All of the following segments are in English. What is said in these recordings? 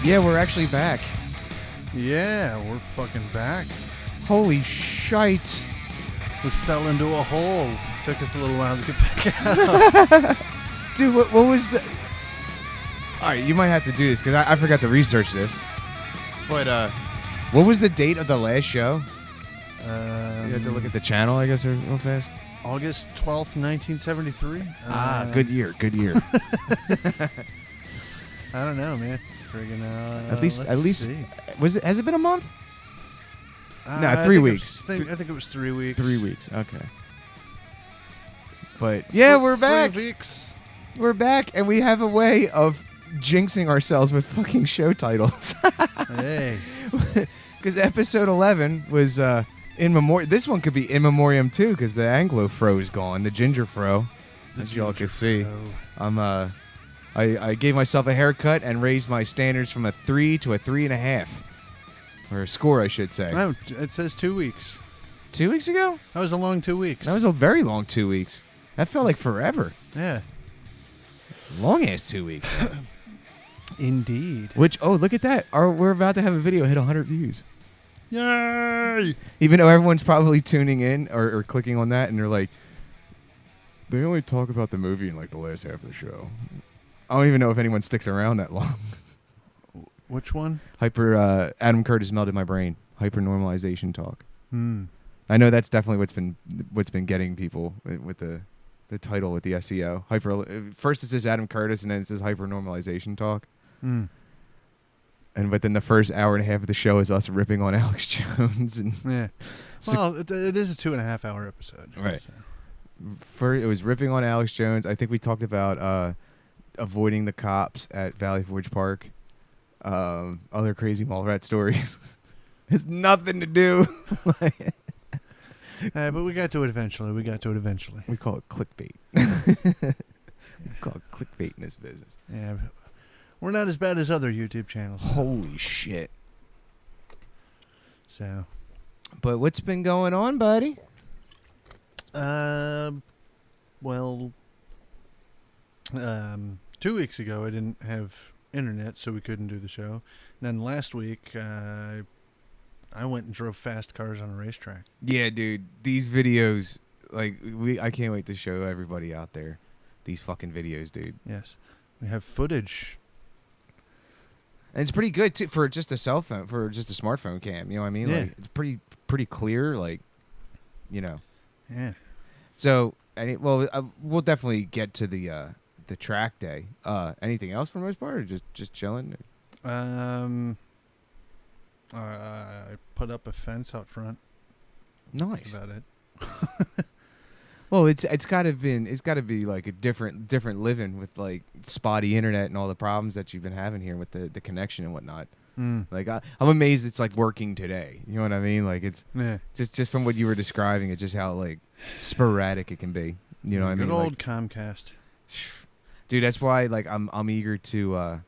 Yeah, we're actually back. Yeah, we're fucking back. Holy shite. We fell into a hole. Took us a little while to get back out. Dude, what was the... Alright, you might have to do this, because I forgot to research this. But, what was the date of the last show? You have to look at the channel, I guess, real fast. August 12th, 1973. Good year, good year. I don't know, man. Friggin', at least, see. Has it been a month? No, 3 weeks. I think it was 3 weeks. 3 weeks, okay. But, yeah, we're back. 3 weeks. We're back, and we have a way of jinxing ourselves with fucking show titles. Hey. Because episode 11 was in memoriam. This one could be in memoriam too, because the Anglo fro is gone, the ginger fro, as y'all can see. I gave myself a haircut and raised my standards from a 3 to a 3.5, or a score, I should say. No, it says 2 weeks. 2 weeks ago? That was a long 2 weeks. That was a very long 2 weeks. That felt like forever. Yeah. Long ass 2 weeks. Indeed. Which, oh, look at that. We're about to have a video hit 100 views. Yay! Even though everyone's probably tuning in or clicking on that, and they're like, they only talk about the movie in like the last half of the show. I don't even know if anyone sticks around that long. Which one? Adam Curtis melted my brain. Hypernormalization talk. Hmm. I know that's definitely what's been getting people with the title with the SEO. First it says Adam Curtis, and then it says hypernormalization talk. Hmm. And within the first hour and a half of the show is us ripping on Alex Jones. And yeah. Well, it is a 2.5 hour episode. Right. So. It was ripping on Alex Jones. I think we talked about avoiding the cops at Valley Forge Park. Other crazy mall rat stories. It's nothing to do. But we got to it eventually. We call it clickbait. We call it clickbait in this business. Yeah. We're not as bad as other YouTube channels. Holy shit. So. But what's been going on, buddy? Well, 2 weeks ago I didn't have internet, so we couldn't do the show. And then last week, I went and drove fast cars on a racetrack. Yeah, dude. These videos, I can't wait to show everybody out there these fucking videos, dude. Yes. We have footage. And it's pretty good too for just a cell phone, for just a smartphone cam. You know what I mean? Yeah. Like, it's pretty clear. Like, you know. Yeah. So, we'll definitely get to the track day. Anything else for the most part, or just chilling? I put up a fence out front. Nice. That's about it. Well, it's got to be like a different living with like spotty internet and all the problems that you've been having here with the connection and whatnot. Mm. Like I'm amazed it's like working today. You know what I mean? Like it's just from what you were describing, it's just how like sporadic it can be. You know what I mean? Good old Comcast. Dude, that's why like I'm eager to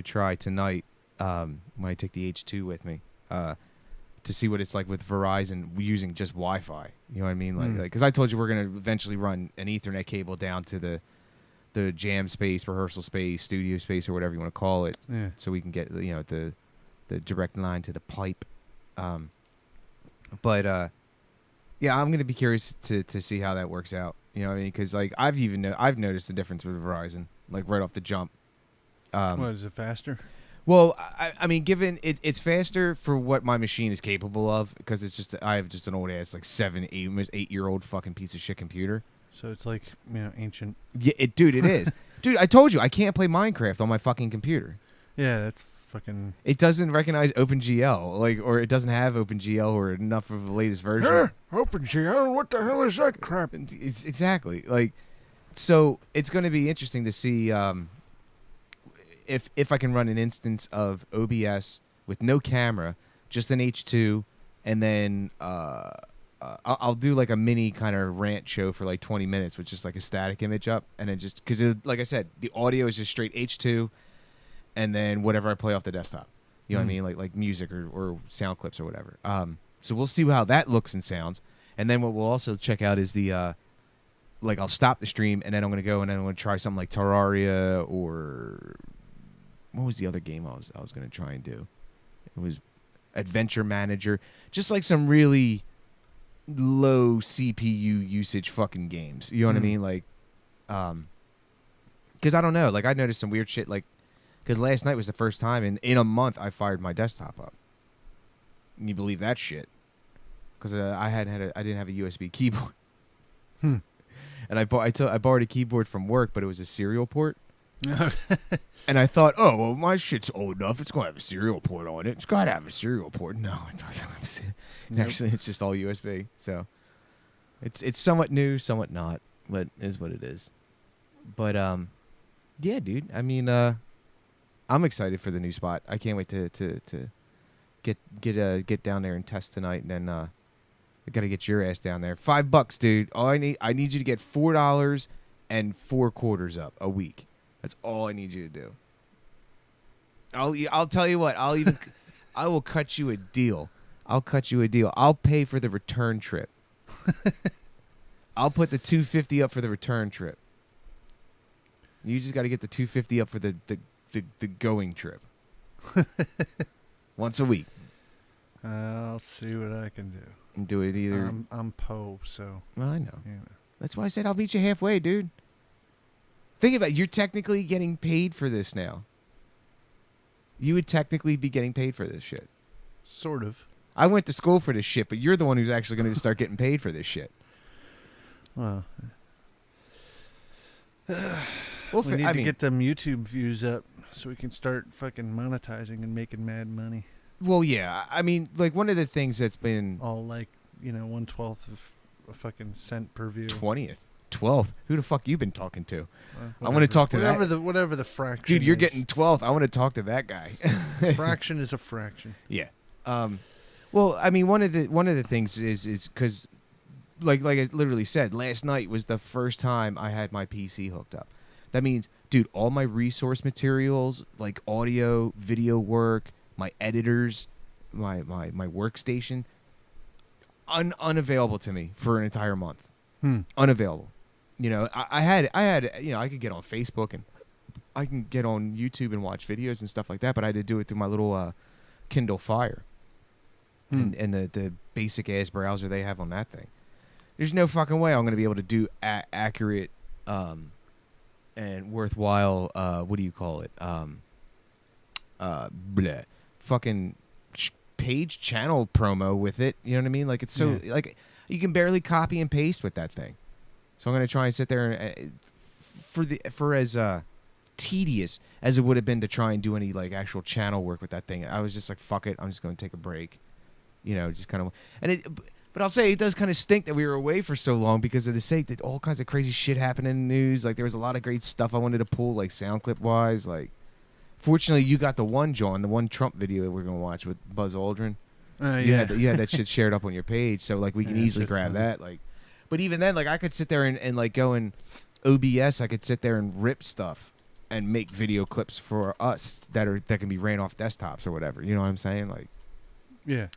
try tonight when I take the H2 with me to see what it's like with Verizon using just Wi-Fi. You know what I mean? Like because I told you we're gonna eventually run an Ethernet cable down to the jam space, rehearsal space, studio space, or whatever you want to call it, so we can get the direct line to the pipe. But yeah, I'm gonna be curious to see how that works out. You know what I mean? Because like I've noticed the difference with Verizon, like right off the jump. What, is it faster? Well, I mean, given it's faster for what my machine is capable of, because I have just an old ass like 8-year-old fucking piece of shit computer. So it's like ancient. Yeah, dude, it is. Dude, I told you I can't play Minecraft on my fucking computer. Yeah, that's fucking. It doesn't recognize OpenGL, or it doesn't have OpenGL or enough of the latest version. OpenGL, what the hell is that crap? It's exactly like. So it's going to be interesting to see. If I can run an instance of OBS with no camera, just an H2, and then I'll do like a mini kind of rant show for like 20 minutes with just like a static image up, and then just because like I said, the audio is just straight H2, and then whatever I play off the desktop, you know what I mean, like music or sound clips or whatever. So we'll see how that looks and sounds, and then what we'll also check out is the like I'll stop the stream, and then I'm gonna go and then I'm gonna try something like Terraria or what was the other game I was gonna try and do? It was Adventure Manager, just like some really low CPU usage fucking games. You know what I mean? Like, because I don't know. Like I noticed some weird shit. Like, because last night was the first time in a month I fired my desktop up. Can you believe that shit? Because I didn't have a USB keyboard. And I borrowed a keyboard from work, but it was a serial port. And I thought, oh, well, my shit's old enough. It's going to have a serial port on it. It's got to have a serial port. No, it doesn't. Nope. Actually, it's just all USB. So it's somewhat new, somewhat not, but it is what it is. But, yeah, dude. I mean, I'm excited for the new spot. I can't wait to get down there and test tonight, and then I got to get your ass down there. $5, dude. All I need you to get $4 and 4 quarters up a week. That's all I need you to do. I'll tell you what. I will cut you a deal. I'll cut you a deal. I'll pay for the return trip. I'll put the $250 up for the return trip. You just got to get the $250 up for the going trip. Once a week. I'll see what I can do. And do it either. I'm Poe, so. Well, I know. Yeah. That's why I said I'll meet you halfway, dude. Think about it. You're technically getting paid for this now. You would technically be getting paid for this shit. Sort of. I went to school for this shit, but you're the one who's actually going to start getting paid for this shit. Well, Well, we need to get them YouTube views up so we can start fucking monetizing and making mad money. Well, yeah. I mean, like, one of the things that's been... All like, 1/12 of a fucking cent per view. 20th. 12th. Who the fuck you been talking to? I want to Whatever. talk to that. Whatever the fraction Dude, you're is. getting 12th. I want to talk to that guy. Fraction is a fraction. Yeah. Well, I mean, one of the things is because, like I literally said, last night was the first time I had my PC hooked up. That means, dude, all my resource materials, like audio, video work, my editors, my workstation, unavailable to me for an entire month. Unavailable. I had I could get on Facebook and I can get on YouTube and watch videos and stuff like that, but I had to do it through my little Kindle Fire and the basic ass browser they have on that thing. There's no fucking way I'm going to be able to do accurate and worthwhile, what do you call it? Fucking page channel promo with it. You know what I mean? Like, it's so, like, you can barely copy and paste with that thing. So I'm going to try and sit there and, for as tedious as it would have been to try and do any, like, actual channel work with that thing. I was just like, fuck it. I'm just going to take a break. Just kind of, but I'll say it does kind of stink that we were away for so long because of the sake that all kinds of crazy shit happened in the news. Like, there was a lot of great stuff I wanted to pull, like, sound clip wise. Like, fortunately, you got the one, John, the one Trump video that we're going to watch with Buzz Aldrin. You had that shit shared up on your page, so, like, we can easily grab that. Like, but even then, like, I could sit there and like, go in OBS. I could sit there and rip stuff and make video clips for us that can be ran off desktops or whatever. You know what I'm saying? Like, yeah.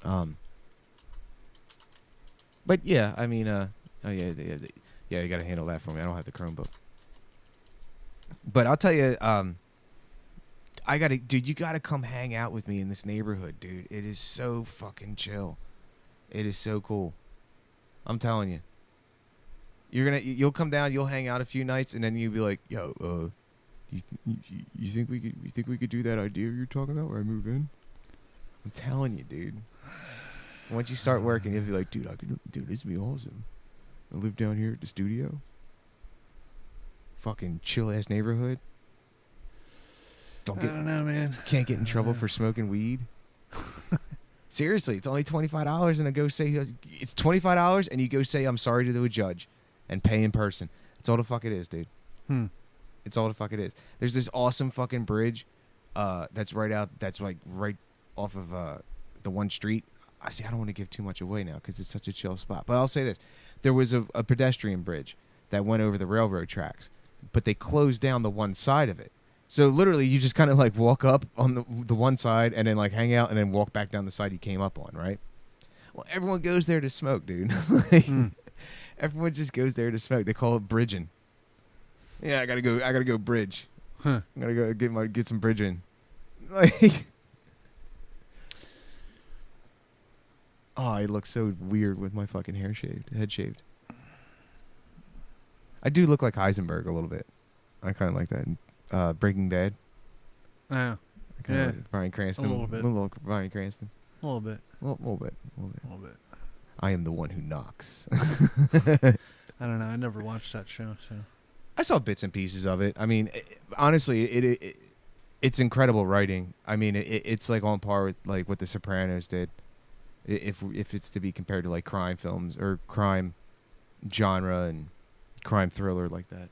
But yeah, I mean, you got to handle that for me. I don't have the Chromebook. But I'll tell you, you gotta come hang out with me in this neighborhood, dude. It is so fucking chill. It is so cool. I'm telling you. You'll come down, you'll hang out a few nights, and then you'll be like, yo, you think we could do that idea you're talking about where I move in? I'm telling you, dude. Once you start working, you'll be like, dude, this would be awesome. I live down here at the studio. Fucking chill ass neighborhood. I don't know, man. Can't get in trouble for smoking weed. Seriously, it's only $25, and I go say it's $25, and you go say I'm sorry to the judge, and pay in person. That's all the fuck it is, dude. It's all the fuck it is. There's this awesome fucking bridge, that's like right off of the one street. I don't want to give too much away now because it's such a chill spot. But I'll say this: there was a pedestrian bridge that went over the railroad tracks, but they closed down the one side of it. So literally, you just kind of like walk up on the one side and then like hang out and then walk back down the side you came up on, right? Well, everyone goes there to smoke, dude. Everyone just goes there to smoke. They call it bridging. Yeah, I gotta go bridge. I gotta go get some bridging. Like, oh, I look so weird with my fucking head shaved. I do look like Heisenberg a little bit. I kind of like that. In, Breaking Bad. Yeah. I kinda like Bryan Cranston. A little bit. Little Bryan Cranston. A little bit. A little bit. A little bit. I am the one who knocks. I don't know. I never watched that show, so. I saw bits and pieces of it. I mean, honestly, it's incredible writing. I mean, it's like on par with like what The Sopranos did. If it's to be compared to like crime films or crime genre and crime thriller like that.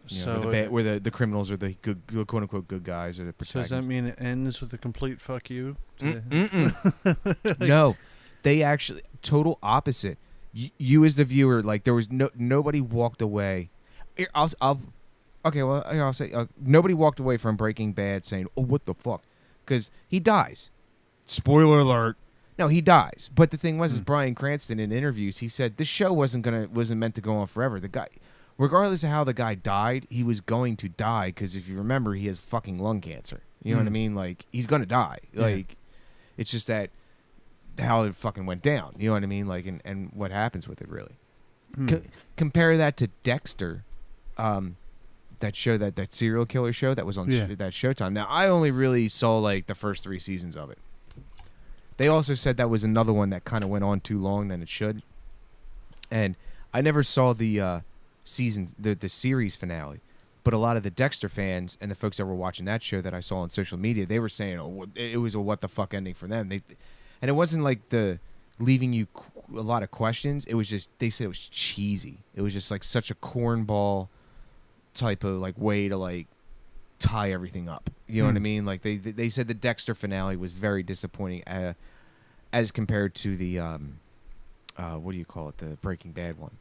You know, So where the criminals are the good, quote unquote good guys or the so protagonists. does that mean it ends with a complete fuck you? No, they actually total opposite. You as the viewer, like there was nobody walked away. I'll say nobody walked away from Breaking Bad saying, "Oh, what the fuck," because he dies. Spoiler alert. No, he dies. But the thing was, is Bryan Cranston in interviews, he said this show wasn't meant to go on forever. The guy, regardless of how the guy died, he was going to die because if you remember, he has fucking lung cancer. You know what I mean? Like he's gonna die. Like it's just that how it fucking went down. You know what I mean? Like and what happens with it really. Compare that to Dexter, that show that serial killer show that was on that Showtime. Now I only really saw like the first 3 seasons of it. They also said that was another one that kind of went on too long than it should. And I never saw the the series finale, but a lot of the Dexter fans and the folks that were watching that show that I saw on social media, they were saying, "Oh, it was a what the fuck ending for them." And it wasn't like the leaving you a lot of questions. It was just they said it was cheesy. It was just like such a cornball type of like way to like tie everything up. You know what I mean? Like they said the Dexter finale was very disappointing as compared to the what do you call it? The Breaking Bad one.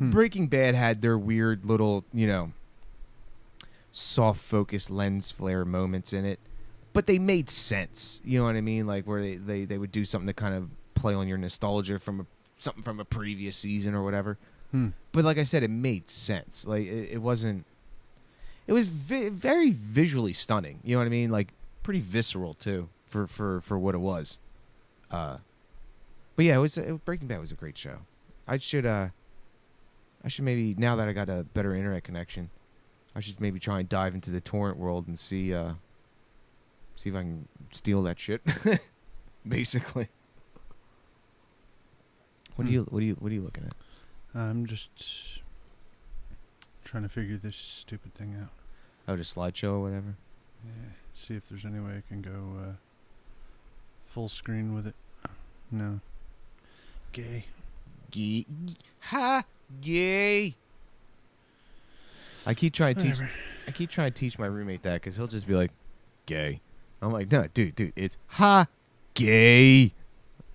Breaking Bad had their weird little, you know, soft focus lens flare moments in it, but they made sense. You know what I mean? Like where they would do something to kind of play on your nostalgia from something from a previous season or whatever. But like I said, it made sense. Like it wasn't. It was very visually stunning. You know what I mean? Like pretty visceral too for what it was. But yeah, Breaking Bad was a great show. I should maybe, now that I got a better internet connection, I should maybe try and dive into the torrent world and see if I can steal that shit. Basically. What are you looking at? I'm just trying to figure this stupid thing out. Oh, the slideshow or whatever? Yeah. See if there's any way I can go full screen with it. No. Gay. Gay. I keep trying to teach my roommate that because he'll just be like, gay. I'm like, no, dude, it's gay.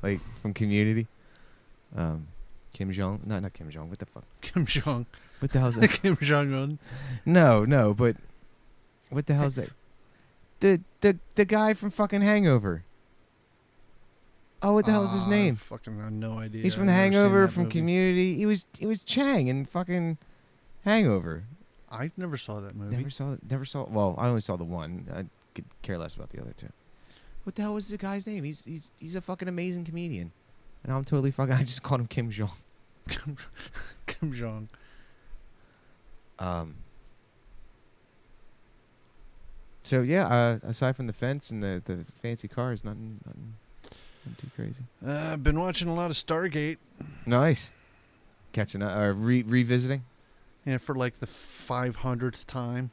Like from Community. Kim Jong, not Kim Jong. What the fuck? Kim Jong. What the hell's that? Kim Jong Un. No, but what the hell's that? The guy from fucking Hangover. Oh, what the hell is his name? Fucking have no idea. He's from The Hangover, from Community. He was Chang in fucking Hangover. I never saw that movie. Never saw. Well, I only saw the one. I could care less about the other two. What the hell was the guy's name? He's a fucking amazing comedian, and I'm totally fucking. I just called him Kim Jong. Kim Jong. So yeah, aside from the fence and the fancy cars, nothing too crazy. I've been watching a lot of Stargate. Nice. Catching up, revisiting. Yeah, for like the 500th time.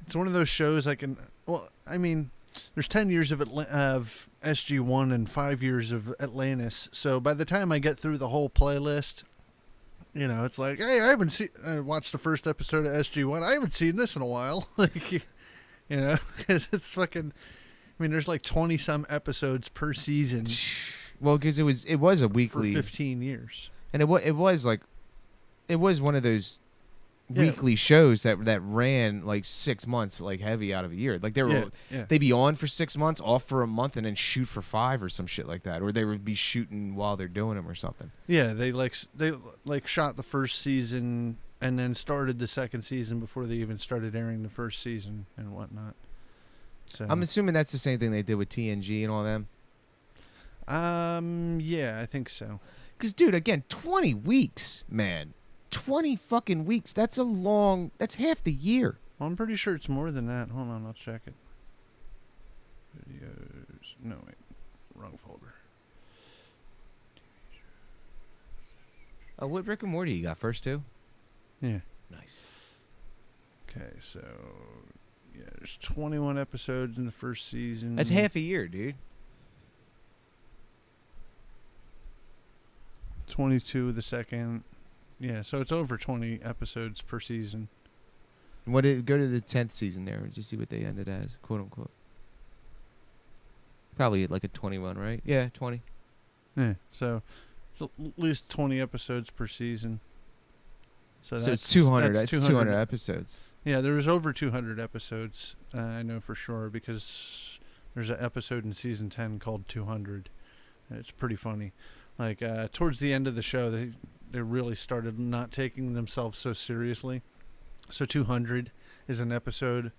It's one of those shows I can. Well, I mean, there's 10 years of SG-1 and 5 years of Atlantis. So by the time I get through the whole playlist, you know, it's like, hey, I watched the first episode of SG-1. I haven't seen this in a while. Like, you know, because it's fucking. I mean, there's like 20-some episodes per season. Well, because it was a weekly for 15 years, and it was one of those weekly shows that ran like 6 months, like heavy out of a year. Like they'd be on for 6 months, off for a month, and then shoot for 5 or some shit like that, or they would be shooting while they're doing them or something. Yeah, they shot the first season and then started the second season before they even started airing the first season and whatnot. So I'm assuming that's the same thing they did with TNG and all them. yeah, I think so. Because, dude, again, 20 weeks, man. 20 fucking weeks. That's half the year. Well, I'm pretty sure it's more than that. Hold on, I'll check it. Videos. No, wait. Wrong folder. Oh, what Rick and Morty you got first two? Yeah. Nice. Okay, so yeah, there's 21 episodes in the first season. That's half a year, dude. 22 the second. Yeah, so it's over 20 episodes per season. What did go to the 10th season there? Did you see what they ended as, quote unquote? Probably like a 21, right? Yeah, 20. Yeah, so it's at least 20 episodes per season. So it's 200. That's 200 episodes. Yeah, there was over 200 episodes. I know for sure because there's an episode in season 10 called 200. It's pretty funny. Like towards the end of the show, they really started not taking themselves so seriously. So 200 is an episode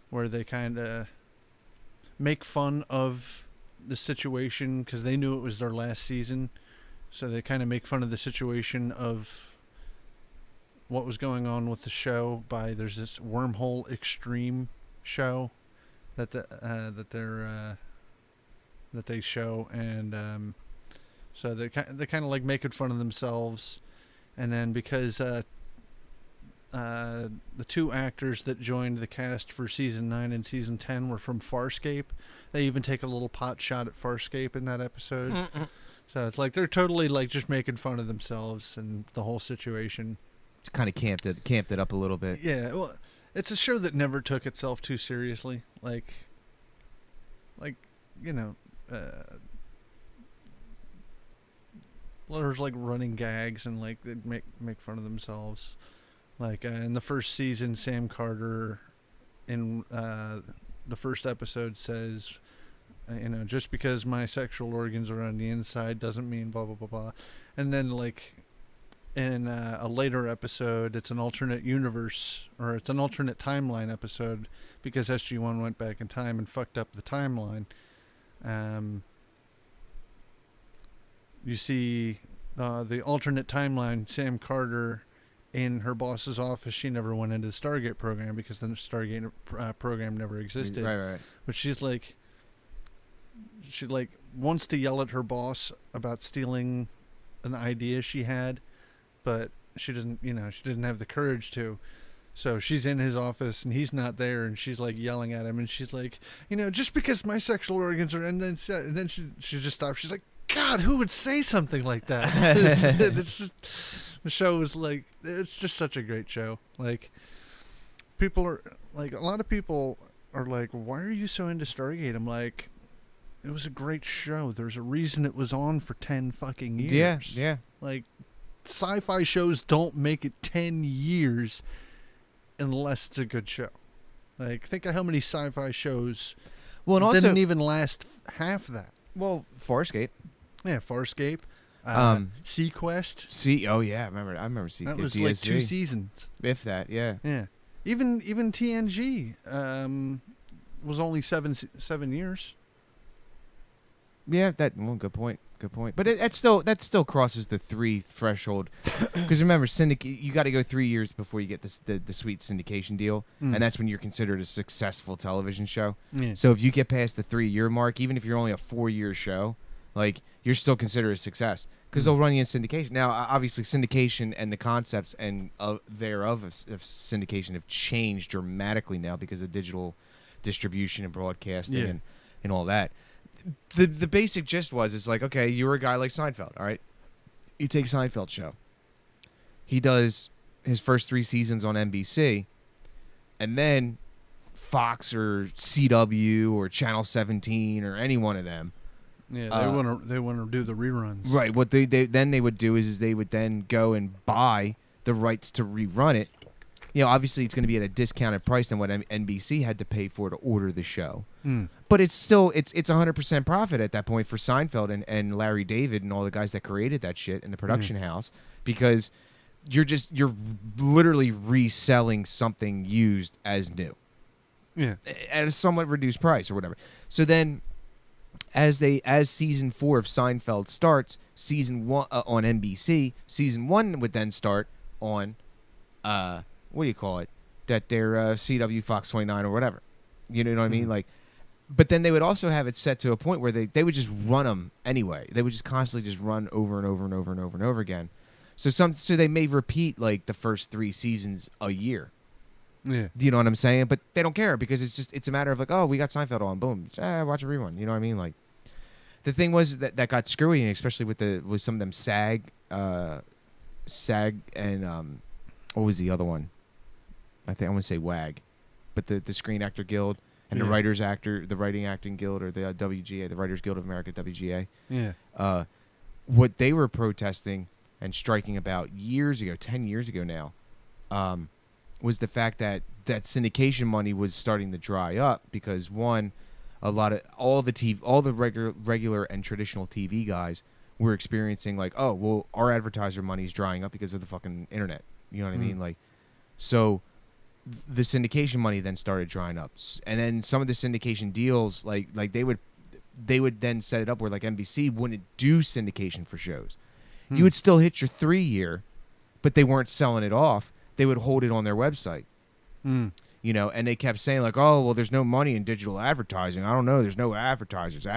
where they kind of make fun of the situation because they knew it was their last season. So they kind of make fun of the situation of what was going on with the show by there's this Wormhole Extreme show that they show, and so they kind of like making fun of themselves. And then because the two actors that joined the cast for season 9 and season 10 were from Farscape, they even take a little pot shot at Farscape in that episode. So it's like they're totally like just making fun of themselves and the whole situation. It's kind of camped it up a little bit. Yeah, well, it's a show that never took itself too seriously. Like you know, there's like running gags and like they make fun of themselves. Like in the first season, Sam Carter in the first episode says, just because my sexual organs are on the inside doesn't mean blah blah blah blah. And then like in a later episode, it's an alternate universe, or it's an alternate timeline episode, because SG-1 went back in time and fucked up the timeline. You see the alternate timeline, Sam Carter in her boss's office. She never went into the Stargate program because the Stargate program never existed. Right. But she wants to yell at her boss about stealing an idea she had, but she didn't have the courage to. So she's in his office and he's not there, and she's like yelling at him, and she's like, just because my sexual organs are, and then she just stops. She's like, God, who would say something like that? The show is like, it's just such a great show. Like, people are like, a lot of people are like, why are you so into Stargate? I'm like, it was a great show. There's a reason it was on for 10 fucking years. Yeah. Like, sci-fi shows don't make it 10 years unless it's a good show. Like, think of how many sci-fi shows didn't even last half that. Well, Farscape. Yeah, Farscape. Sequest. Oh yeah, I remember Sequest. That was DSV. like 2 seasons. If that, yeah. Yeah. Even TNG was only 7 years. Yeah, good point. But that still crosses the 3 threshold, because remember, you got to go 3 years before you get the sweet syndication deal, and that's when you're considered a successful television show. Yeah. So if you get past the 3-year mark, even if you're only a 4-year show, like, you're still considered a success, because they'll run you in syndication. Now, obviously, syndication and the concepts and thereof of syndication have changed dramatically now because of digital distribution and broadcasting and all that. The basic gist is like, okay, you're a guy like Seinfeld, all right? You take Seinfeld's show. He does his first 3 seasons on NBC, and then Fox or CW or Channel 17 or any one of them. Yeah, they want to do the reruns. Right. What they would do is they would then go and buy the rights to rerun it. Obviously it's going to be at a discounted price than what NBC had to pay for to order the show. But it's still it's 100% profit at that point for Seinfeld and Larry David and all the guys that created that shit in the production house, because you're literally reselling something used as new. Yeah. At a somewhat reduced price or whatever. So then as season 4 of Seinfeld starts, season 1 on NBC, season 1 would then start on what do you call it? That their CW Fox 29 or whatever. You know what I mean? Like, but then they would also have it set to a point where they would just run them anyway. They would just constantly just run over and over and over and over and over again. So they may repeat like the first 3 seasons a year. Yeah. You know what I'm saying? But they don't care because it's a matter of like, oh, we got Seinfeld on, boom, watch a rerun. You know what I mean? Like, the thing was that got screwy, and especially with some of them SAG and what was the other one? I think I want to say WAG, but the Screen Actor Guild and the Writing Acting Guild, or the WGA, the Writers Guild of America, WGA. Yeah. What they were protesting and striking about 10 years ago now, was the fact that syndication money was starting to dry up because all the regular and traditional TV guys were experiencing like, oh, well, our advertiser money's drying up because of the fucking internet. You know what I mean? Like, so the syndication money then started drying up, and then some of the syndication deals, like they would then set it up where like NBC wouldn't do syndication for shows. You would still hit your 3-year, but they weren't selling it off. They would hold it on their website. You know, and they kept saying like, oh, well, there's no money in digital advertising. I don't know. There's no advertisers.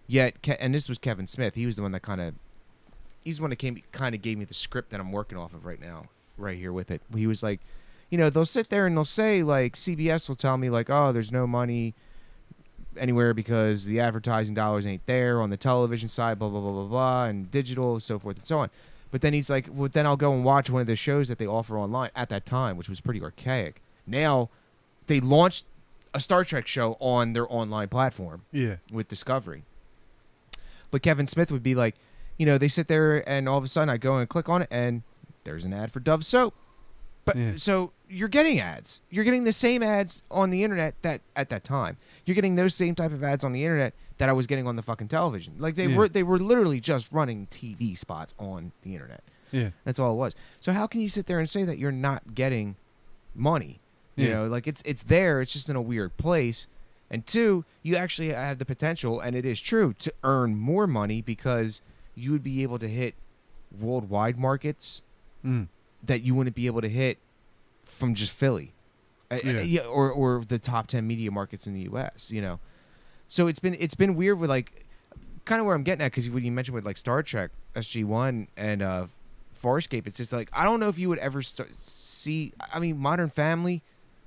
Yet, and this was Kevin Smith. He was the one that he's the one that gave me the script that I'm working off of right now, right here with it. He was like, you know, they'll sit there and they'll say like, CBS will tell me like, oh, there's no money anywhere because the advertising dollars ain't there on the television side, blah, blah, blah, blah, blah, and digital, so forth and so on. But then he's like, well, then I'll go and watch one of the shows that they offer online at that time, which was pretty archaic. Now, they launched a Star Trek show on their online platform with Discovery. But Kevin Smith would be like, you know, they sit there and all of a sudden I go and click on it and there's an ad for Dove soap. But so you're getting ads. You're getting the same ads on the internet that at that time. You're getting those same type of ads on the internet that I was getting on the fucking television. Like they were literally just running TV spots on the internet. Yeah. That's all it was. So how can you sit there and say that you're not getting money? You know, like it's there, it's just in a weird place. And 2, you actually have the potential, and it is true, to earn more money because you would be able to hit worldwide markets that you wouldn't be able to hit from just Philly. Or the top 10 media markets in the US, you know. So it's been weird with like kind of where I'm getting at, because when you mentioned with like Star Trek, SG-1 and Farscape, it's just like I don't know if you would ever see. I mean, Modern Family,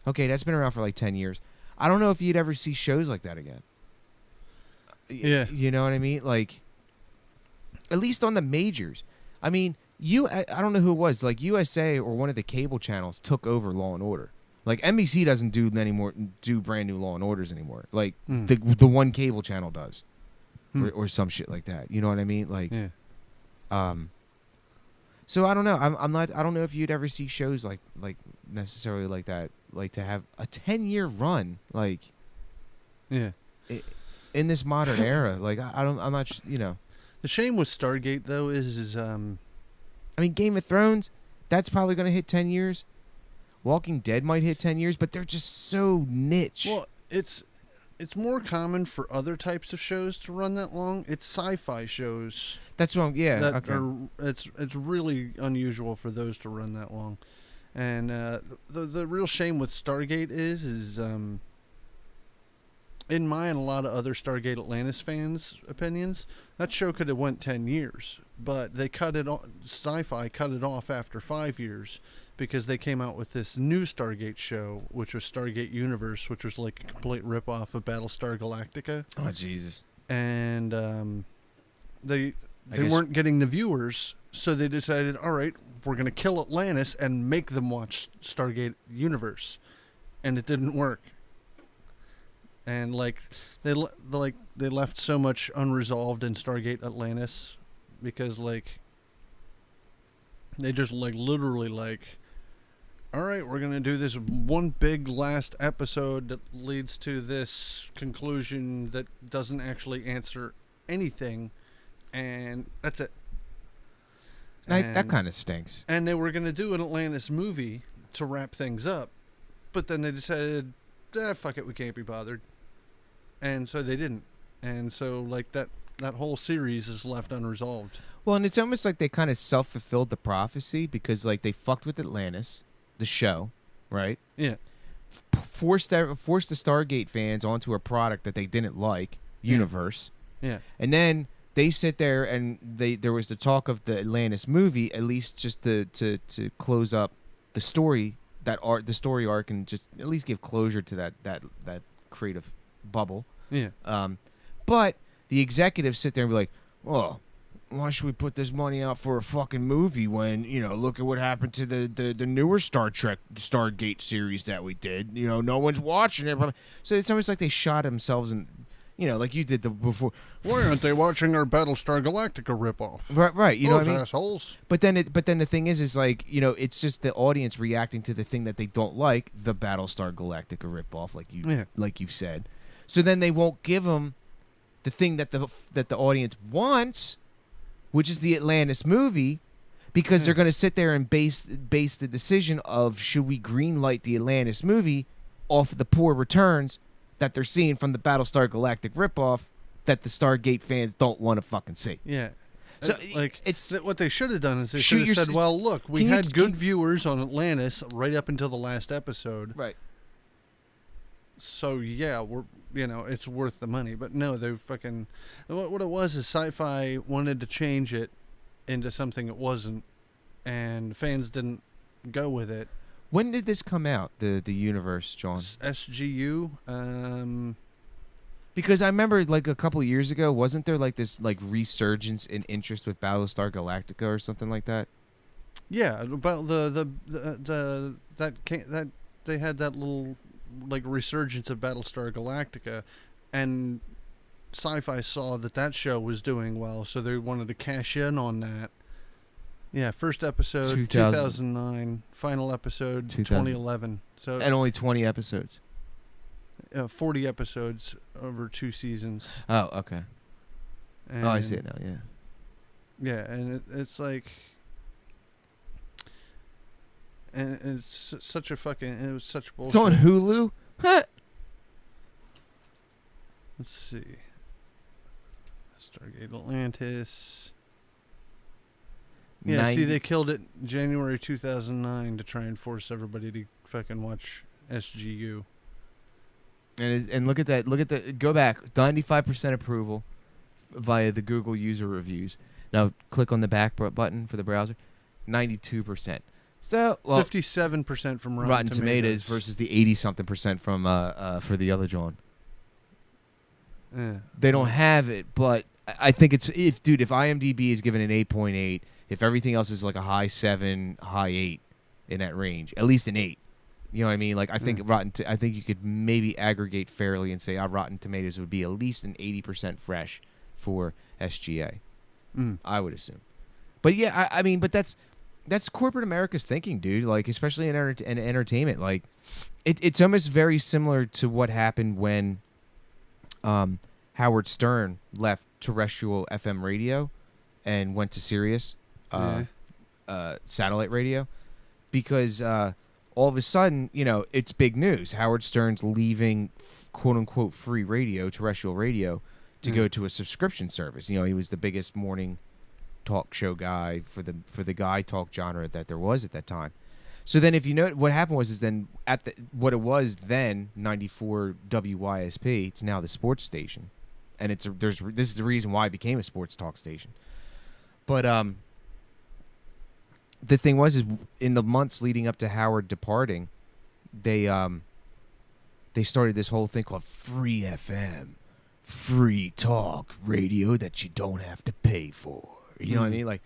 okay, that's been around for like 10 years. I don't know if you'd ever see shows like that again. Yeah, you know what I mean? Like, at least on the majors. I mean, I don't know who it was. Like USA or one of the cable channels took over Law and Order. Like NBC doesn't do brand new Law and Orders anymore. Like the one cable channel does, or some shit like that. You know what I mean? Like, so I don't know. I don't know if you'd ever see shows like necessarily like that. Like to have a 10-year run, like, in this modern era. Like I'm not. You know. The shame with Stargate though is I mean, Game of Thrones, that's probably going to hit 10 years. Walking Dead might hit 10 years, but they're just so niche. Well, it's more common for other types of shows to run that long. It's sci-fi shows. That's wrong. Yeah, it's really unusual for those to run that long. And the real shame with Stargate is in my and a lot of other Stargate Atlantis fans' opinions, that show could have went 10 years, but they cut it off. Sci-fi cut it off after 5 years. Because they came out with this new Stargate show, which was Stargate Universe, which was like a complete ripoff of Battlestar Galactica. Oh, Jesus. And they weren't getting the viewers, so they decided, all right, we're going to kill Atlantis and make them watch Stargate Universe. And it didn't work. And they left so much unresolved in Stargate Atlantis because they just literally all right, we're going to do this one big last episode that leads to this conclusion that doesn't actually answer anything, and that's it. That kind of stinks. And they were going to do an Atlantis movie to wrap things up, but then they decided, fuck it, we can't be bothered, and so they didn't. And so like that whole series is left unresolved. Well, and it's almost like they kind of self-fulfilled the prophecy because like they fucked with Atlantis, the show, right? Yeah. Forced the Stargate fans onto a product that they didn't like, Universe. Yeah. And then they sit there and there was the talk of the Atlantis movie, at least just to close up the story, the story arc, and just at least give closure to that creative bubble. Yeah. But the executives sit there and be like, "Oh, why should we put this money out for a fucking movie when, look at what happened to the newer Star Trek Stargate series that we did. No one's watching it." So it's almost like they shot themselves in, like you did before. Why aren't they watching our Battlestar Galactica ripoff? Right. You know what I mean? Assholes. But then the thing is like, it's just the audience reacting to the thing that they don't like, the Battlestar Galactica ripoff, like you've said. So then they won't give them the thing that the audience wants, which is the Atlantis movie, because they're going to sit there and base the decision of should we greenlight the Atlantis movie off of the poor returns that they're seeing from the Battlestar Galactic ripoff that the Stargate fans don't want to fucking see. Yeah. So it's what they should have done is they should have said, "Well, look, we had good viewers on Atlantis right up until the last episode, right? So yeah, it's worth the money." But no, they fucking what it was is Sci-Fi wanted to change it into something it wasn't, and fans didn't go with it. When did this come out? The Universe, John? SGU. Because I remember like a couple years ago, wasn't there like this like resurgence in interest with Battlestar Galactica or something like that? Yeah, about that they had that little like resurgence of Battlestar Galactica, and Sci-Fi saw that show was doing well, so they wanted to cash in on that. Yeah, first episode 2009, final episode 2011. So and only 20 episodes. 40 episodes over 2 seasons. Oh, okay. And I see it now. Yeah. Yeah, and it's like, and it's such a fucking. It was such bullshit. It's on Hulu. Huh. Let's see. Stargate Atlantis. Yeah, see, they killed it January 2009 to try and force everybody to fucking watch SGU. And look at that. Look at the. Go back. 95% approval via the Google user reviews. Now click on the back button for the browser. 92%. So 57% from Rotten Tomatoes versus the 80-something% from for the other John. Yeah. They don't have it, but I think it's if IMDb is given an 8.8, if everything else is like a high 7, high 8 in that range, at least an 8. You know what I mean? Like I think I think you could maybe aggregate fairly and say Rotten Tomatoes would be at least an 80% fresh for SGA. I would assume. But yeah, I mean, but that's corporate America's thinking, dude. Like especially in entertainment, like it's almost very similar to what happened when Howard Stern left terrestrial FM radio and went to Sirius satellite radio, because all of a sudden, it's big news. Howard Stern's leaving quote unquote free radio, terrestrial radio, to go to a subscription service. He was the biggest morning talk show guy for the guy talk genre that there was at that time. So then, if you know what happened was then what it was then 94 WYSP, it's now the sports station, and this is the reason why it became a sports talk station. But the thing was in the months leading up to Howard departing, they started this whole thing called Free FM, free talk radio that you don't have to pay for. You know what I mean? Like,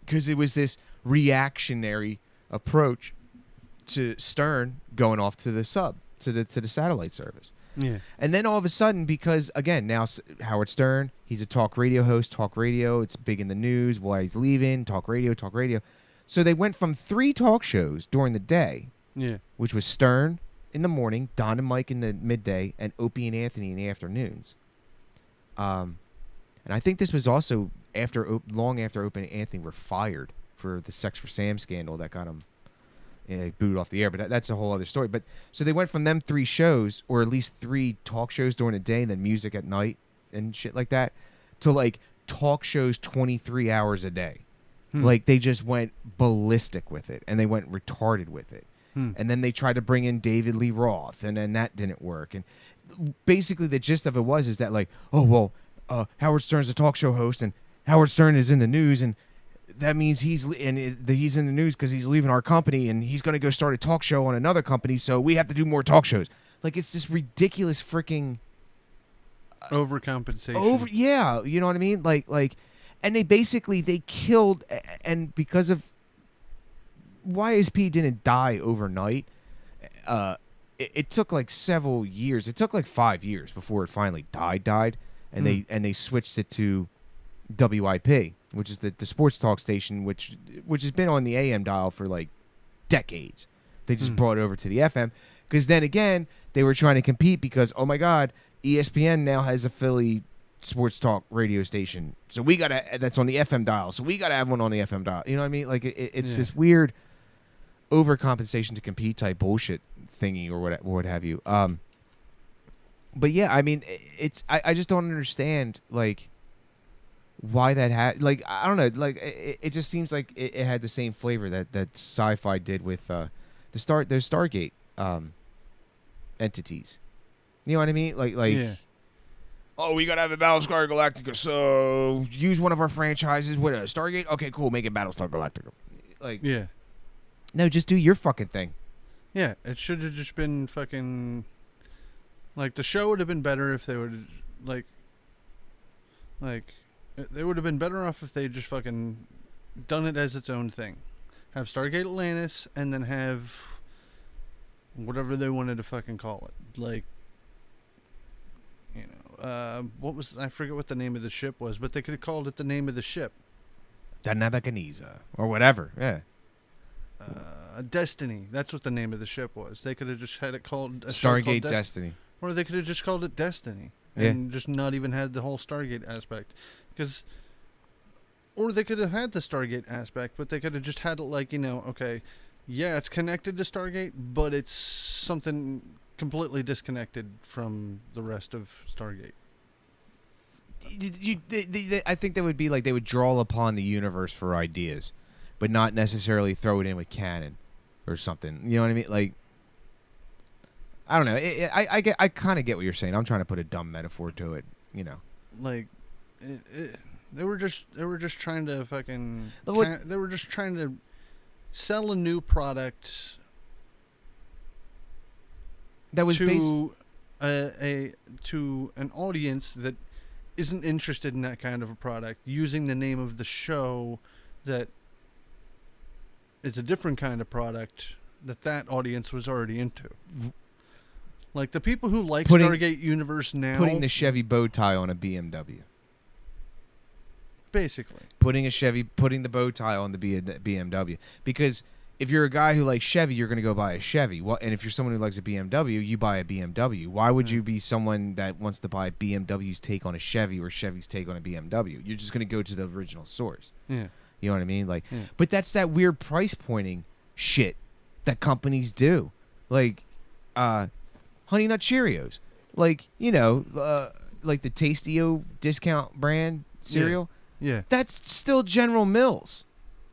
because it was this reactionary approach to Stern going off to the to the satellite service. Yeah. And then all of a sudden, because again now Howard Stern, he's a talk radio host. Talk radio, it's big in the news. Why he's leaving? Talk radio. So they went from 3 talk shows during the day, which was Stern in the morning, Don and Mike in the midday, and Opie and Anthony in the afternoons. And I think this was also long after Opie and Anthony were fired for the Sex for Sam scandal that got him booted off the air. But that's a whole other story. But so they went from them 3 shows, or at least 3 talk shows during the day, and then music at night and shit like that, to like talk shows 23 hours a day. Like they just went ballistic with it, and they went retarded with it. And then they tried to bring in David Lee Roth, and then that didn't work. And basically the gist of it is that like, oh, well, Howard Stern's a talk show host, and Howard Stern is in the news, and that means he's in the news because he's leaving our company, and he's going to go start a talk show on another company, so we have to do more talk shows. Like, it's this ridiculous freaking... overcompensation. Yeah, you know what I mean? Like, and they killed, and because of... YSP didn't die overnight. It took like several years. It took like 5 years before it finally died, and they switched it to WIP, which is the sports talk station, which has been on the AM dial for like decades. They just brought it over to the FM because then again they were trying to compete because, oh my God, ESPN now has a Philly sports talk radio station, so that's on the FM dial, so we gotta have one on the FM dial. You know what I mean? Like it's this weird overcompensation to compete type bullshit thingy or what have you. But yeah, I mean, I just don't understand like why that had like I don't know, like it just seems like it had the same flavor that Sci-Fi did with their Stargate entities. You know what I mean? Like yeah. Oh, we gotta have a Battlestar Galactica, so use one of our franchises with a Stargate. Okay, cool, make it Battlestar Galactica. Like, yeah. No, just do your fucking thing. Yeah, it should have just been fucking... Like, the show would have been better if they would... Like, they would have been better off if they just fucking done it as its own thing. Have Stargate Atlantis, and then have whatever they wanted to fucking call it. Like, you know, I forget what the name of the ship was, but they could have called it the name of the ship. The Nebuchadnezzar, or whatever, yeah. Destiny. That's what the name of the ship was. They could have just had it called Stargate Destiny. Or they could have just called it Destiny and just not even had the whole Stargate aspect. Or they could have had the Stargate aspect, but they could have just had it like, you know, okay, yeah, it's connected to Stargate, but it's something completely disconnected from the rest of Stargate. I think that would be like they would draw upon the universe for ideas, but not necessarily throw it in with canon or something. You know what I mean? Like, I don't know. I kind of get what you're saying. I'm trying to put a dumb metaphor to it. You know, like they were just trying to fucking. They were just trying to sell a new product that was to to an audience that isn't interested in that kind of a product, using the name of the show that is a different kind of product that audience was already into. Like the people who like Stargate Universe now, putting the Chevy bow tie on a BMW. Basically, putting the bow tie on the BMW, because if you're a guy who likes Chevy, you're going to go buy a Chevy. Well, and if you're someone who likes a BMW, you buy a BMW. Why would you be someone that wants to buy BMW's take on a Chevy or Chevy's take on a BMW? You're just going to go to the original source. Yeah. You know what I mean? Like, but that's that weird price pointing shit that companies do. Like, Honey Nut Cheerios. Like, you know, like the Tastio discount brand cereal. Yeah. That's still General Mills.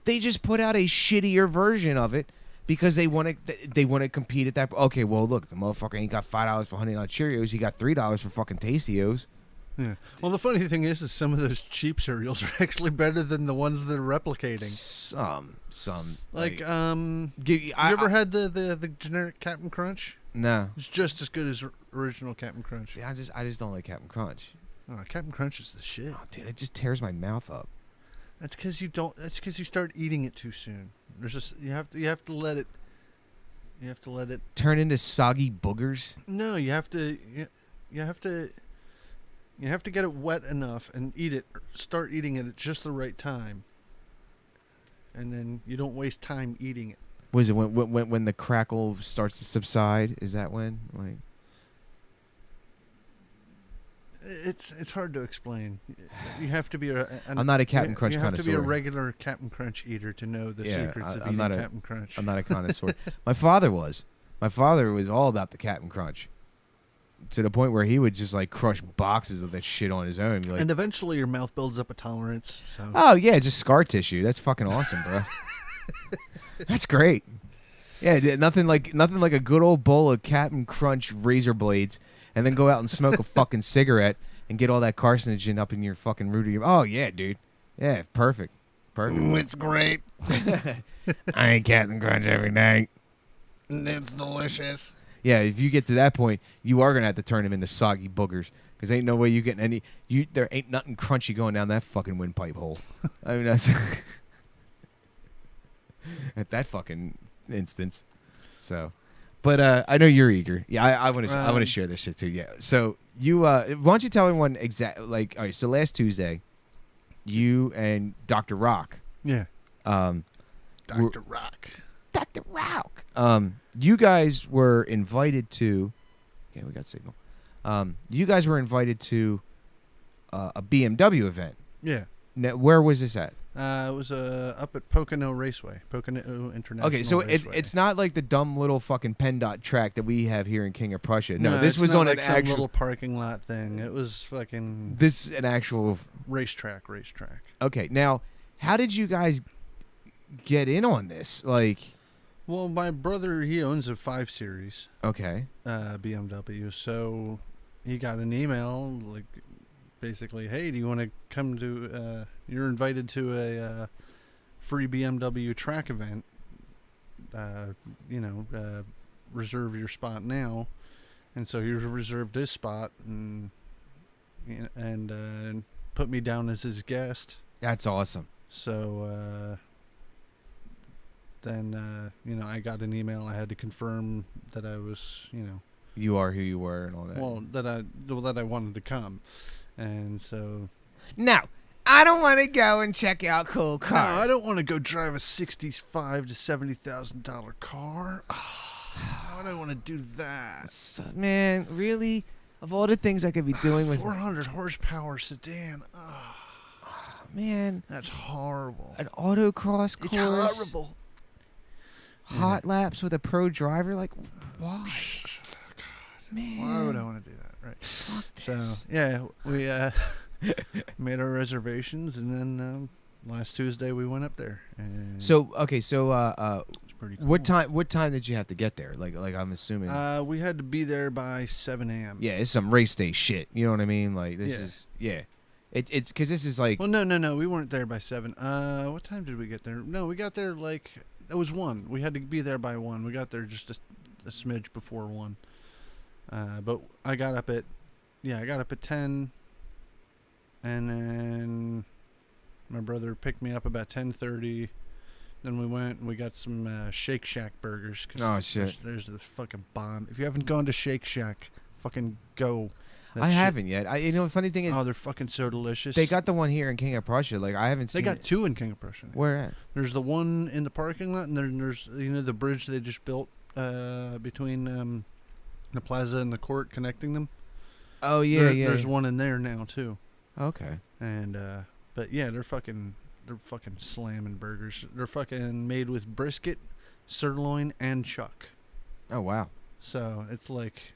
They just put out a shittier version of it because they want to compete at that. Okay, well, look, the motherfucker ain't got $5 for Honey Nut Cheerios. He got $3 for fucking Tastios. Yeah. Well, the funny thing is some of those cheap cereals are actually better than the ones that are replicating. Some. Like, you ever had the generic Captain Crunch? No. It's just as good as original Captain Crunch. See, I just don't like Captain Crunch. Oh, Captain Crunch is the shit. Oh, dude, it just tears my mouth up. That's because you start eating it too soon. There's just you have to let it. You have to let it turn into soggy boogers. No, you have to get it wet enough and eat it. Start eating it at just the right time, and then you don't waste time eating it. Was it when the crackle starts to subside? Is that when? Like, It's hard to explain. You have to be I'm not a Captain Crunch You have to be a connoisseur. regular Captain Crunch eater to know the secrets of I'm eating not Captain Crunch. I'm not a connoisseur. My father was. My father was all about the Captain Crunch, to the point where he would just like crush boxes of that shit on his own. Like, and eventually your mouth builds up a tolerance. So. oh yeah, just scar tissue. That's fucking awesome, bro. That's great. Yeah, nothing like a good old bowl of Captain Crunch razor blades, and then go out and smoke a fucking cigarette and get all that carcinogen up in your fucking root of your. Oh yeah, dude. Yeah, perfect. It's great. I eat Captain Crunch every night. It's delicious. Yeah, if you get to that point, you are gonna have to turn them into soggy boogers, because ain't no way you getting any. There ain't nothing crunchy going down that fucking windpipe hole. I mean, that's at that fucking instance. So, but I know you're eager. Yeah, I want to share this shit too. Yeah. So you why don't you tell everyone exactly, like, all right, so last Tuesday, you and Dr. Rock. Yeah. Dr. Rock. You guys were invited to. Okay, we got signal. You guys were invited to a BMW event. Yeah. Now, where was this at? It was up at Pocono Raceway, Pocono International. Okay, so Raceway. it's not like the dumb little fucking PennDOT track that we have here in King of Prussia. No, this it's was not on like an some actual little parking lot thing. It was fucking an actual racetrack. Okay, now how did you guys get in on this? Like, well, my brother, he owns a 5 Series. Okay. BMW. So he got an email like basically, hey, do you want to come to? You're invited to a free BMW track event. Reserve your spot now. And so he reserved his spot and put me down as his guest. That's awesome. So then I got an email. I had to confirm that I was, you are who you were and all that. Well, that I wanted to come, and so. No, I don't want to go and check out cool cars. No, I don't want to go drive a $65,000 to $70,000 car. Why do I want to do that? So, man, really? Of all the things I could be doing with 400 horsepower sedan. Man, that's horrible. An autocross course. It's horrible. Hot laps with a pro driver, like why? God, man, why would I want to do that? Right. Fuck so this. yeah, we made our reservations, and then last Tuesday we went up there. And so it's pretty cool. What time did you have to get there? Like I'm assuming. We had to be there by 7 a.m. Yeah, it's some race day shit. You know what I mean? Like this is It's because this is like. Well, no, we weren't there by 7. What time did we get there? No, we got there like it was 1. We had to be there by 1. We got there just a smidge before 1. But I got up at 10, and then my brother picked me up about 10:30. Then we went and we got some Shake Shack burgers. Oh shit! There's the fucking bomb. If you haven't gone to Shake Shack, fucking go. I haven't yet. The funny thing is, they're fucking so delicious. They got the one here in King of Prussia. Like I haven't seen. They got 2 in King of Prussia. Where at? There's the one in the parking lot, and then there's the bridge they just built between the plaza and the court connecting them. Oh yeah, There's one in there now too. Okay. And but yeah, they're fucking slamming burgers. They're fucking made with brisket, sirloin, and chuck. Oh wow. So it's like.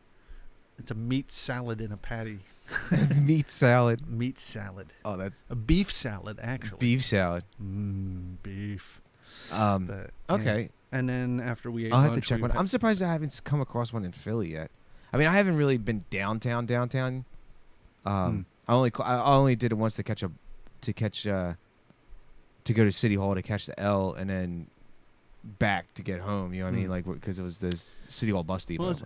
It's a meat salad in a patty. Meat salad. Oh, that's a beef salad, actually. Beef salad. Beef. But, okay. Yeah. And then after we ate I'll lunch, have to check one. I'm surprised I haven't come across one in Philly yet. I mean, I haven't really been downtown. I only did it once to go to City Hall to catch the L and then back to get home. You know what I mean? Like because it was the City Hall bus depot. Well,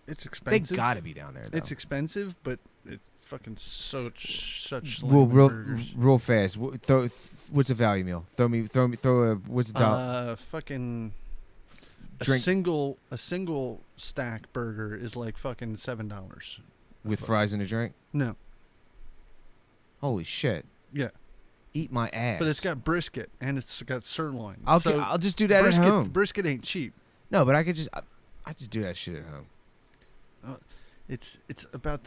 it's expensive. They gotta be down there, though. It's expensive, but it's fucking such real fast. What's a value meal? Throw a what's a dollar? Fucking Drink. A single stack burger is like fucking $7 with fries and a drink. No. Holy shit. Yeah. Eat my ass. But it's got brisket and it's got sirloin. I'll just do that at home. Brisket ain't cheap. No, but I could just I just do that shit at home. It's about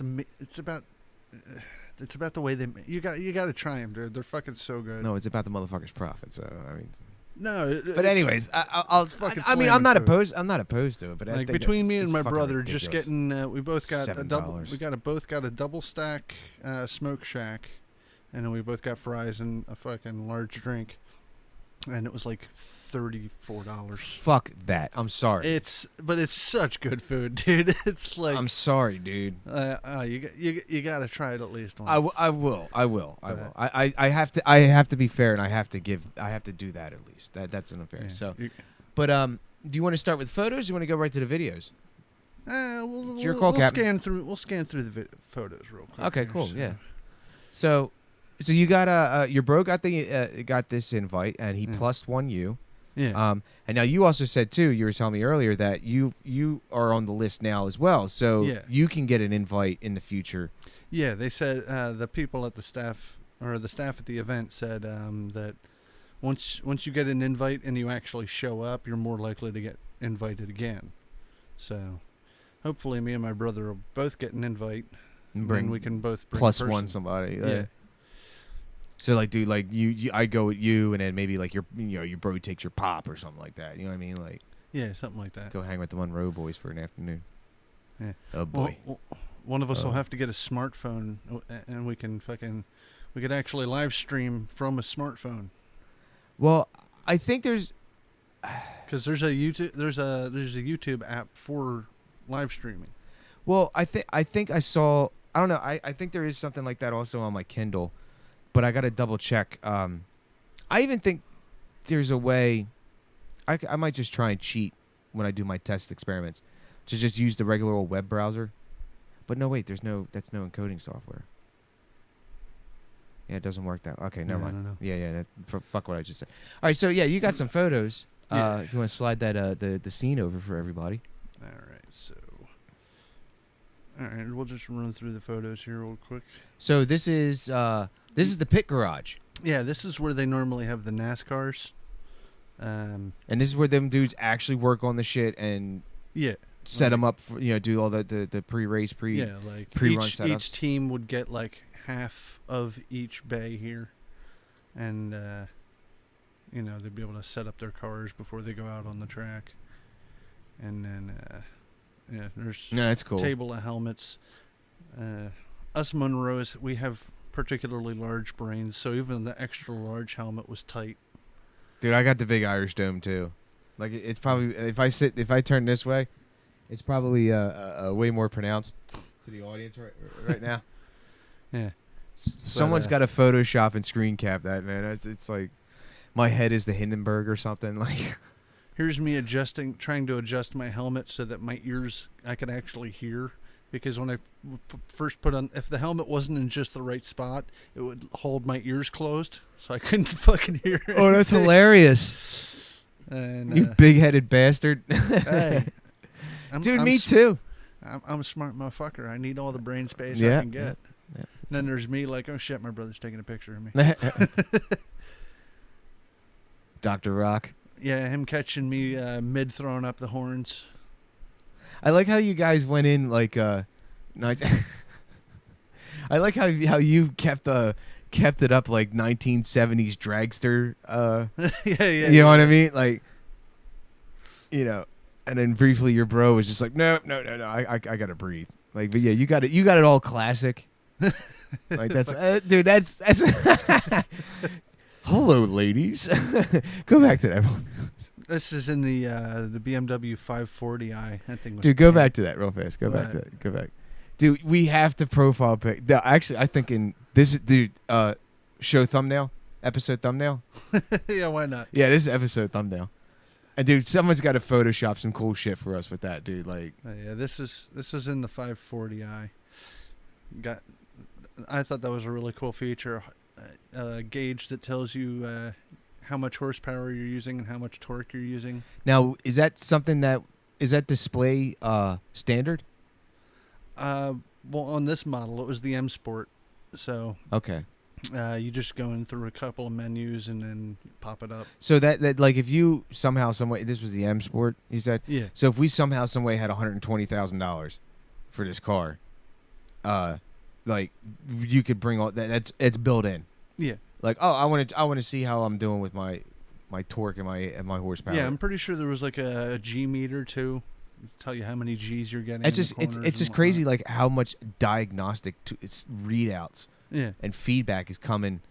it's about the way they. You got to try them, dude. They're fucking so good. No, it's about the motherfucker's profit. So I mean. No, But anyways, I'll. I mean, I'm not opposed. I'm not opposed to it. But I like think between me and it's my fucking brother, ridiculous. just getting. We both got a double. $7. Both got a double stack smoke shack, and then we both got fries and a fucking large drink, and it was like $34. Fuck that. I'm sorry. But it's such good food, dude. It's like I'm sorry, dude. you got to try it at least once. I will. I have to be fair, and I have to do that at least. That's unfair. Yeah. So, but do you want to start with photos? Or do you want to go right to the videos? We'll scan through the photos real quick. Okay, here, cool. so. Yeah. So you got your bro got this invite, and he plus one you. Yeah. And now you also said too. You were telling me earlier that you are on the list now as well, so you can get an invite in the future. Yeah, they said the people at the staff at the event said that once you get an invite and you actually show up, you're more likely to get invited again. So hopefully, me and my brother will both get an invite, and we can both bring plus a person. one somebody. Yeah. So like, dude, like you, I go with you, and then maybe like your bro takes your pop or something like that. You know what I mean? Like, yeah, something like that. go hang with the Monroe boys for an afternoon. Yeah. Oh boy. Well, one of us will have to get a smartphone, and we could actually live stream from a smartphone. Well, I think there's because there's a YouTube app for live streaming. Well, I think I saw. I don't know. I think there is something like that also on my Kindle. But I got to double check. I even think there's a way. I might just try and cheat when I do my test experiments to just use the regular old web browser. But no, wait. That's no encoding software. Yeah, it doesn't work that. Okay, never mind. No. Yeah. Fuck what I just said. All right, so yeah, you got some photos. If you want to slide that the scene over for everybody. All right, so. All right, we'll just run through the photos here real quick. So this is the pit garage. Yeah, this is where they normally have the NASCARs. And this is where them dudes actually work on the shit and set them up for, do all the pre-race, like pre-run setups. Each team would get like half of each bay here, and they'd be able to set up their cars before they go out on the track. And then there's that's cool. Table of helmets. Us Monroes, we have particularly large brains, so even the extra large helmet was tight. Dude, I got the big Irish dome too. Like it's probably if I turn this way, it's probably way more pronounced to the audience right now. Yeah. Someone's got to Photoshop and screen cap that, man. It's like my head is the Hindenburg or something. Like here's me trying to adjust my helmet so that my ears I could actually hear. Because when I first put on, if the helmet wasn't in just the right spot, it would hold my ears closed, so I couldn't fucking hear it. Oh, that's hilarious. And, you big-headed bastard. Hey, dude, me too. I'm a smart motherfucker. I need all the brain space I can get. Yeah. Then there's me like, oh shit, my brother's taking a picture of me. Dr. Rock. Yeah, him catching me mid throwing up the horns. I like how you guys went in like I like how you kept it up like 1970s dragster. Yeah. You know what I mean? Like, and then briefly your bro was just like, no, I gotta breathe. Like, but yeah, you got it all classic. Like that's dude, that's hello, ladies. Go back to that. This is in the BMW 540i. That thing was dude, go back to that real fast. Go back to that. Go back. Dude, we have to profile pic. Actually, I think in this, dude, show thumbnail, episode thumbnail. Yeah, why not? Yeah, this is episode thumbnail. And dude, someone's got to Photoshop some cool shit for us with that, dude. Like, yeah, this is in the 540i. I thought that was a really cool feature. A gauge that tells you how much horsepower you're using and how much torque you're using. Now, is that display standard? Well, on this model, it was the M Sport. So okay, you just go in through a couple of menus and then pop it up. So that like if you somehow some way, this was the M Sport, you said. Yeah. So if we somehow some way had $120,000 for this car, like you could bring all that. It's built in. Yeah. Like, oh, I want to see how I'm doing with my torque and my horsepower. Yeah, I'm pretty sure there was like a G meter too. Tell you how many G's you're getting. It's just it's just crazy, like how much diagnostic it's readouts and feedback is coming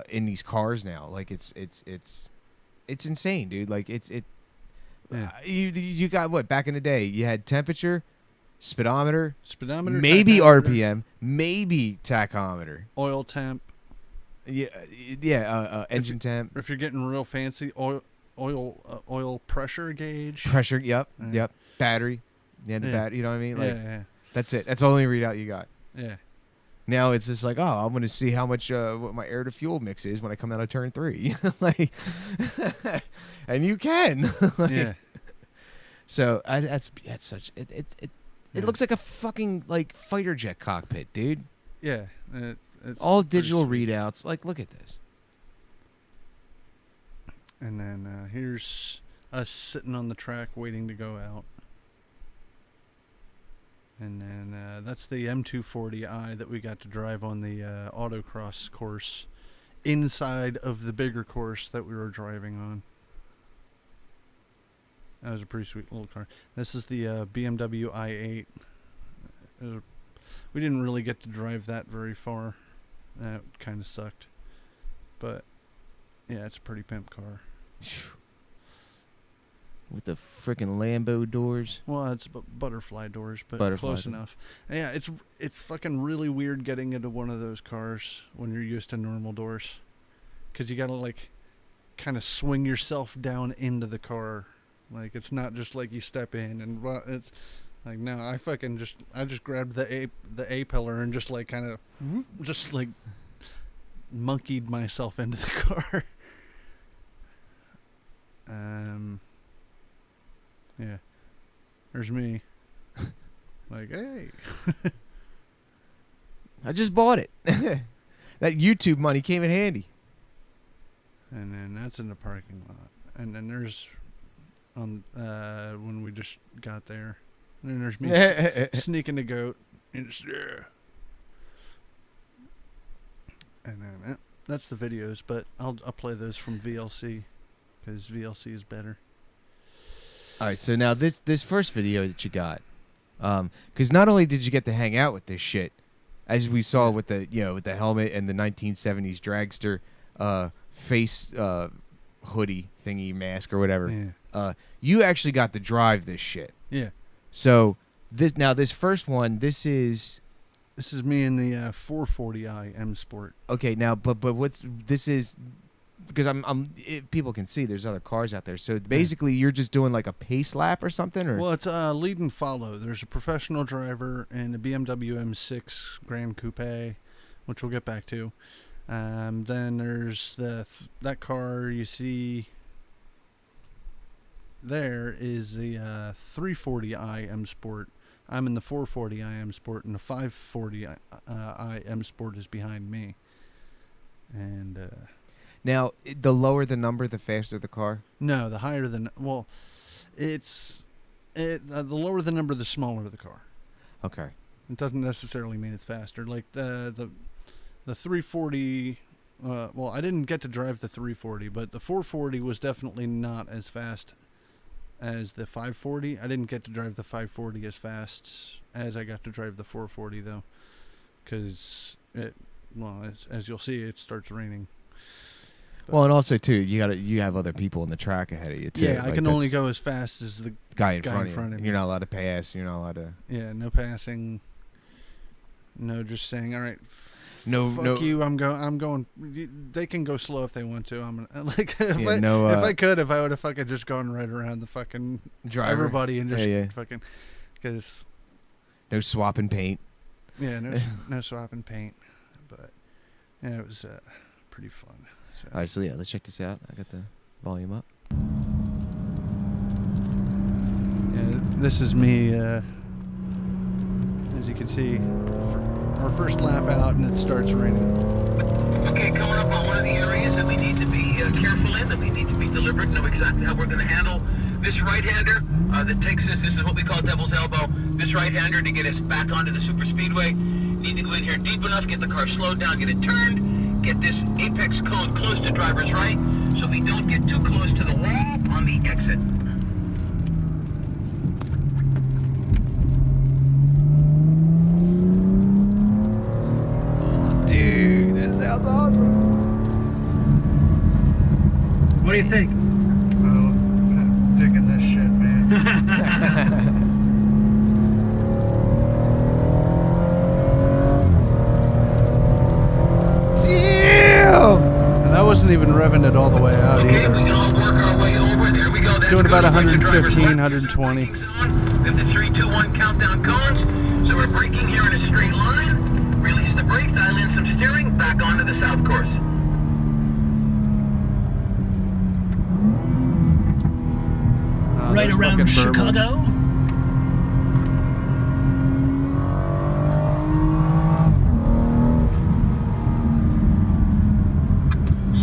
in these cars now. Like it's insane, dude. Like you got what back in the day you had temperature, speedometer, maybe tachometer, RPM, maybe tachometer, oil temp. Engine temp. If you're getting real fancy, oil pressure gauge. Pressure, yep. Battery. Battery, you know what I mean? Like, that's it. That's the only readout you got. Yeah. Now it's just like, oh, I'm going to see how much what my air to fuel mix is when I come out of turn 3. Like, and you can. Like, so that's such it looks like a fucking like fighter jet cockpit, dude. Yeah. It's all digital readouts. Like, look at this. And then here's us sitting on the track waiting to go out. And then that's the M240i that we got to drive on the autocross course inside of the bigger course that we were driving on. That was a pretty sweet little car. This is the BMW i8. We didn't really get to drive that very far. That kind of sucked. But, yeah, it's a pretty pimp car. With the freaking Lambo doors. Well, it's butterfly doors, but close enough. Yeah, it's fucking really weird getting into one of those cars when you're used to normal doors, because you gotta like kind of swing yourself down into the car. Like it's not just like you step in and it's like no, I just grabbed the A pillar and just like kind of just like monkeyed myself into the car. Yeah, there's me. Like, hey. I just bought it. That YouTube money came in handy. And then that's in the parking lot. And then there's when we just got there. And then there's me sneaking the goat. And just, and then that's the videos, but I'll play those from VLC because VLC is better. All right, so now this first video that you got, because not only did you get to hang out with this shit, as we saw with the with the helmet and the 1970s dragster face hoodie thingy mask or whatever, you actually got to drive this shit. Yeah. So this first one, this is me in the 440i M Sport. Okay, now but this is. Because people can see there's other cars out there. So basically, you're just doing like a pace lap or something, or well, it's lead and follow. There's a professional driver in a BMW M6 Grand Coupe, which we'll get back to. Then there's that car you see. There is the 340i M Sport. I'm in the 440i M Sport, and the 540i M Sport is behind me. And now, the lower the number, the faster the car? No, the higher the... Well, the lower the number, the smaller the car. Okay. It doesn't necessarily mean it's faster. Like the 340... well, I didn't get to drive the 340, but the 440 was definitely not as fast as the 540. I didn't get to drive the 540 as fast as I got to drive the 440, though. Because, as you'll see, it starts raining. Well, and also too, you have other people in the track ahead of you too. Yeah, I can only go as fast as the guy in front of you. me. You're not allowed to pass. You're not allowed to. Yeah, no passing. No, just saying, all right. Fuck you. I'm going. They can go slow if they want to. I'm like, if I could, if I would have fucking just gone right around the fucking driver, everybody, and just fucking, because no swapping paint. Yeah, no swapping paint, but yeah, it was pretty fun. So. All right, so let's check this out. I got the volume up. Yeah, this is me, as you can see, our first lap out, and it starts raining. Okay, coming up on one of the areas that we need to be careful in, that we need to be deliberate, know exactly how we're going to handle this right-hander that takes us, this is what we call devil's elbow, this right-hander to get us back onto the super speedway needs need to go in here deep enough, get the car slowed down, get it turned, get this apex cone close to driver's right, so we don't get too close to the wall on the exit. Dude, that sounds awesome. What do you think? Oh, I'm digging this shit, man. Damn! And I wasn't even revving it all the way out Okay, we either. can all work our way over. There we go. That's Doing about good. 115, Driver's 120. We have the 3, 2, 1 countdown cones. So we're braking here in a straight line. Release the brake, dial in some steering, back onto the south course. Right those around fucking Chicago? Burmans.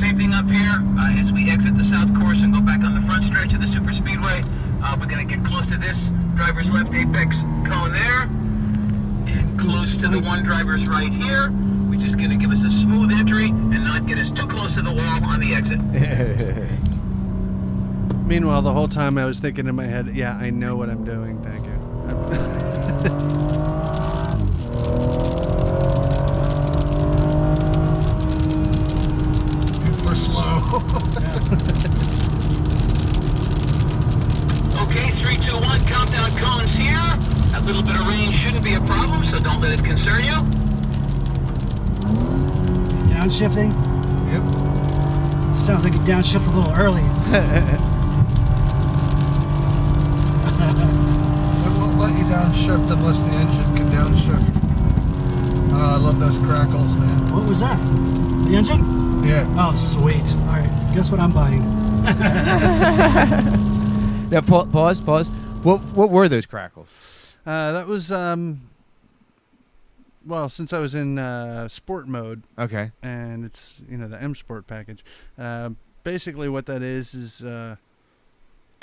Same thing up here. As we exit the south course and go back on the front stretch of the super speedway, we're going to get close to this driver's left apex cone there, and close to the one driver's right here, which is going to give us a smooth entry and not get us too close to the wall on the exit. Meanwhile, the whole time I was thinking in my head, yeah, I know what I'm doing. Thank you. We're slow. Okay, 3, 2, 1, countdown cones here. A little bit of rain shouldn't be a problem, so don't let it concern you. Downshifting? Yep. Sounds like you downshift a little early. It won't let you downshift unless the engine can downshift. I love those crackles, man. What was that? The engine? Yeah. Oh, sweet. All right, guess what I'm buying? Now, pause. What were those crackles? That was, well, since I was in sport mode, Okay. and it's, the M Sport package, basically what that is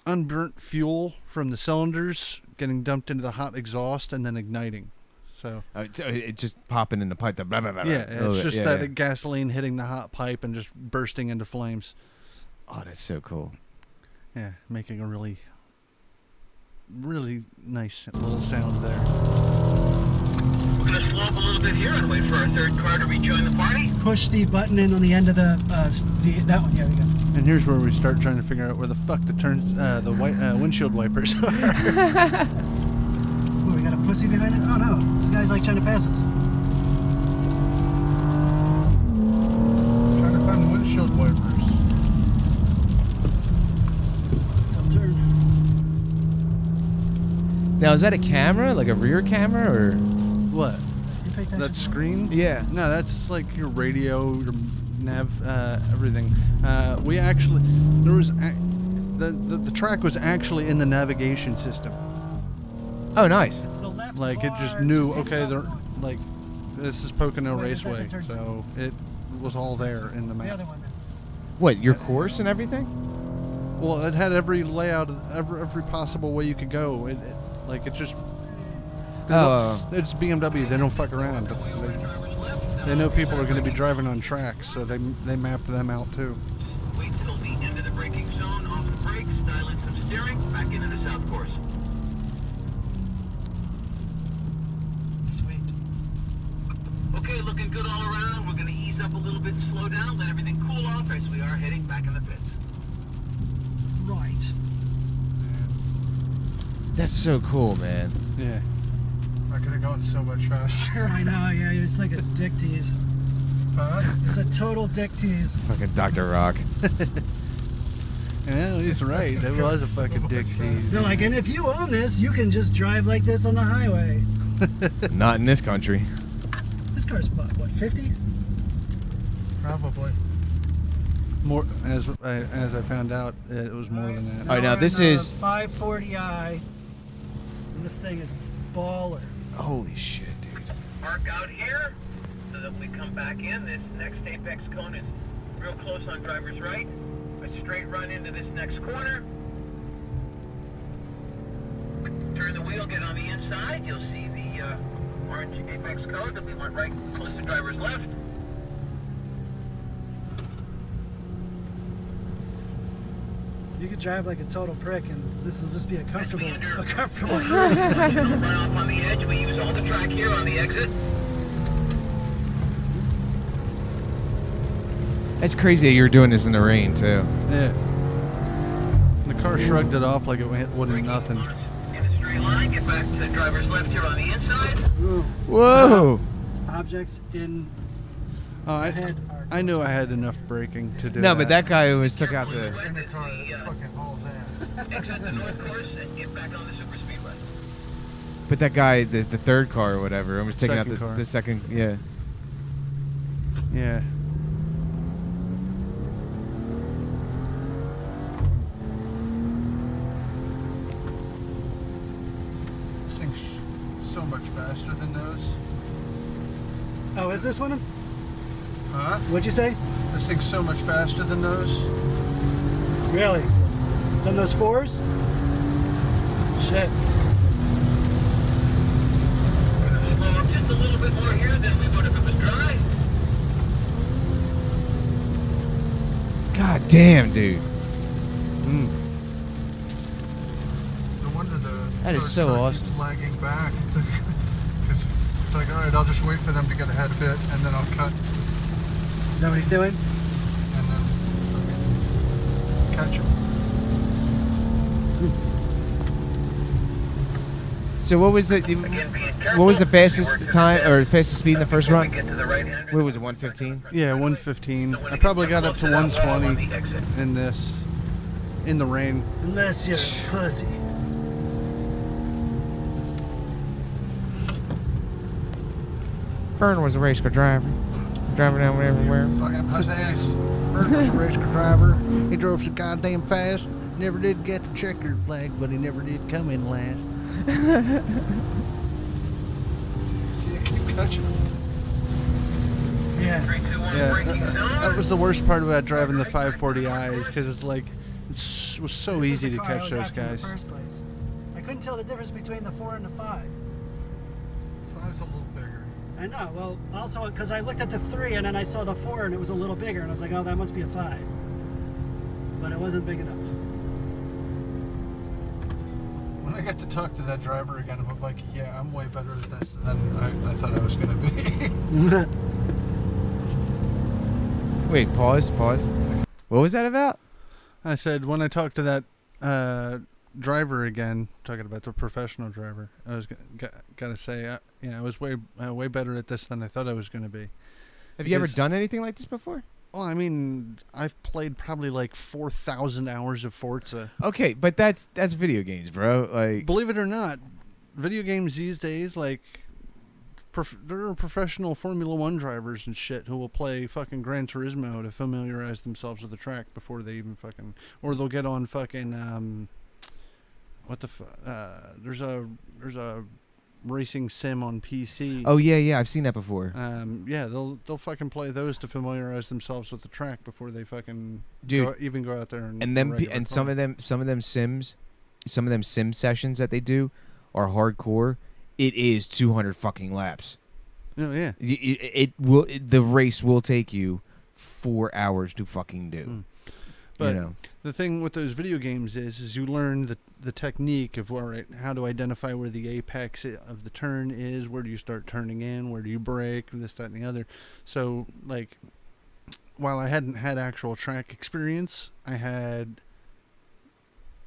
unburnt fuel from the cylinders getting dumped into the hot exhaust and then igniting. So It's just popping in the pipe. Blah, blah, blah, blah. yeah, Oh, it's just yeah, that yeah. gasoline hitting the hot pipe and just bursting into flames. Oh, that's so cool. Yeah, making a really, really nice little sound there. We're going to slow up a little bit here and wait for our third car to rejoin the party. Push the button in on the end of the that one. Yeah, we go. And here's where we start trying to figure out where the fuck the windshield wipers are. Oh, we got a pussy behind it? Oh no, this guy's like trying to pass us. Trying to find windshield wipers. Tough turn. Now, is that a camera, like a rear camera, or? What? You pay attention? That screen? Yeah. No, that's like your radio, your nav, everything. We actually, there was, the track was actually in the navigation system. Oh, nice. It's the left Like it bar, just knew, hit okay, the they're button. like, this is Pocono Wait, is that Raceway, the turn so it was all there in the The map. other one. What, your course and everything? Well, it had every layout, every possible way you could go. Like it just. It's BMW. They don't fuck around. They know people are going to be driving on tracks, so they map them out too. Wait till the end of the braking zone, off the brakes, dial in some steering, back into the south course. Sweet. Okay, looking good all around. We're going to ease up a little bit and slow down, let everything cool off as we are heading back in the pits. Right. That's so cool, man. Yeah. I could have gone so much faster. I know, yeah, it's like a dick tease. Huh? It's a total dick tease. Fucking Dr. Rock. Yeah, he's right. It was a fucking dick tease. They're like, and if you own this, you can just drive like this on the highway. Not in this country. This car's what, 50? Probably. More, as I found out, it was more than that. All right, now We're this in the is- 540i. And this thing is baller. Holy shit, dude. Mark out here so that we come back in. This next apex cone is real close on driver's right. A straight run into this next corner. Turn the wheel, get on the inside. You'll see the orange apex code, then we went right close to driver's left. You could drive like a total prick, and this will just be a comfortable cruise. Don't run off on the edge. We use all the track here on the exit. That's crazy that you're doing this in the rain too. Yeah. The car shrugged it off like it wasn't nothing. In a straight line, get back to driver's left here on the inside. Ooh. Whoa! Objects in Oh, ahead are I knew I had enough braking to do No, that. but that guy always took out the. In the car, that fucking hauls ass. Exit the north course and get back on the super speedway. But that guy, the third car or whatever, almost taking out Second car. the second. Yeah. Yeah. This thing's so much faster than those. Oh, is this one? Huh? What'd you say? This thing's so much faster than those. Really? Done those fours? Shit. Slow up just a little bit more here than we would if it was dry. God damn, dude. No wonder That is so awesome. keeps lagging back. 'Cause it's like, all right, I'll just wait for them to get ahead a bit, and then I'll cut, Is that what he's doing? and then catch them. So what was the Again, being careful. what was the We fastest work to the time left. or fastest speed in the first Before we run? get to the right-hand. What was it? 115. Yeah, 115. So when I you probably get got up to close that wall on 120 the exit. in this, in the rain. Unless you're a pussy. Fern was a race car driver, driving down everywhere. Fucking pussy ass. Bert was a race car driver. He drove so goddamn fast. Never did get the checkered flag, but he never did come in last. See, I keep catching him. Yeah. 3, 2, 1, Yeah, braking that was the worst part about driving the 540Is, because it's like, it was so This is easy the to car I catch was those after in the guys. first place. I couldn't tell the difference between the 4 and the 5. Five's a little bigger. I know. Well, also because I looked at the 3 and then I saw the 4 and it was a little bigger, and I was like, oh, that must be a 5. But it wasn't big enough. When I got to talk to that driver again, I'm like, yeah, I'm way better at this than I thought I was going to be. Wait, pause. What was that about? I said, when I talked to that driver again, talking about the professional driver, I was gotta say, I was way better at this than I thought I was going to be. Have you ever Because- done anything like this before? Well, I mean, I've played probably like 4,000 hours of Forza. Okay, but that's video games, bro. Like, Believe it or not, video games these days, like, there are professional Formula One drivers and shit who will play fucking Gran Turismo to familiarize themselves with the track before they even fucking, or they'll get on fucking there's a racing sim on PC. oh yeah, I've seen that before. Yeah, they'll fucking play those to familiarize themselves with the track before they fucking Dude, even go out there and them and some of them sim sessions that they do are hardcore. It is 200 fucking laps. Oh yeah. The race will take you 4 hours to fucking do. But you know. the thing with those video games is you learn the technique of how to identify where the apex of the turn is, where do you start turning in, where do you brake, this, that, and the other. So, like, while I hadn't had actual track experience, I had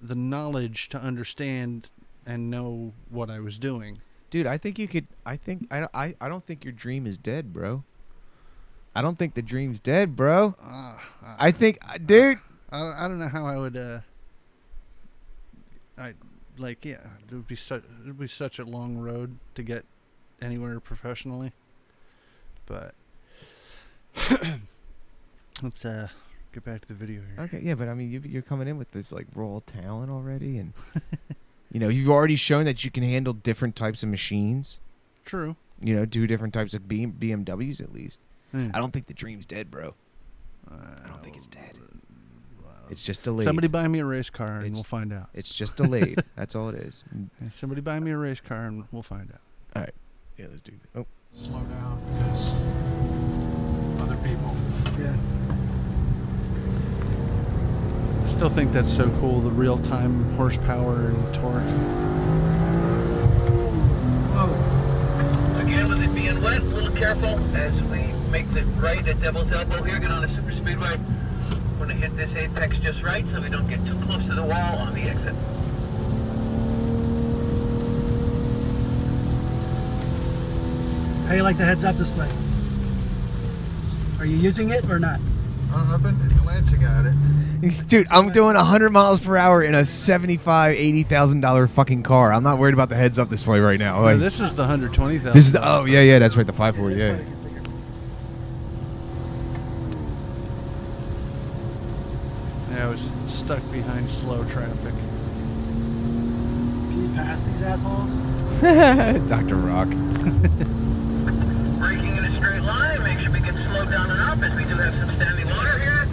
the knowledge to understand and know what I was doing. Dude, I think you could. I don't think your dream is dead, bro. I don't think the dream's dead, bro. I think, dude. I don't know how I would. It would be such a long road to get anywhere professionally. But let's get back to the video here. Okay, yeah, but I mean, you're coming in with this like raw talent already, and you know, you've already shown that you can handle different types of machines. True. You know, do different types of BMWs at least. Yeah. I don't think the dream's dead, bro. I don't think it's dead. It's just delayed. Somebody buy me a race car and we'll find out. It's just delayed. That's all it is. Somebody buy me a race car and we'll find out. All right. Yeah, let's do. Oh, Slow down because other people. Yeah. I still think that's so cool, the real-time horsepower and torque. Whoa. Again, with it being wet, a little careful as we make the right at Devil's Elbow here, get on a super speedway. We're going to hit this apex just right so we don't get too close to the wall on the exit. How do you like the heads-up display? Are you using it or not? I've been glancing at it. dude, I'm doing 100 miles per hour in a $75,000-$80,000 fucking car. I'm not worried about the heads-up display right now. No, Like, this is the 120,000. this is the, oh yeah, that's right, the 540. Yeah. Yeah, I was stuck behind slow traffic. Can you pass these assholes? Dr. Rock. Braking in a straight line, make sure we get slowed down and up as we do have some standing water here.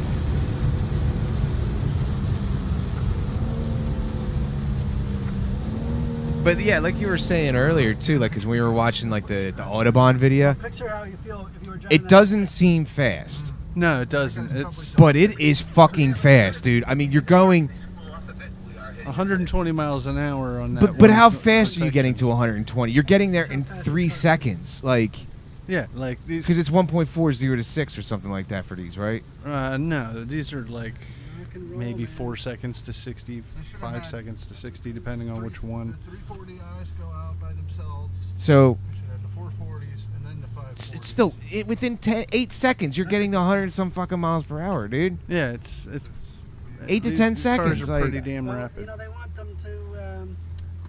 But yeah, like you were saying earlier too, like because we were watching like the Autobahn video, Picture how you feel if you were driving. it doesn't seem fast, No, it doesn't. It's but it is fucking fast, dude. I mean, you're going, Pull off a bit, we are hitting 120 miles an hour on that. but one how fast are you section. getting to 120? You're getting there in 3 seconds, like Yeah, like these. because it's 1.40 to 6 or something like that for these, right? No, these are like Rock and roll, maybe man. 4 seconds to 60, 5 seconds to 60, depending on which one. The 340i's go out by themselves. So We should have the 440s and then the 540s. it's still within 8 seconds, you're getting to 100 some fucking miles per hour, dude. Yeah, it's 8 to these- 10 these seconds, Cars are like- pretty damn Well, rapid. You know, they want them to.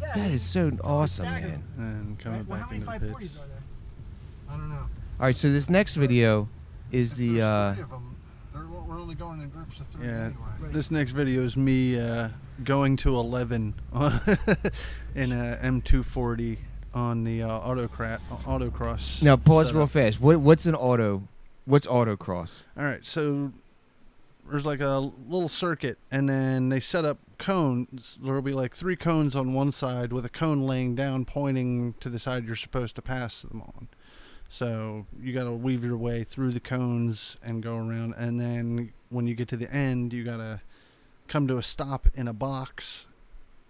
Yeah. That is so awesome, stagger man. them. And coming Right? Well, how back many into the 540s pits. are there? I don't know. All right, so this next video is If the there's 3 of them, we're only going in groups of 3 Yeah, anyway. this next video is me going to 11 in a M240 on the autocross. now pause setup. real fast. What's autocross? All right, so there's like a little circuit, and then they set up cones. There'll be like 3 cones on one side with a cone laying down pointing to the side you're supposed to pass them on. So you got to weave your way through the cones and go around, and then when you get to the end, you got to come to a stop in a box,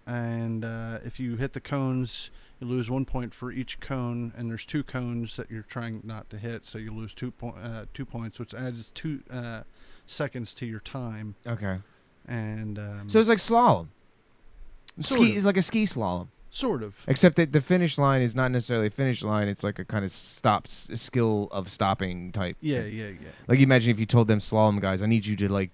and if you hit the cones, you lose 1 point for each cone, and there's 2 cones that you're trying not to hit, so you lose 2 points, which adds 2 seconds to your time. Okay. And So it's like slalom. Sort Ski of. is like a ski slalom, sort of. except that the finish line is not necessarily a finish line. It's like a kind of skill of stopping type. Yeah, thing. yeah. Like imagine if you told them slalom guys, I need you to like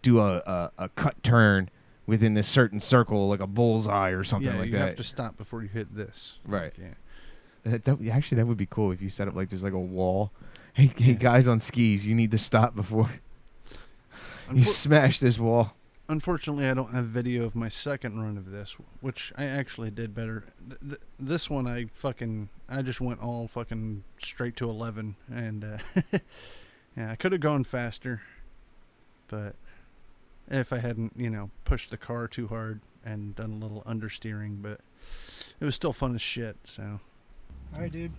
do a cut turn within this certain circle, like a bullseye or something Yeah, like you that. have to stop before you hit this. Right. Yeah. Actually, that would be cool if you set up like just like a wall. Hey guys on skis, you need to stop before you smash this wall. Unfortunately, I don't have video of my second run of this, which I actually did better. This one, I just went all fucking straight to 11, and yeah, I could have gone faster, but if I hadn't, pushed the car too hard and done a little understeering, but it was still fun as shit. So All right, dude.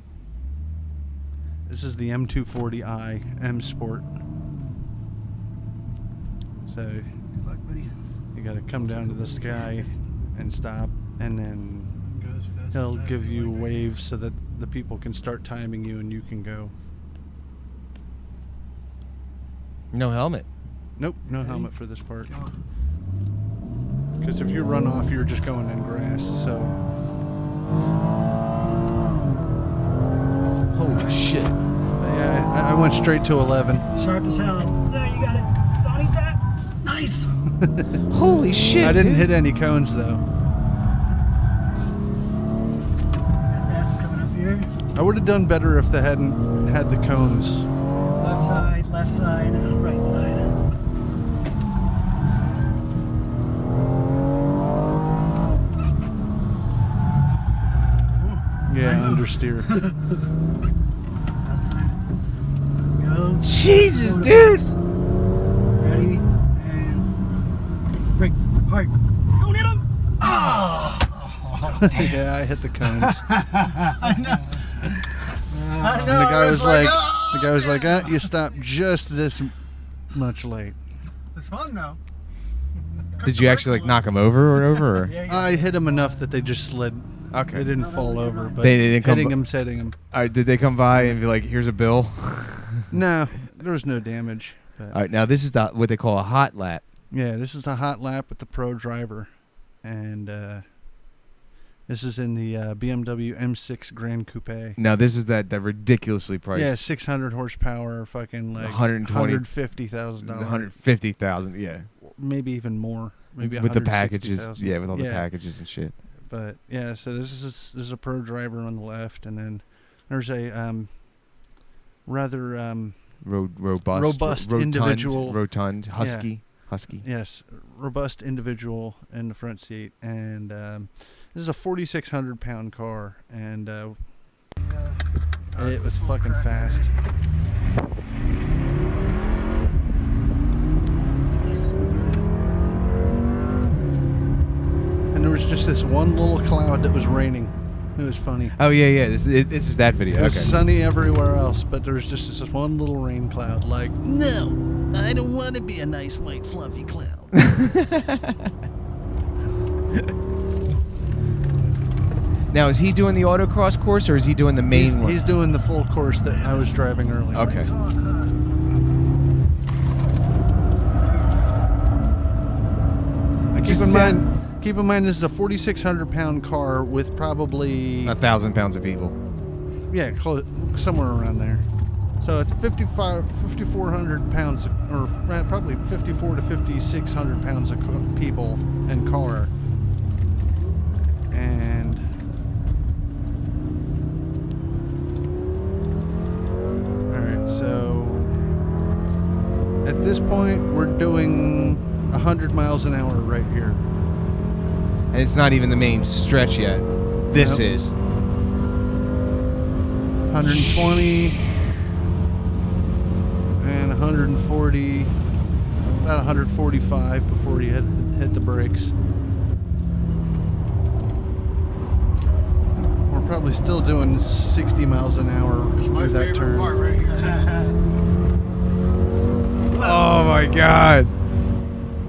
this is the M240i M Sport. So Good luck, buddy. you got to come down to this guy and stop, and then Go as fast he'll as I give feel you like I waves so that the people can start timing you and you can go. No helmet. Nope, no helmet for this part. Go. Because if you run off, you're just going in grass. So Holy shit. yeah, I went straight to 11. Sharp as hell. There, you got it. Don't eat that. Nice. Holy shit. I didn't dude. hit any cones though. S coming up here. I would have done better if they hadn't had the cones. Left side, right side. Yeah, understeer. Go. Jesus, dude. Ready? And break. Hard. Don't hit him. Oh! Yeah, I hit the cones. I And know, the guy I was like, "Oh, the guy was like, damn." you stopped just this much late. It's fun though. Did you actually like knock him over or over? Or? Yeah, I hit him enough that they just slid. Okay. They didn't No, that fall was a good over, run. but They didn't come hitting bu- him's hitting him. All right, did they come by and be like, "Here's a bill"? No, there was no damage. But All right, now this is what they call a hot lap. yeah, this is a hot lap with the pro driver, and this is in the BMW M6 Grand Coupe. Now this is that ridiculously priced. Yeah, 600 horsepower, fucking like $150,000. $150,000, $150,000. Yeah. maybe even more, maybe With the packages. $160,000. Yeah, with all the Yeah. packages and shit. But yeah, so this is a pro driver on the left, and then there's a rather Robust individual. rotund, husky. Yes, robust individual in the front seat, and this is a 4,600 pound car, and it was fucking fast. And there was just this one little cloud that was raining. It was funny. Oh yeah. This is that video. It was Okay. sunny everywhere else, but there was just this one little rain cloud. Like, no, I don't want to be a nice white fluffy cloud. Now is he doing the autocross course or is he doing the main one? He's doing the full course that I was driving earlier. Okay. Keep in mind, this is a 4,600 pound car with probably 1,000 pounds of people. somewhere around there. So it's 5,400 pounds, or probably 54 to 5,600 pounds of people and car. And all right, so at this point, we're doing 100 miles an hour right here. And it's not even the main stretch yet. This Nope. is. 120 and 140, about 145 before you hit the brakes. We're probably still doing 60 miles an hour It's my through that favorite turn. part right here. Oh my god.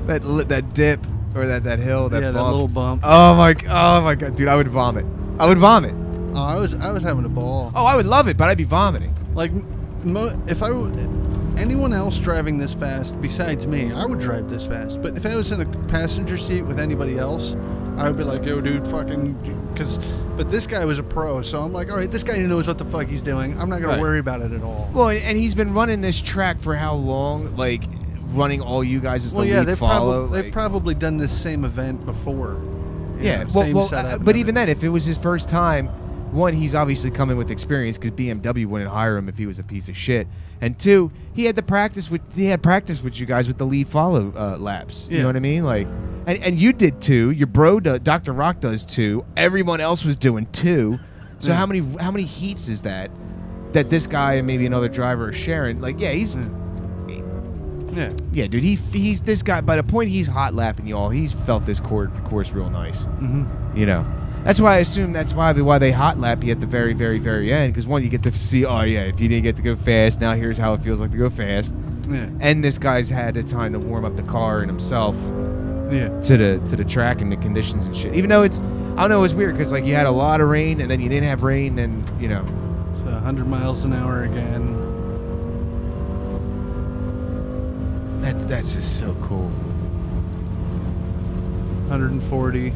That dip or that hill, that Yeah, bump. that little bump. Oh my god, dude, I would vomit. I would vomit. Oh, I was having a ball. Oh, I would love it, but I'd be vomiting. Like, if anyone else driving this fast besides me, I would drive this fast. But if I was in a passenger seat with anybody else, I would be like, yo, dude, fucking, but this guy was a pro, so I'm like, all right, this guy knows what the fuck he's doing. I'm not gonna Right. worry about it at all. Well, and he's been running this track for how long? Like, running all you guys as the Well, yeah, lead follow? they've probably done this same event before. You Yeah, know, well, same setup and but even everything. then, if it was his first time, one, he's obviously coming with experience because BMW wouldn't hire him if he was a piece of shit, and two, he had practice with you guys with the lead follow laps. You Yeah. know what I mean? Like, and you did too. Your bro, Dr. Rock, does too. Everyone else was doing too. So Yeah. how many heats is that this guy and maybe another driver are sharing? Like, yeah, he's. Yeah. Yeah, dude, he's this guy. By the point he's hot lapping y'all, he's felt this course real nice. Mm-hmm. You know, that's why I assume that's why they hot lap you at the very, very, very end. Because one, you get to see, oh yeah, if you didn't get to go fast, now here's how it feels like to go fast. Yeah. And this guy's had the time to warm up the car and himself Yeah. to the track and the conditions and shit. Even though I don't know, it's weird because like you had a lot of rain and then you didn't have rain and you know. So 100 miles an hour again. That's just so cool. 140. A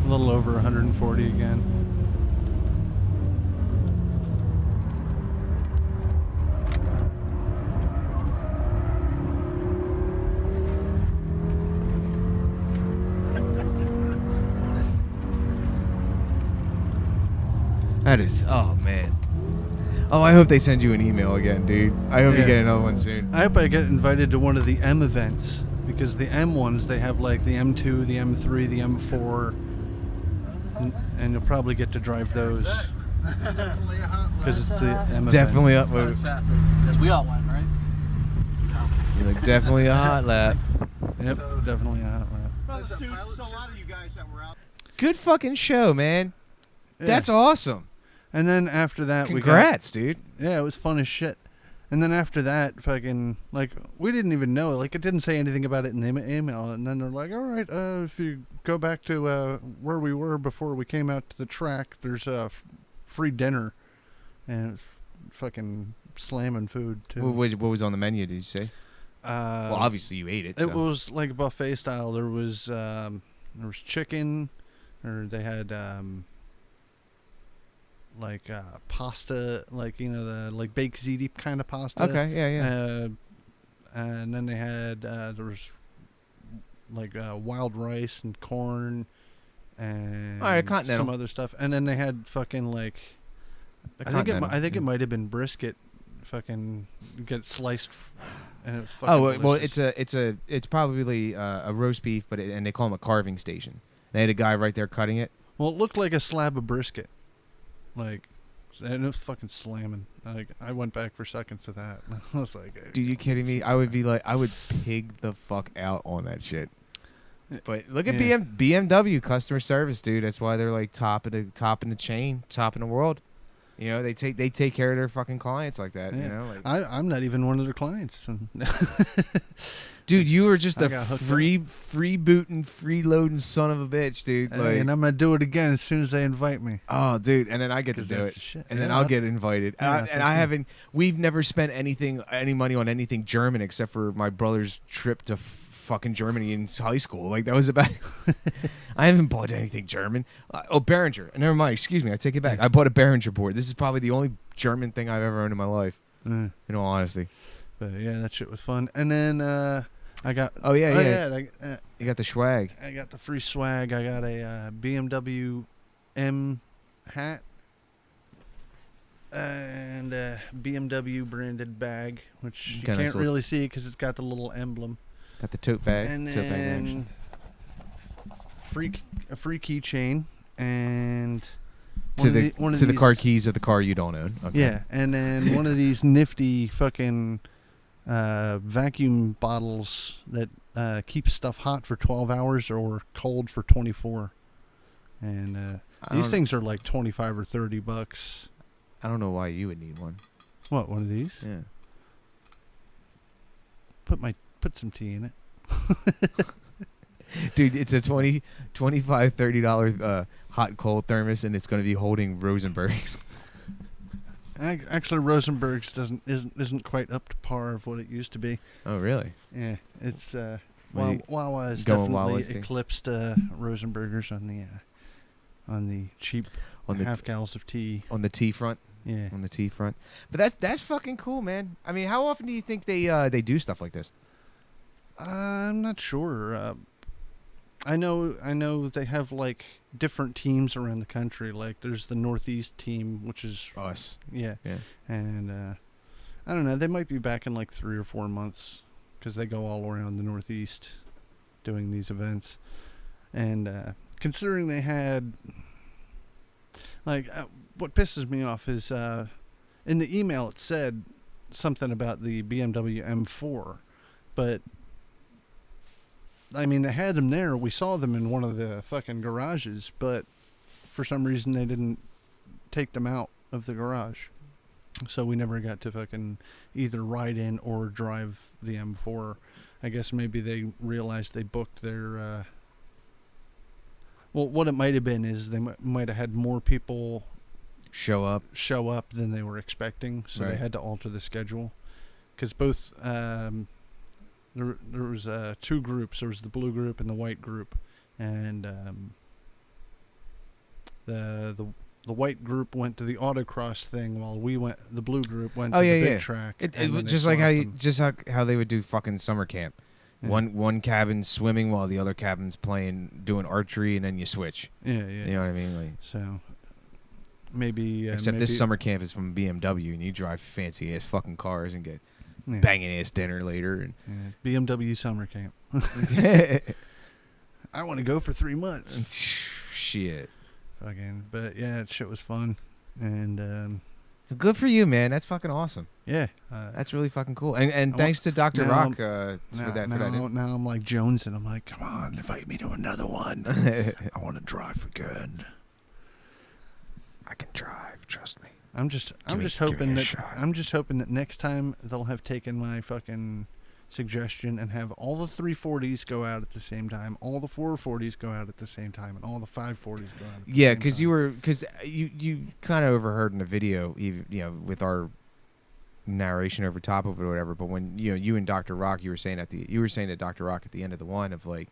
little over 140 again. That is, oh man. Oh, I hope they send you an email again, dude. I hope you Yeah. get another one soon. I hope I get invited to one of the M events, because the M ones, they have like the M2, the M3, the M4, and you'll probably get to drive those Definitely a hot because it's the M event. Definitely up. Not as fast as we all went, right? You're like, definitely a hot lap. Yep, definitely a hot lap. So a lot of you guys that were out. Good fucking show, man. Yeah. That's awesome. And then after that, Congrats, dude. Yeah, it was fun as shit. And then after that, fucking, like, we didn't even know. Like, it didn't say anything about it in the email. And then they're like, all right, if you go back to where we were before we came out to the track, there's a free dinner. And it's fucking slamming food, too. What was on the menu, did you say? Well, obviously you ate it. It was like buffet style. There was chicken, or they had like pasta, like the like baked ziti kind of pasta. Okay, yeah. And then they had there was like wild rice and corn and All right, continental. some other stuff. And then they had fucking like I think it might have been brisket, fucking get sliced. And it was fucking delicious. Well, it's probably a roast beef, and they call them a carving station. They had a guy right there cutting it. Well, it looked like a slab of brisket, and it was fucking slamming. Like, I went back for seconds to that. I was like, Dude, you kidding me? I would pig the fuck out on that shit. But look at BMW customer service, dude. That's why they're like top in the chain, top in the world. They take care of their fucking clients like that. Yeah. I'm not even one of their clients. Dude, you were just a free booting, freeloading son of a bitch, dude. And I'm gonna do it again as soon as they invite me. Oh, dude, and then I get to do it, shit. and then I'll get invited. We've never spent any money on anything German except for my brother's trip to fucking Germany in high school. Like, that was about I haven't bought anything German. Behringer. Never mind, excuse me, I take it back. I bought a Behringer board. This is probably the only German thing I've ever owned in my life. In all honesty. But yeah, that shit was fun. And then I got you got the swag. I got the free swag. I got a BMW M hat and a BMW branded bag, which you can't really see because it's got the little emblem. Got the tote bag. And then a free keychain and the car keys of the car you don't own. Okay. Yeah, and then one of these nifty fucking vacuum bottles that keeps stuff hot for 12 hours or cold for 24. And these things are like $25 or $30. I don't know why you would need one. What, one of these? Yeah. Put some tea in it. Dude, it's a $25, $30 hot and cold thermos, and it's going to be holding Rosenbergs. Actually, Rosenberg's isn't quite up to par of what it used to be. Oh, really? Yeah, it's Wawa's definitely eclipsed Rosenbergers on the cheap half gallons of tea. On the tea front. Yeah, on the tea front. But that's fucking cool, man. I mean, how often do you think they do stuff like this? I'm not sure. I know they have like different teams around the country. Like, there's the Northeast team, which is us. Yeah. And I don't know. They might be back in like 3 or 4 months because they go all around the Northeast doing these events. And considering they had what pisses me off is in the email it said something about the BMW M4, but I mean, they had them there. We saw them in one of the fucking garages, but for some reason they didn't take them out of the garage. So we never got to fucking either ride in or drive the M4. I guess maybe they realized they booked their... well, what it might have been is they might have had more people show up than they were expecting, so they had to alter the schedule. Because both... There was 2 groups. There was the blue group and the white group, and the white group went to the autocross thing while the blue group went to the big track. It just like how they would do fucking summer camp. Yeah. One cabin's swimming while the other cabin's doing archery, and then you switch. Yeah. You know what I mean? Like, so maybe except this summer camp is from BMW, and you drive fancy ass fucking cars and get banging ass dinner later. And BMW summer camp. I want to go for 3 months. Shit. Fucking, but yeah, that shit was fun, and good for you, man. That's fucking awesome. Yeah, that's really fucking cool. And thanks to Dr. Rock for that. Now I'm like Jones, and I'm like, come on, invite me to another one. I want to drive again. I can drive. Trust me. I'm just Give me hoping a that shot. next time they'll have taken my fucking suggestion and have all the 340s go out at the same time, all the 440s go out at the same time, and all the 540s go out at the Yeah, same time. because you kind of overheard in the video, with our narration over top of it or whatever. But when you and Dr. Rock, you were saying to Dr. Rock at the end of the one of like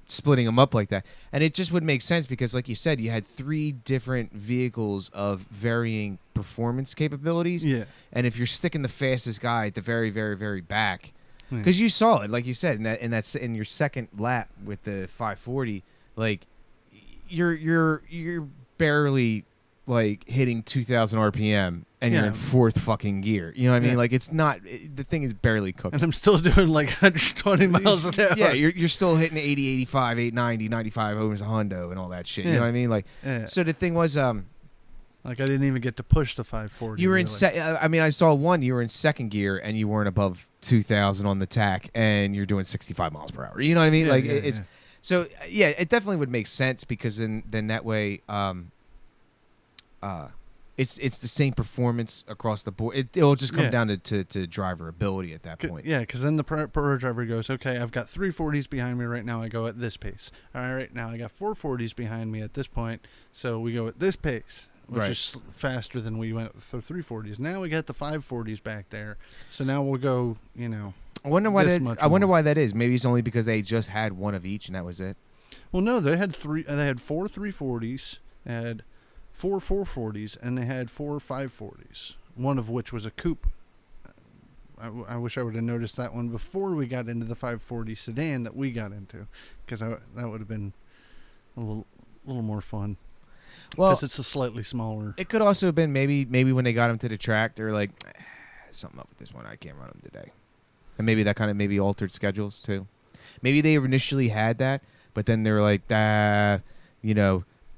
splitting them up like that, and it just would make sense because, like you said, you had 3 different vehicles of varying performance capabilities. Yeah. And if you're sticking the fastest guy at the very, very, very back, Yeah. because you saw it, like you said, in your second lap with the 540, like you're barely like hitting 2,000 RPM, and you're Yeah. in 4th fucking gear. You know what I mean? Yeah. Like the thing is barely cooking. And I'm still doing like 120 miles an hour. Yeah, you're still hitting 80, 85, 890, 95 over a hundo and all that shit. You Yeah. know what I mean? Like, Yeah. so the thing was, Like I didn't even get to push the 540. you were in. really. I saw one. You were in 2nd gear, and you weren't above 2,000 on the tack, and you're doing 65 miles per hour. You know what I mean? Yeah, Like yeah, it's yeah. so. Yeah, it definitely would make sense because then that way, it's the same performance across the board. It'll just come Yeah. down to driver ability at that point. Yeah, because then the pro driver goes, okay, I've got 340s behind me right now. I go at this pace. All right, now I got 440s behind me at this point. So we go at this pace, which Right. is faster than we went with the 340s. Now we got the 540s back there. So now we'll go, I wonder why this that. much I wonder more. why that is. Maybe it's only because they just had one of each, and that was it. Well, no, they had 4 340s, they had 4 440s, and they had 4 540s, one of which was a coupe. I wish I would have noticed that one before we got into the 540 sedan that we got into, because that would have been a little more fun. Well, Because it's a slightly smaller. it could also have been maybe when they got him to the track, they were like, something up with this one. I can't run him today, and maybe that kind of maybe altered schedules too. Maybe they initially had that, but then they were like,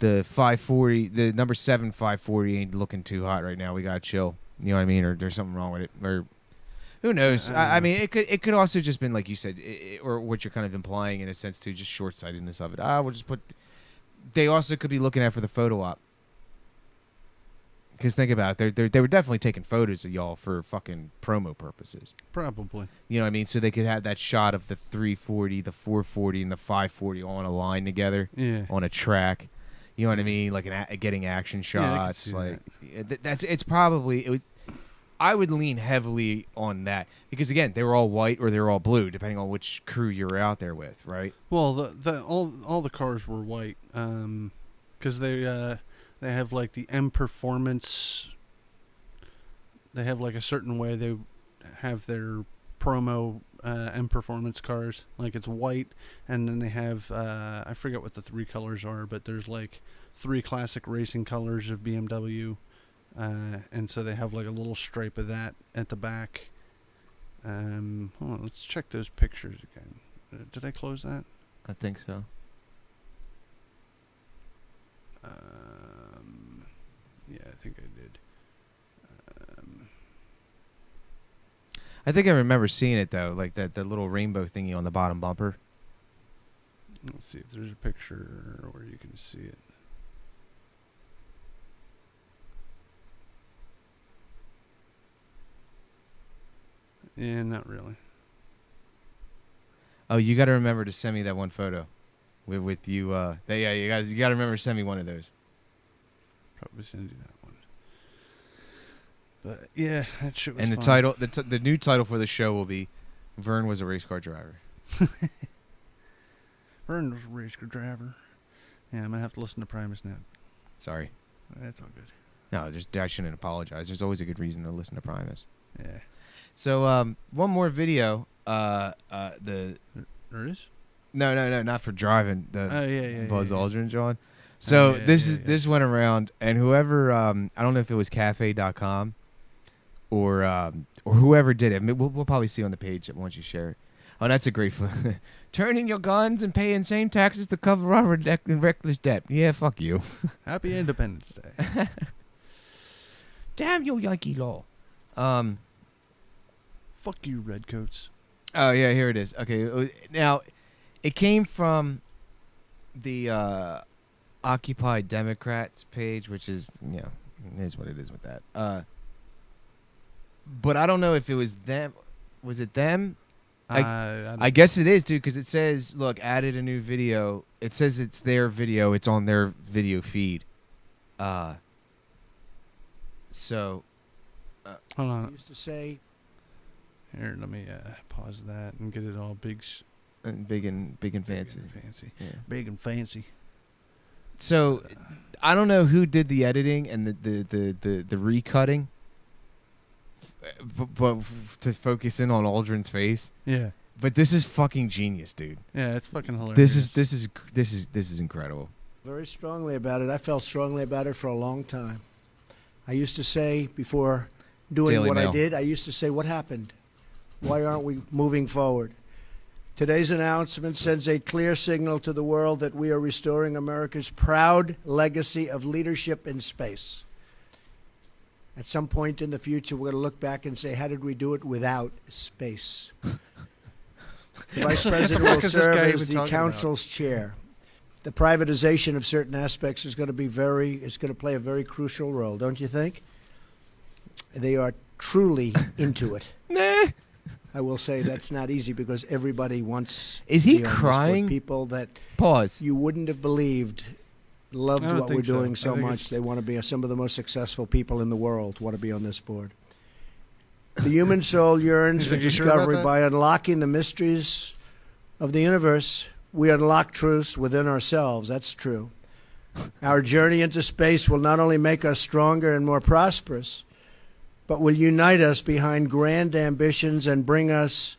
the 540, the number 7 540 ain't looking too hot right now. We gotta chill. You know what I mean? Or there's something wrong with it, or who knows? I mean, it could also just been like you said, or what you're kind of implying in a sense too, just short sightedness of it. We'll just put. They also could be looking at for the photo op. Because think about it, they were definitely taking photos of y'all for fucking promo purposes. Probably. You know what I mean? So they could have that shot of the 340, the 440, and the 540 all on a line together Yeah. on a track. You know what I mean? Like getting action Yeah, I could shots. see Like it's probably. I would lean heavily on that because again, they were all white or they were all blue, depending on which crew you were out there with, right? Well, all the cars were white, because they have like the M Performance. They have like a certain way they have their promo M Performance cars. Like it's white, and then they have I forget what the 3 colors are, but there's like 3 classic racing colors of BMW, and so they have like a little stripe of that at the back. Hold on, let's check those pictures again. Did I close that? I think so. Yeah, I think I did. I think I remember seeing it though, like that little rainbow thingy on the bottom bumper. Let's see if there's a picture where you can see it. Yeah, not really. Oh, you got to remember to send me that one photo, with you. You got to remember to send me one of those. Probably send you that one. But yeah, that shit was And the fun. title, the new title for the show will be, "Vern was a race car driver." Vern was a race car driver. Yeah, I'm gonna have to listen to Primus now. Sorry. That's all good. No, I shouldn't apologize. There's always a good reason to listen to Primus. Yeah. So one more video. The There is? no, not for driving. The Oh yeah. Buzz yeah. Aldrin, John. So yeah, this yeah, is yeah. this went around, and whoever I don't know if it was cafe.com or whoever did it. I mean, we'll probably see on the page once you share it. Oh, that's a great one. Turning your guns and paying same taxes to cover our reckless debt. Yeah, fuck you. Happy Independence Day. Damn you, Yankee law. Fuck you, redcoats. Oh yeah, here it is. Okay, now it came from the Occupy Democrats page, which is, is what it is with that. But I don't know if it was them. Was it them? I guess it is, dude, because it says, look, added a new video. It says it's their video. It's on their video feed. Hold on. I used to say, Here, let me pause that and get it all big And big and fancy. Yeah. Big and fancy. So I don't know who did the editing and the recutting, but to focus in on Aldrin's face. Yeah. But this is fucking genius, dude. Yeah, it's fucking hilarious. This is incredible. very strongly about it. I felt strongly about it for a long time. I used to say, before doing Daily what Mail. I did, I used to say, what happened? Why aren't we moving forward? Today's announcement sends a clear signal to the world that we are restoring America's proud legacy of leadership in space. At some point in the future, we're going to look back and say, how did we do it without space? The Vice President will serve as the Council's chair. The privatization of certain aspects is going to play a very crucial role, don't you think? They are truly into it. Nah. I will say that's not easy because everybody wants. Is to he be on this crying? board. People that Pause. you wouldn't have believed loved I don't what we're think so. doing I so think much. it's- They want to be some of the most successful people in the world. Want to be on this board. The human soul yearns for Are you sure about discovery. that? By unlocking the mysteries of the universe, we unlock truths within ourselves. That's true. Our journey into space will not only make us stronger and more prosperous, but will unite us behind grand ambitions and bring us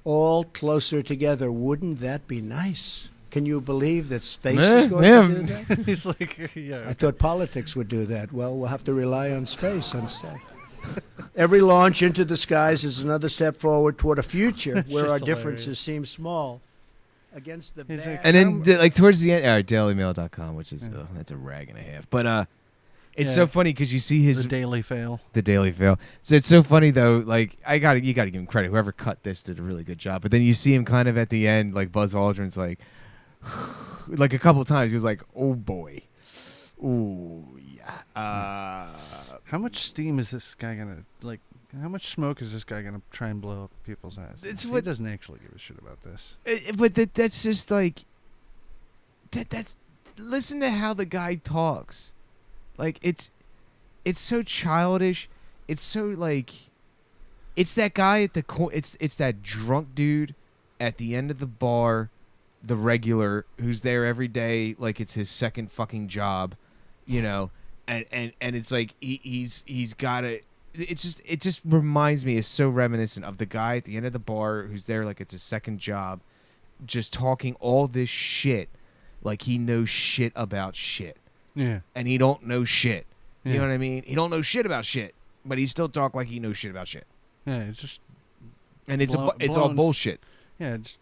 all closer together. Wouldn't that be nice? Can you believe that space is going to do that? He's like, yeah. I thought politics would do that. Well, we'll have to rely on space instead. Every launch into the skies is another step forward toward a future where our just differences seem small. Against the He's like, bad. And then like towards the end, dailymail.com, which is that's a rag and a half. But it's so Yeah. funny because you see his the Daily Fail. the Daily Fail. So it's so funny though. Like you gotta give him credit. Whoever cut this did a really good job. But then you see him kind of at the end, like Buzz Aldrin's like, like a couple of times he was like, "Oh boy, ooh yeah." How much steam is this guy gonna like? How much smoke is this guy gonna try and blow up people's asses? It's He what- doesn't actually give a shit about this. But that's just like that's listen to how the guy talks. Like it's so childish. It's so like it's that guy at the it's that drunk dude at the end of the bar, the regular who's there every day like it's his second fucking job, you know. And it's like he's got to it just reminds me, it's so reminiscent of the guy at the end of the bar who's there like it's his second job, just talking all this shit like he knows shit about shit. Yeah. And he don't know shit. You Yeah. know what I mean? He don't know shit about shit, but he still talk like he knows shit about shit. Yeah. It's just And it's Blow- it's all blowing- bullshit. yeah. Just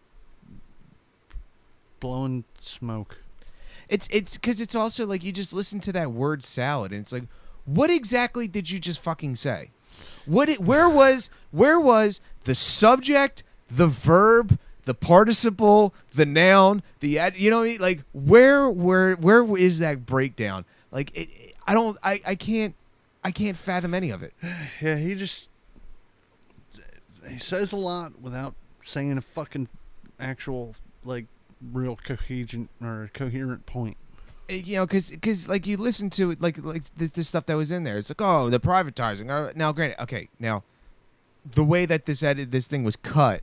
blowing smoke. It's because it's also like you just listen to that word salad and it's like, what exactly did you just fucking say? Where was the subject, the verb, the participle, the noun, the you know what I mean? Like where is that breakdown? Like I can't fathom any of it. Yeah. He says a lot without saying a fucking actual like real coherent point. You know, because like you listen to it, like this stuff that was in there. It's like, oh, the privatizing. Now, granted, okay, now the way that this thing was cut,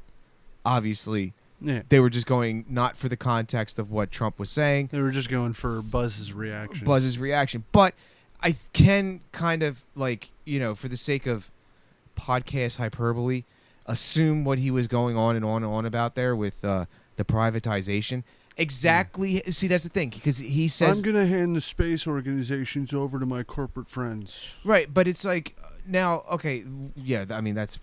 obviously, Yeah. they were just going not for the context of what Trump was saying, They were just going for Buzz's reaction. Buzz's reaction. But I can kind of like, you know, for the sake of podcast hyperbole, assume what he was going on and on about there with the privatization. Exactly. See, that's the thing, because he says I'm gonna hand the space organizations over to my corporate friends. right, but it's like now, okay, yeah, I mean that's,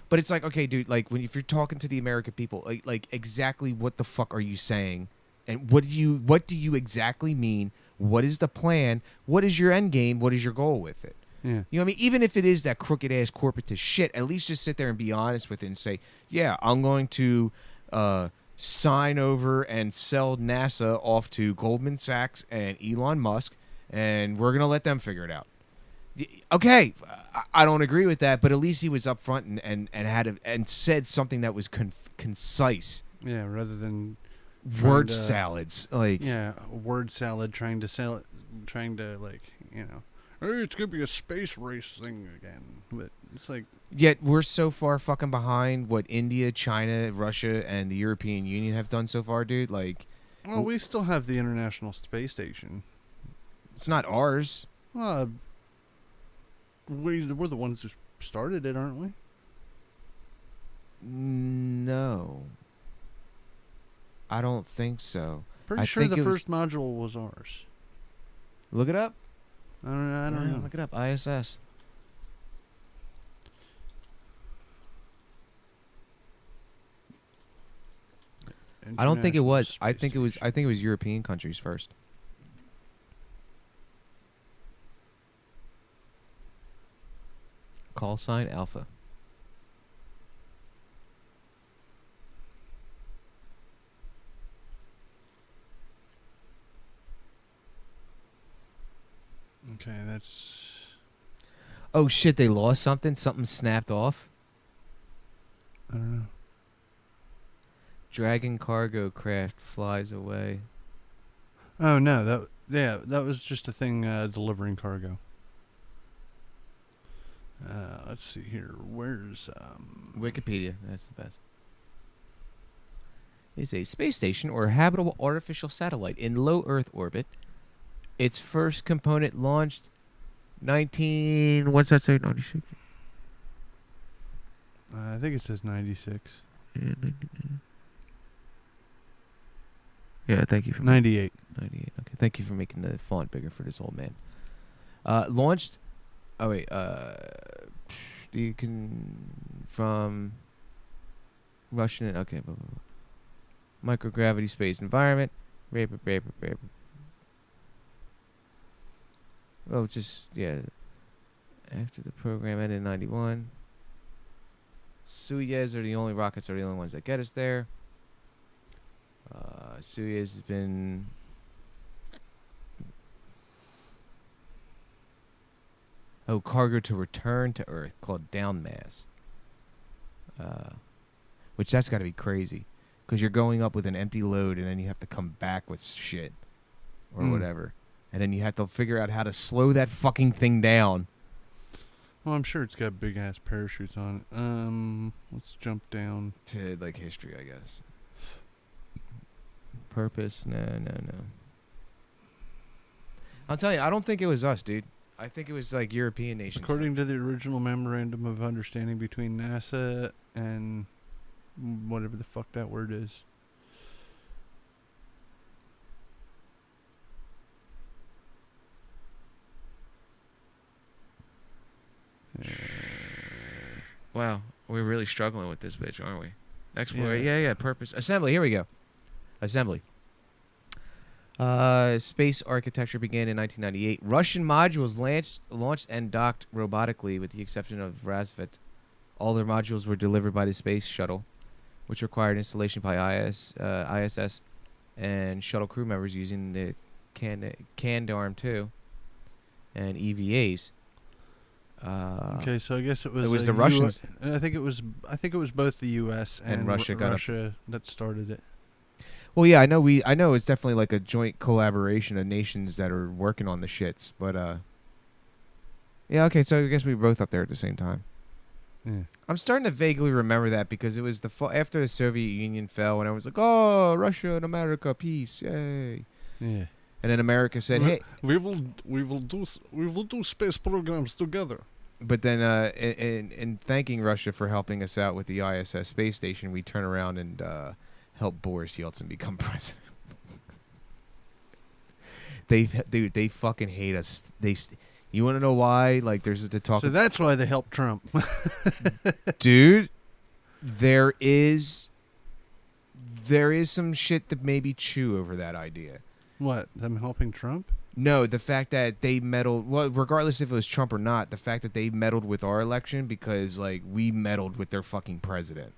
but it's like, okay, dude, like if you're talking to the American people, like exactly what the fuck are you saying, and what do you exactly mean? What is the plan? What is your end game? What is your goal with it? Yeah. You know what I mean? Even if it is that crooked ass corporatist shit, at least just sit there and be honest with it and say, yeah, I'm going to sign over and sell NASA off to Goldman Sachs and Elon Musk, and we're gonna let them figure it out. Okay, I don't agree with that, but at least he was upfront and had and said something that was concise. Yeah, rather than Word salads, like word salad, trying to sell it, trying to hey, it's gonna be a space race thing again. But it's like, yet we're so far fucking behind what India, China, Russia, and the European Union have done so far, dude. Like, well, we still have the International Space Station. It's not ours. We're the ones who started it, aren't we? No, I don't think so. Pretty sure the first module was ours. Look it up. I don't know. Look it up. ISS. I don't think it was. I think it was European countries first. Call sign Alpha. Okay, that's... Oh shit, they lost something? Something snapped off? I don't know. Dragon cargo craft flies away. Oh no, that was just a thing delivering cargo. Let's see here. Where's Wikipedia, that's the best. Is a space station or habitable artificial satellite in low Earth orbit. Its first component launched 96? I think it says 96. Yeah, thank you for 98. 98. Okay, thank you for making the font bigger for this old man. Launched. Oh wait. You can from Russian. Okay. Blah, blah, blah. Microgravity space environment. Paper. Oh, just yeah. After the program ended in '91. Soyuz are the only rockets ones that get us there. Soyuz has been cargo to return to Earth called downmass. Which that's got to be crazy, because you're going up with an empty load and then you have to come back with shit or whatever, and then you have to figure out how to slow that fucking thing down. Well, I'm sure it's got big ass parachutes on it. Let's jump down to like history, I guess. Purpose? No. I'll tell you, I don't think it was us, dude. I think it was like European nations. According to the original memorandum of understanding between NASA and whatever the fuck that word is. Wow, we're really struggling with this bitch, aren't we? Explorer, yeah. Purpose. Assembly, here we go. Assembly. Space architecture began in 1998. Russian modules launched and docked robotically, with the exception of Razvet. All their modules were delivered by the space shuttle, which required installation by ISS and shuttle crew members using the Candarm-2 and EVAs. Okay, so I guess it was the Russians. I think it was both the U.S. and Russia that started it. Well, yeah, I know it's definitely like a joint collaboration of nations that are working on the shits, but yeah, okay, so I guess we were both up there at the same time. Yeah. I'm starting to vaguely remember that because it was after the Soviet Union fell, and I was like, "Oh, Russia and America, peace, yay!" Yeah. And then America said, "Hey, we will do space programs together." But then, in thanking Russia for helping us out with the ISS space station, we turn around and help Boris Yeltsin become president. They fucking hate us. You want to know why? Like, there's the talk. So that's why they helped Trump. Dude, there is some shit to maybe chew over that idea. What? Them helping Trump? No, the fact that they meddled, well, regardless if it was Trump or not, the fact that they meddled with our election because, like, we meddled with their fucking president,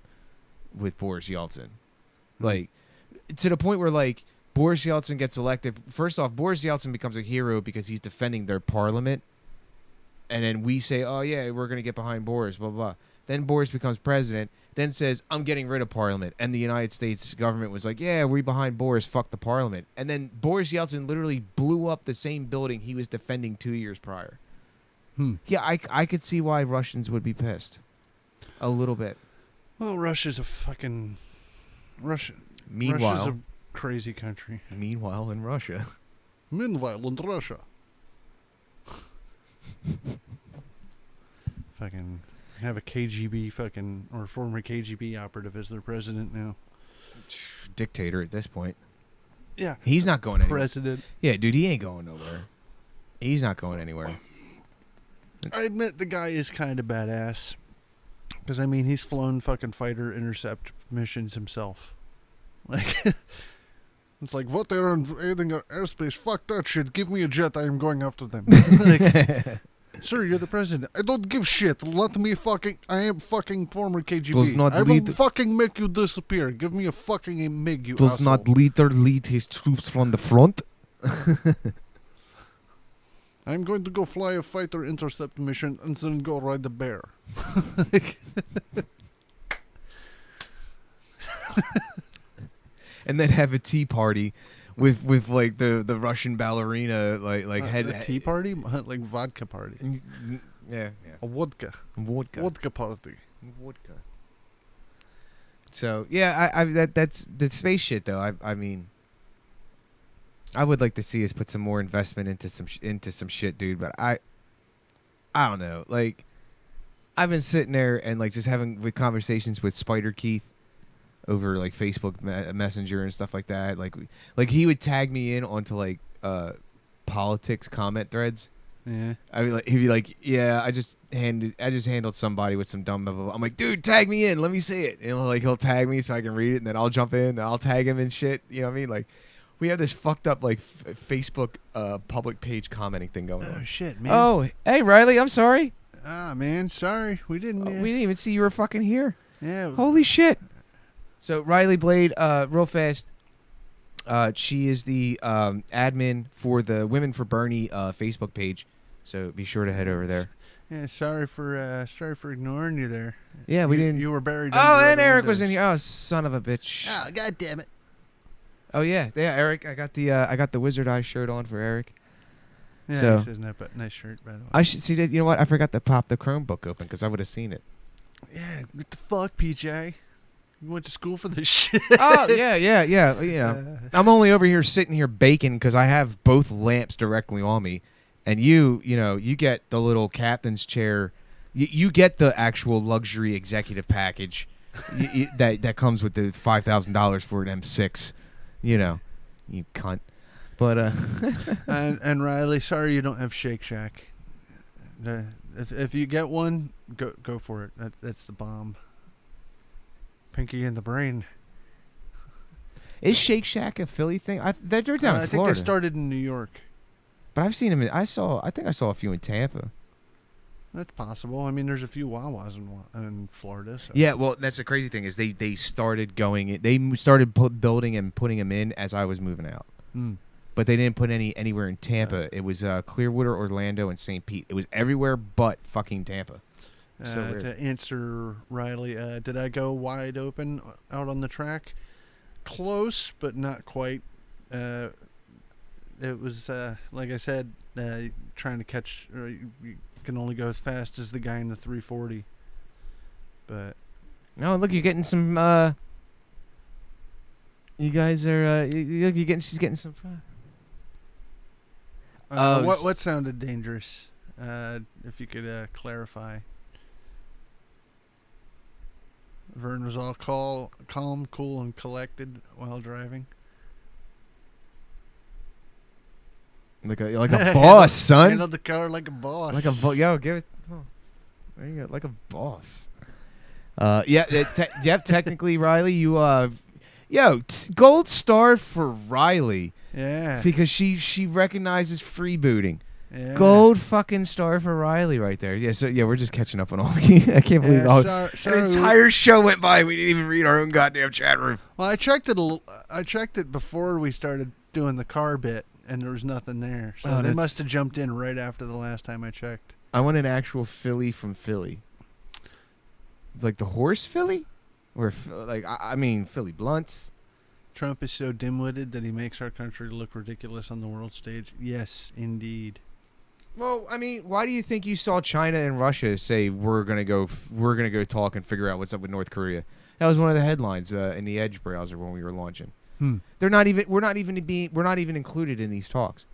with Boris Yeltsin. like to the point where like Boris Yeltsin gets elected. First off, Boris Yeltsin becomes a hero because he's defending their parliament, and then we say, "Oh yeah, we're gonna get behind Boris." Blah blah. Then Boris becomes president. Then says, "I'm getting rid of parliament," and the United States government was like, "Yeah, we're behind Boris. Fuck the parliament." And then Boris Yeltsin literally blew up the same building he was defending 2 years prior. Yeah, I could see why Russians would be pissed. A little bit. Well, Russia's a fucking... Russia's Meanwhile, a crazy country. meanwhile in Russia. Meanwhile, in Russia. Fucking have a KGB fucking... Or former KGB operative as their president now. Dictator at this point. Yeah. He's not going anywhere. President. Yeah, dude, he ain't going nowhere. He's not going anywhere. I admit the guy is kind of badass. Because, I mean, he's flown fucking fighter intercept missions himself. Like, it's like, what, they're invading our airspace? Fuck that shit. Give me a jet. I am going after them. Like, sir, you're the president. I don't give shit. Let me fucking... I am fucking former KGB. I will fucking make you disappear. Give me a fucking MiG, you Does asshole. not leader lead his troops from the front? I'm going to go fly a fighter intercept mission and then go ride the bear. And then have a tea party with like the Russian ballerina like head a tea party? Like vodka party. Yeah. A vodka. Vodka party. Vodka. So yeah, I that's the space shit though. I mean, I would like to see us put some more investment into some shit, dude. But I don't know. Like, I've been sitting there and like just having conversations with Spider Keith over like Facebook Messenger and stuff like that. Like he would tag me in onto like politics comment threads. Yeah. I mean, like, he'd be like, "Yeah, I just handled somebody with some dumb blah, blah, blah." I'm like, "Dude, tag me in. Let me see it." And like he'll tag me so I can read it, and then I'll jump in and I'll tag him and shit. You know what I mean? Like, we have this fucked up like Facebook public page commenting thing going on. Oh shit, man. Oh, hey Riley, I'm sorry. Ah, man, sorry. We didn't. We didn't even see you were fucking here. Yeah. Holy shit. So Riley Blade, real fast. She is the admin for the Women for Bernie Facebook page. So be sure to head over there. Yeah, sorry for ignoring you there. Yeah, we didn't. You were buried. Oh, under and other Eric was in windows. here. Oh, son of a bitch. Oh, god damn it. Oh yeah, Eric. I got the Wizard Eye shirt on for Eric. Yeah, So- this is a nice shirt, by the way. I should see that. You know what? I forgot to pop the Chromebook open because I would have seen it. Yeah, what the fuck, PJ? You went to school for this shit. Oh yeah. You know, I'm only over here sitting here baking because I have both lamps directly on me, and you get the little captain's chair. You get the actual luxury executive package that comes with the $5,000 for an M6. You know, you cunt. But and Riley, sorry you don't have Shake Shack. If you get one, go for it. That's the bomb. Pinky in the brain. is Shake Shack a Philly thing? They're down in I think Florida. they started in New York. But I've seen them. I think I saw a few in Tampa. That's possible. I mean, there's a few Wawas in Florida. So. Yeah, well, that's the crazy thing is they started going. They started building and putting them in as I was moving out. Mm. But they didn't put anywhere in Tampa. It was Clearwater, Orlando, and St. Pete. It was everywhere but fucking Tampa. So weird. To answer Riley, did I go wide open out on the track? Close, but not quite. It was like I said, trying to catch. You can only go as fast as the guy in the 340. But No, look, you're getting some. You guys are. You're getting. She's getting some fun. what sounded dangerous? If you could clarify. Vern was all calm, cool, and collected while driving. Like a boss, son. Handled the car like a boss. Like a yo, give it. Oh, there you go, like a boss. Yeah, technically, Riley, you gold star for Riley. Yeah. Because she recognizes freebooting. Yeah. Gold fucking star for Riley right there. Yeah, so yeah, we're just catching up on all. I can't believe an entire show went by. We didn't even read our own goddamn chat room. Well, I checked it before we started doing the car bit, and there was nothing there. So they must have jumped in right after the last time I checked. I want an actual Philly from Philly, like the horse Philly, or like I mean Philly Blunts. Trump is so dim-witted that he makes our country look ridiculous on the world stage. Yes, indeed. Well, I mean, why do you think you saw China and Russia say we're gonna go talk and figure out what's up with North Korea? That was one of the headlines in the Edge browser when we were launching. We're not even included in these talks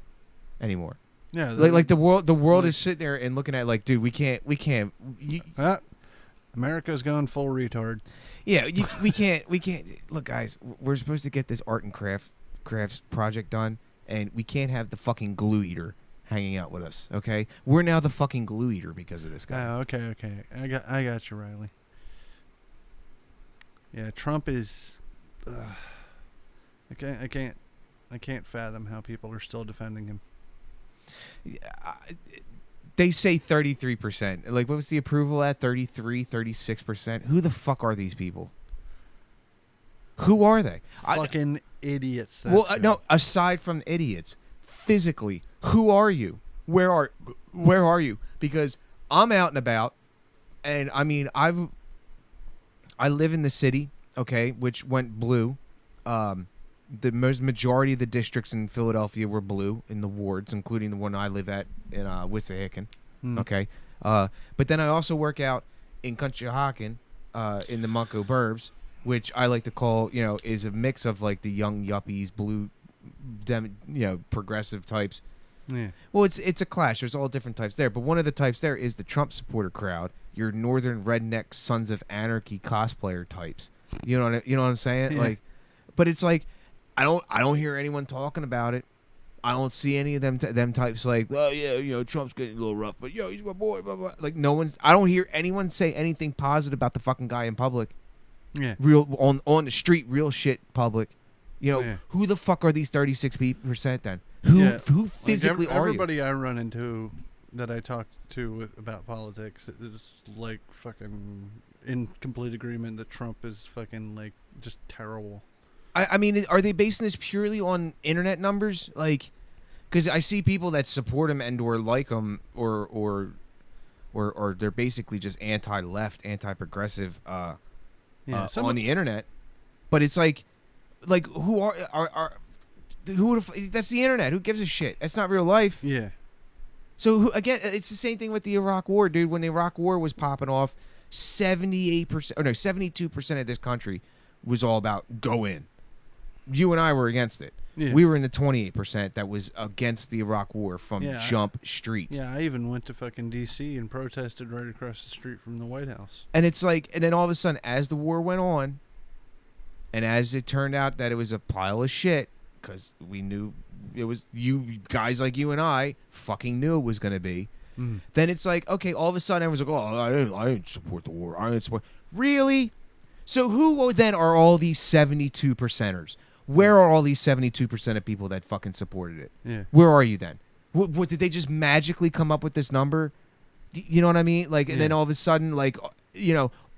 anymore. Yeah, like the world is sitting there and looking at like, dude, we can't. America's gone full retard. Yeah, we can't. Look, guys, we're supposed to get this art and crafts project done, and we can't have the fucking glue eater hanging out with us. Okay, we're now the fucking glue eater because of this guy. Oh, okay. I got you, Riley. Yeah, Trump is. I can't fathom how people are still defending him. They say 33%. Like, what was the approval at? 33, 36%. Who the fuck are these people? Who are they? Fucking idiots. No, aside from idiots, physically, who are you? Where are you? Because I'm out and about, and I mean, I live in the city, okay, which went blue. The majority of the districts in Philadelphia were blue in the wards, including the one I live at in Wissahickon. Okay, but then I also work out in Conshohocken, in the Munko Burbs, which I like to call, is a mix of like the young yuppies, blue, progressive types. Yeah. Well, it's a clash. There's all different types there, but one of the types there is the Trump supporter crowd. Your northern redneck Sons of Anarchy cosplayer types. You know what I'm saying? Yeah. Like, but it's like I don't hear anyone talking about it. I don't see any of them types like, oh yeah, Trump's getting a little rough, but he's my boy, blah blah. Like I don't hear anyone say anything positive about the fucking guy in public. Yeah. Real on the street, real shit public. Yeah. Who the fuck are these 36% then? Who physically are you? Everybody I run into that I talk to about politics is like fucking in complete agreement that Trump is fucking like just terrible. I mean, are they basing this purely on internet numbers? Like, because I see people that support him and or like him or they're basically just anti-left, anti-progressive on the internet. But it's like who are who? That's the internet. Who gives a shit? That's not real life. Yeah. So again, it's the same thing with the Iraq War, dude. When the Iraq War was popping off, 72% of this country was all about go in. You and I were against it. Yeah. We were in the 28% that was against the Iraq War from Jump Street. Yeah, I even went to fucking D.C. and protested right across the street from the White House. And it's like, and then all of a sudden, as the war went on, and as it turned out that it was a pile of shit, because we knew it was, you guys like you and I fucking knew it was going to be. Then it's like, okay, all of a sudden everyone's like, oh, I didn't support the war. I didn't support. Really? So who then are all these 72%ers? Where are all these 72% of people that fucking supported it? Yeah. Where are you then? What did they just magically come up with this number? You know what I mean? Like, and then all of a sudden, like,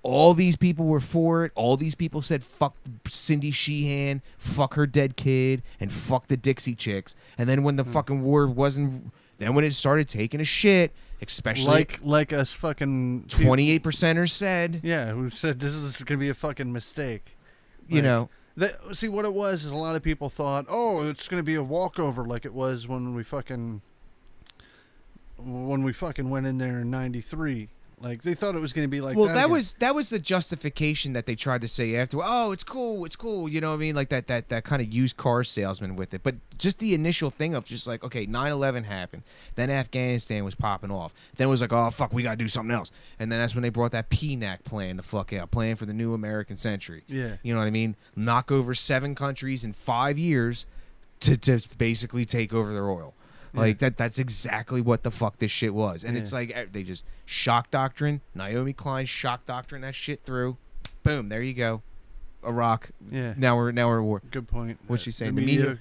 all these people were for it. All these people said, fuck Cindy Sheehan, fuck her dead kid, and fuck the Dixie Chicks. And then when the fucking war wasn't, then when it started taking a shit, especially like us fucking 28%ers said, yeah, who said this is gonna be a fucking mistake. See what it was is a lot of people thought, oh, it's gonna be a walkover like it was when we fucking went in there in '93. Like they thought it was gonna be like. Well, that was the justification that they tried to say after. Oh, it's cool. You know what I mean? Like that kind of used car salesman with it. But just the initial thing of just like, okay, 9/11 happened. Then Afghanistan was popping off. Then it was like, oh fuck, we gotta do something else. And then that's when they brought that PNAC plan the fuck out, plan for the new American century. Yeah. You know what I mean? Knock over 7 countries in 5 years to basically take over their oil. Like that's exactly what the fuck this shit was. And it's like they just shock doctrine, Naomi Klein shock doctrine that shit through. Boom, there you go. Iraq. Yeah. Now we're at war. Good point. What's she saying? The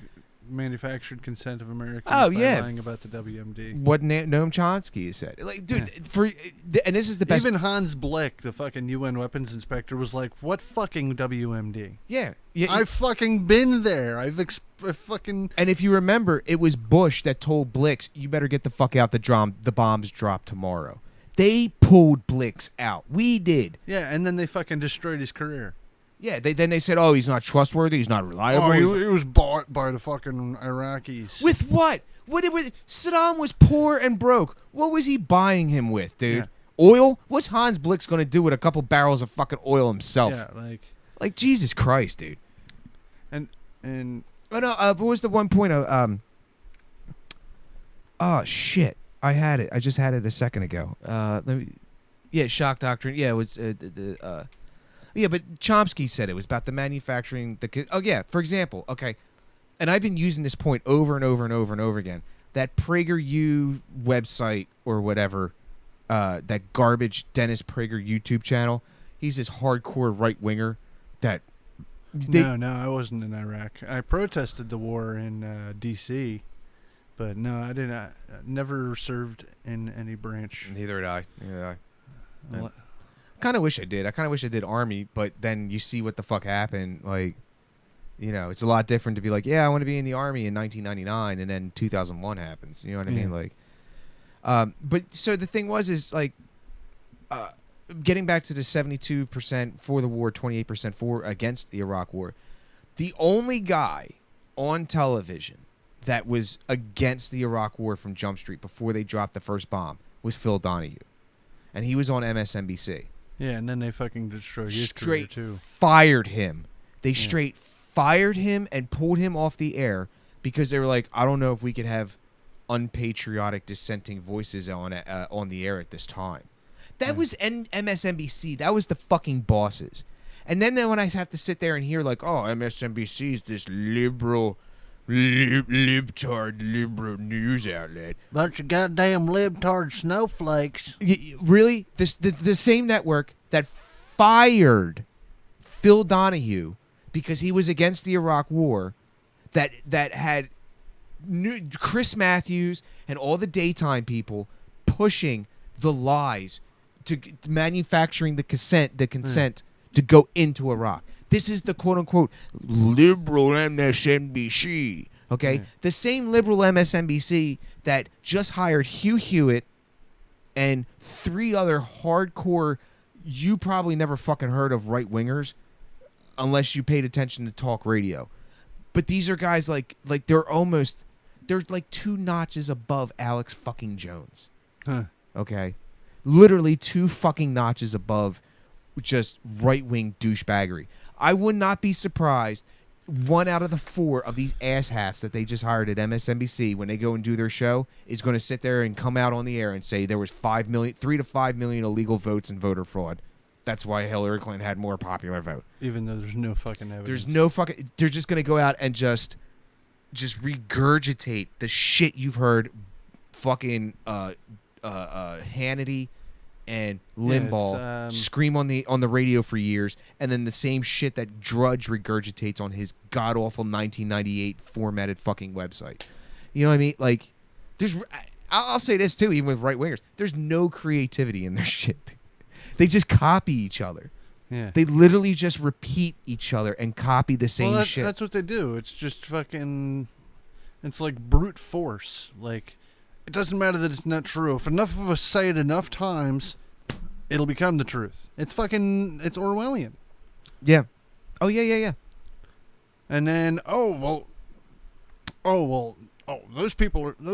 manufactured consent of Americans Oh, by yeah. lying about the WMD. What Noam Chomsky said. Like, dude, and this is the best. Even Hans Blick, the fucking UN weapons inspector, was like, "What fucking WMD? yeah. I've fucking been there. I've fucking." And if you remember, it was Bush that told Blix, "You better get the fuck out. The bombs drop tomorrow." They pulled Blix out. We did. Yeah, and then they fucking destroyed his career. Yeah. Then they said, "Oh, he's not trustworthy. He's not reliable." Oh, he was bought by the fucking Iraqis. With what? Saddam was poor and broke. What was he buying him with, dude? Yeah. Oil? What's Hans Blix going to do with a couple barrels of fucking oil himself? Yeah, Like Jesus Christ, dude. and Oh no, what was the one point of oh shit. I had it. I just had it a second ago. Shock doctrine. Yeah, it was yeah, but Chomsky said it was about the manufacturing for example, okay. And I've been using this point over and over and over and over again. That PragerU website or whatever, that garbage Dennis Prager YouTube channel. He's this hardcore right winger that no, I wasn't in Iraq. I protested the war in D.C., but no, I didn't. I never served in any branch. Neither did I. Well, Kind of wish I did. I kind of wish I did Army, but then you see what the fuck happened. Like, it's a lot different to be like, yeah, I want to be in the Army in 1999, and then 2001 happens. You know what I mean? Like, but so the thing is like, getting back to the 72% for the war, 28% for against the Iraq War. The only guy on television that was against the Iraq War from Jump Street before they dropped the first bomb was Phil Donahue, and he was on MSNBC. yeah, and then they fucking destroyed his career too. Fired him. They straight fired him and pulled him off the air because they were like, I don't know if we could have unpatriotic dissenting voices on the air at this time. That was MSNBC. That was the fucking bosses. And then when I have to sit there and hear like, oh, MSNBC is this liberal libtard liberal news outlet. Bunch of goddamn libtard snowflakes. Really? The same network that fired Phil Donahue because he was against the Iraq War, that had Chris Matthews and all the daytime people pushing the lies to manufacturing the consent to go into Iraq. This is the quote-unquote liberal MSNBC, okay? The same liberal MSNBC that just hired Hugh Hewitt and 3 other hardcore, you probably never fucking heard of right-wingers unless you paid attention to talk radio. But these are guys like they're like 2 notches above Alex fucking Jones. Okay? Literally 2 fucking notches above just right-wing douchebaggery. I would not be surprised 1 out of the 4 of these asshats that they just hired at MSNBC when they go and do their show is going to sit there and come out on the air and say there was 3 to 5 million illegal votes and voter fraud. That's why Hillary Clinton had more popular vote. Even though there's no fucking evidence. There's no fucking... They're just going to go out and just regurgitate the shit you've heard fucking Hannity and Limbaugh scream on the radio for years, and then the same shit that Drudge regurgitates on his god-awful 1998 formatted fucking website. You know what I mean? Like, I'll say this too, even with right-wingers, there's no creativity in their shit. They just copy each other. Yeah. They literally just repeat each other and copy the same shit. That's what they do. It's just fucking... It's like brute force. Like... It doesn't matter that it's not true. If enough of us say it enough times, it'll become the truth. It's Orwellian. Yeah. Oh, yeah. And then, those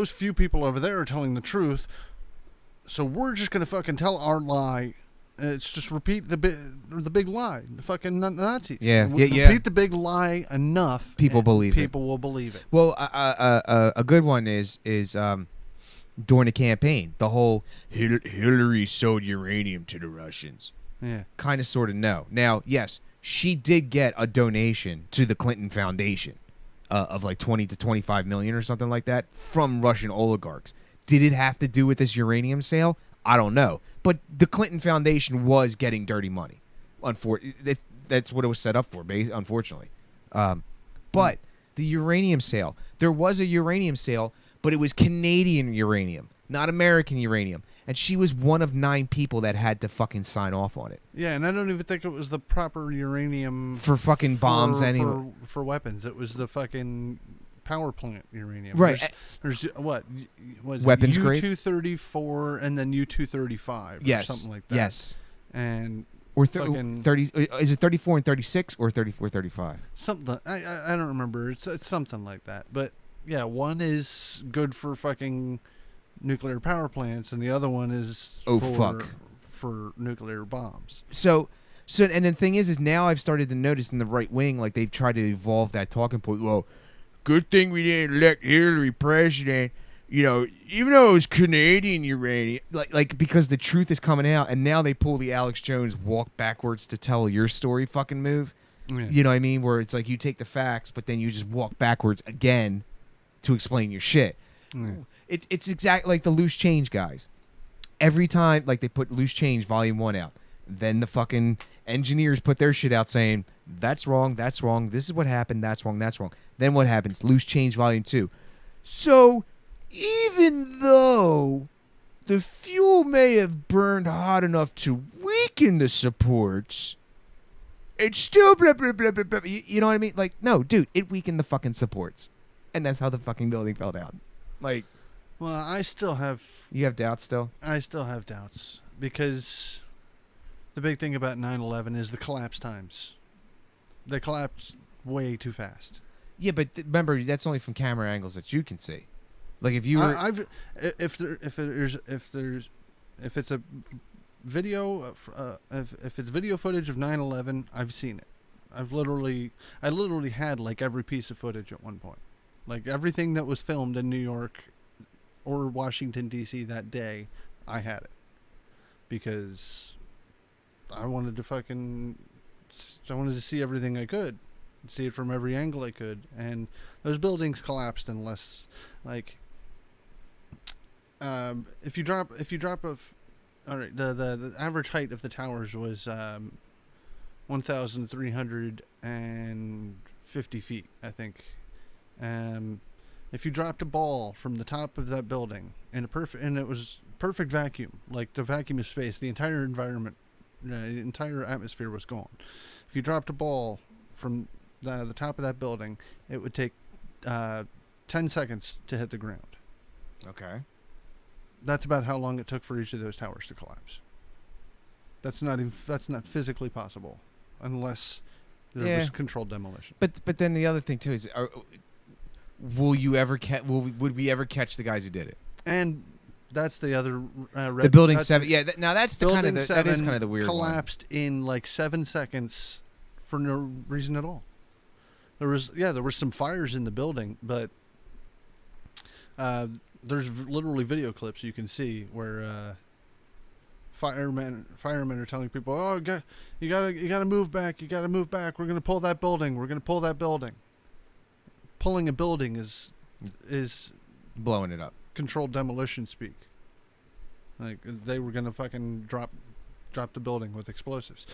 few people over there are telling the truth, so we're just going to fucking tell our lie. It's just repeat the big lie. The fucking Nazis. Yeah. Repeat the big lie enough. People believe it. People will believe it. Well, a good one is during the campaign, the whole Hillary sold uranium to the Russians. Yeah. Kind of, sort of, no. Now, yes, she did get a donation to the Clinton Foundation of like 20 to 25 million or something like that from Russian oligarchs. Did it have to do with this uranium sale? I don't know. But the Clinton Foundation was getting dirty money. That's what it was set up for, unfortunately. But The uranium sale. There was a uranium sale, but it was Canadian uranium, not American uranium. And she was one of 9 people that had to fucking sign off on it. Yeah, and I don't even think it was the proper uranium For fucking bombs anyway. For weapons. It was the fucking power plant uranium. Right. There's what was Weapons it? grade? U-234 and then U-235 Yes. or something like that. Yes. And Or fucking 30. Is it 34 and 36 or 34, 35? something I don't remember. It's something like that. But yeah, one is good for fucking nuclear power plants and the other one is for nuclear bombs. So and the thing is now I've started to notice in the right wing, like they've tried to evolve that talking point. Well, good thing we didn't elect Hillary president, even though it was Canadian uranium, like because the truth is coming out, and now they pull the Alex Jones walk backwards to tell your story fucking move. Yeah. You know what I mean? Where it's like you take the facts, but then you just walk backwards again to explain your shit. Yeah. It's exactly like the Loose Change guys. Every time, like they put Loose Change Volume 1 out, then the fucking engineers put their shit out saying, that's wrong, this is what happened, that's wrong. Then what happens? Loose Change Volume 2. So, even though the fuel may have burned hot enough to weaken the supports, it's still blah, blah, blah, blah, blah. You know what I mean? Like, no, dude, it weakened the fucking supports. And that's how the fucking building fell down. Like, Well, I still have you have doubts still? I still have doubts because the big thing about 9/11 is the collapse times. They collapsed way too fast. Yeah, but remember, that's only from camera angles that you can see. Like if you were, if it's a video if it's video footage of 9/11, I've seen it. I literally had like every piece of footage at one point. Like everything that was filmed in New York or Washington D.C. that day, I had it because I wanted to see everything I could, see it from every angle I could, and those buildings collapsed in less, like, if you drop all right, the average height of the towers was 1,350 feet, I think. If you dropped a ball from the top of that building and it was perfect vacuum, like the vacuum of space, the entire environment, the entire atmosphere was gone. If you dropped a ball from the top of that building, it would take 10 seconds to hit the ground. okay. That's about how long it took for each of those towers to collapse. That's not physically possible unless there was controlled demolition. But then the other thing too is, would we ever catch the guys who did it? And that's the other The building 7. Yeah. Now that's the kind of that is kind of the weird collapsed in like 7 seconds for no reason at all. There were some fires in the building, but there's literally video clips you can see where firemen are telling people, "Oh, you gotta move back. You gotta move back. We're gonna pull that building. We're gonna pull that building." Pulling a building is blowing it up. Controlled demolition speak. Like they were gonna fucking drop the building with explosives.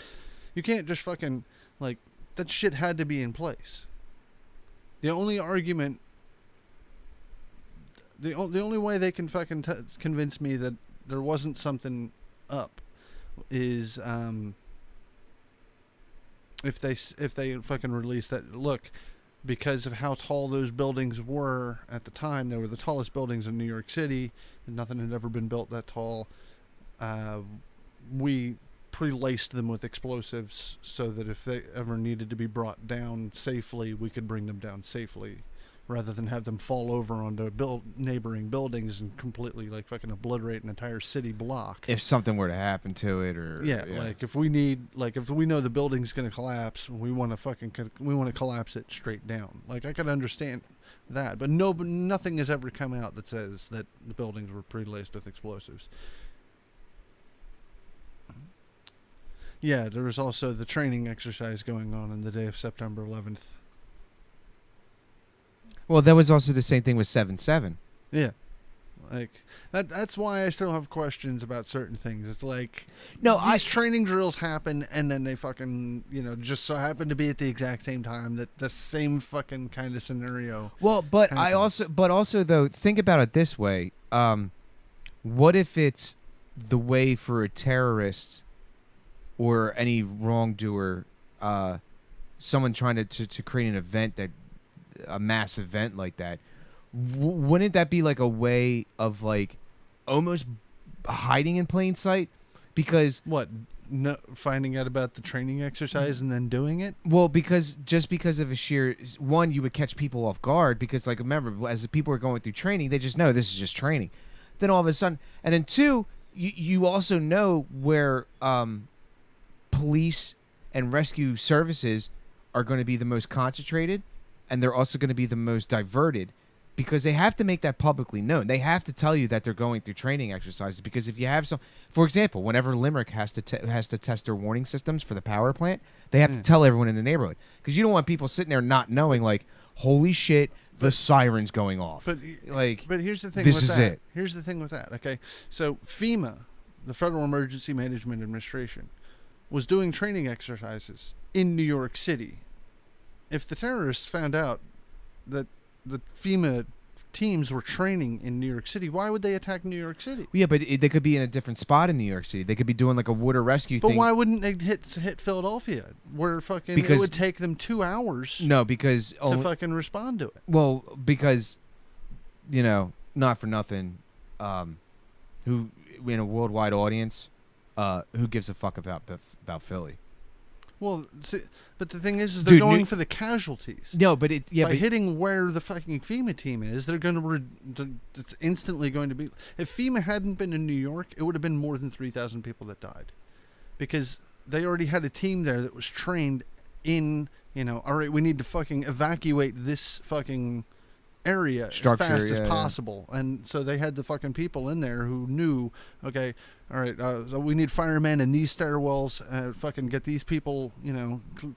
You can't just fucking, like, that shit had to be in place. The only argument, the only way they can fucking convince me that there wasn't something up is if they fucking release that, look, because of how tall those buildings were at the time, they were the tallest buildings in New York City, and nothing had ever been built that tall. We pre-laced them with explosives so that if they ever needed to be brought down safely, we could bring them down safely, rather than have them fall over onto neighboring buildings and completely, like, fucking obliterate an entire city block. If something were to happen to it, or like if we know the building's going to collapse, we want to collapse it straight down. Like, I could understand that, but nothing has ever come out that says that the buildings were pre-laced with explosives. Yeah, there was also the training exercise going on the day of September 11th. Well, that was also the same thing with 7/7. Yeah. Like that's why I still have questions about certain things. It's like No, training drills happen, and then they fucking just so happen to be at the exact same time, that the same fucking kind of scenario. Well, but happens. also though, think about it this way. What if it's the way for a terrorist or any wrongdoer, someone trying to create an event, that a mass event like that? Wouldn't that be like a way of like almost hiding in plain sight? Because finding out about the training exercise and then doing it? Well, because of a sheer one, you would catch people off guard, because like remember, as the people are going through training, they just know this is just training. Then all of a sudden, and then two, you also know where police and rescue services are going to be the most concentrated, and they're also going to be the most diverted, because they have to make that publicly known. They have to tell you that they're going through training exercises, because if you have some, for example, whenever Limerick has to test their warning systems for the power plant, they have to tell everyone in the neighborhood, because you don't want people sitting there not knowing, like, holy shit, the siren's going off. But here's the thing. This with is that. it. Here's the thing with that. Okay, so FEMA, the Federal Emergency Management Administration, was doing training exercises in New York City. If the terrorists found out that the FEMA teams were training in New York City, why would they attack New York City? Yeah, but they could be in a different spot in New York City. They could be doing like a water rescue thing. But why wouldn't they hit Philadelphia, where fucking it would take them 2 hours? No, because to fucking respond to it. Well, because not for nothing, who in a worldwide audience, who gives a fuck about Philly? Well, see, but the thing is they're going for the casualties. No, but by hitting where the fucking FEMA team is, they're going to. It's instantly going to be. If FEMA hadn't been in New York, it would have been more than 3,000 people that died, because they already had a team there that was trained in. All right, we need to fucking evacuate this fucking area structure, as fast as possible, and so they had the fucking people in there who knew. Okay. All right, so we need firemen in these stairwells. Fucking get these people,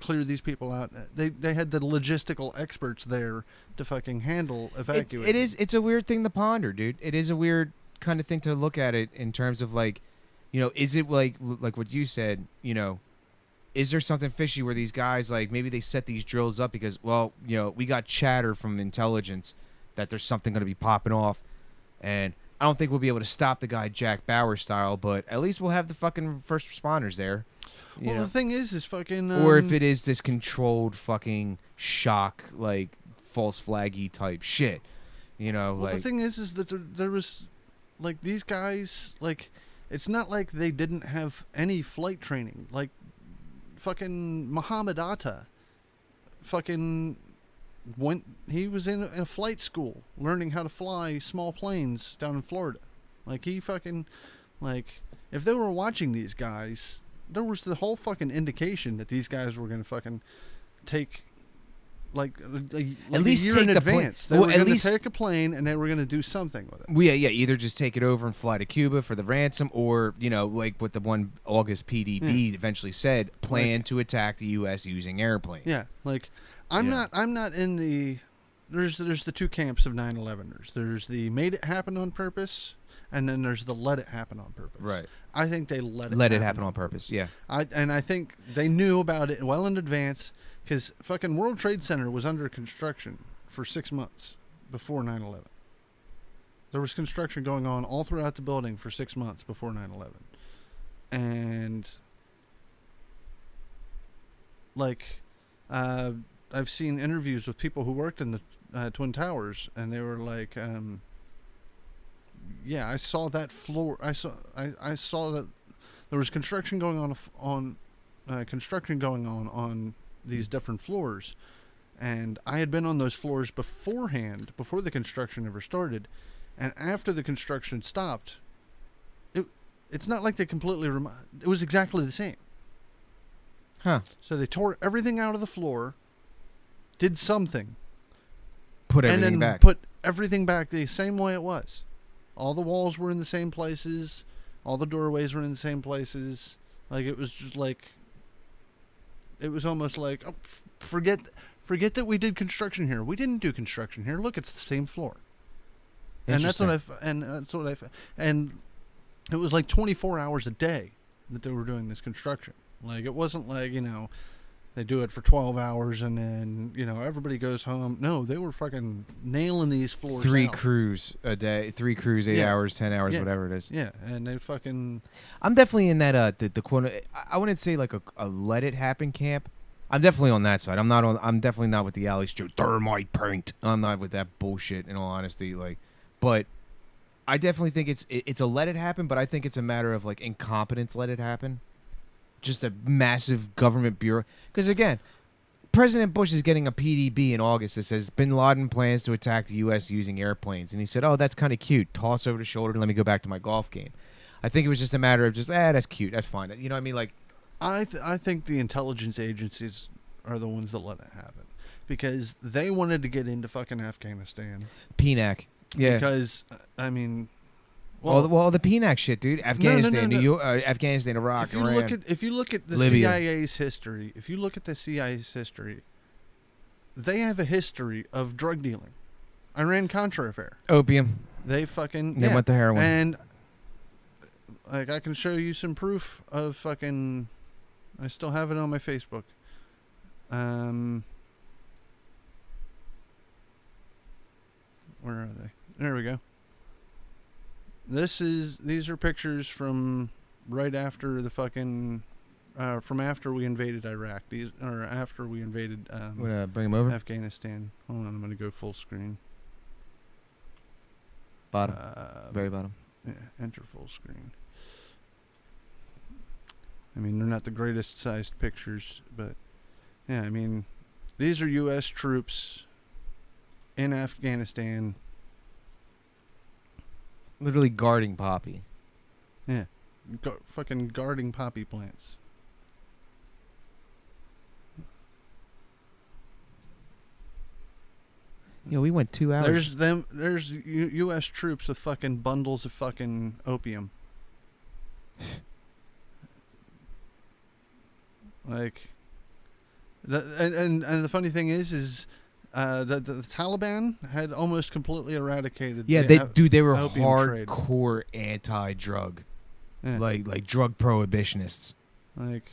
clear these people out. They had the logistical experts there to fucking handle evacuating. It's a weird thing to ponder, dude. It is a weird kind of thing to look at it in terms of like, is it like what you said, is there something fishy where these guys, like, maybe they set these drills up because, well, we got chatter from intelligence that there's something going to be popping off, and I don't think we'll be able to stop the guy Jack Bauer style, but at least we'll have the fucking first responders there. Well, the thing is fucking... or if it is this controlled fucking shock, like, false flaggy type shit, Well, like... the thing is that there was, like, these guys, like, it's not like they didn't have any flight training. Like, fucking Muhammad Atta fucking... he was in a flight school learning how to fly small planes down in Florida. Like, he fucking, like, if they were watching these guys, there was the whole fucking indication that these guys were going to fucking take, like at least a year take in the advance. They were going to take a plane and they were going to do something with it. Well, yeah, either just take it over and fly to Cuba for the ransom, or, like what the one August PDB eventually said, plan to attack the U.S. using airplanes. Yeah, like... I'm not in the... There's the two camps of 9/11ers. There's the made it happen on purpose, and then there's the let it happen on purpose. Right. I think they let it happen on purpose, yeah. I think they knew about it well in advance, because fucking World Trade Center was under construction for 6 months before 9/11. There was construction going on all throughout the building for 6 months before 9/11. And... like... I've seen interviews with people who worked in the Twin Towers, and they were like, "Yeah, I saw that floor. I saw that there was construction going on these different floors, and I had been on those floors beforehand, before the construction ever started, and after the construction stopped, it's not like they completely it was exactly the same. Huh? So they tore everything out of the floor." Did something, put everything back. Put everything back the same way it was. All the walls were in the same places. All the doorways were in the same places. Like, it was just like, it was almost like, oh, forget that we did construction here. We didn't do construction here. Look, it's the same floor. And that's what Interesting. and it was like 24 hours a day that they were doing this construction. Like, it wasn't like, they do it for 12 hours and then, everybody goes home. No, they were fucking nailing these floors 3 out. crews a day, 3 crews, 8 Yeah. hours, 10 hours, Yeah. whatever it is. Yeah, and they fucking... I'm definitely in that the quote. I wouldn't say like a let it happen camp. I'm definitely on that side. I'm definitely not with the alley street thermite paint. I'm not with that bullshit. In all honesty, but I definitely think it's a let it happen. But I think it's a matter of like incompetence. Let it happen. Just a massive government bureau. Because again, President Bush is getting a PDB in August that says Bin Laden plans to attack the U.S. using airplanes, and he said, "Oh, that's kind of cute. Toss over the shoulder and let me go back to my golf game." I think it was just a matter of just, that's cute. That's fine. You know what I mean? Like, I think the intelligence agencies are the ones that let it happen. Because they wanted to get into fucking Afghanistan. PNAC. Yeah. Because, I mean... Well, the PNAC shit, dude. Afghanistan, No. Afghanistan, Iraq, If you Iran. look at the Libya. CIA's history, they have a history of drug dealing. Iran-Contra affair. Opium. They fucking... They went to heroin. And, like, I can show you some proof of fucking... I still have it on my Facebook. Where are they? There we go. These are pictures from right after the fucking from after we invaded Iraq. These are after we invaded Bring him over. Afghanistan. Hold on, I'm gonna go full screen. Bottom. Very bottom. Yeah, enter full screen. I mean, they're not the greatest sized pictures, but yeah, I mean, these are U.S. troops in Afghanistan. Literally guarding Poppy. Yeah, fucking guarding poppy plants. Yeah, we went 2 hours. There's U.S. troops with fucking bundles of fucking opium. Like, and the funny thing is that the Taliban had almost completely eradicated. Yeah, they were opium trade. hardcore anti-drug, Yeah. like drug prohibitionists. Like,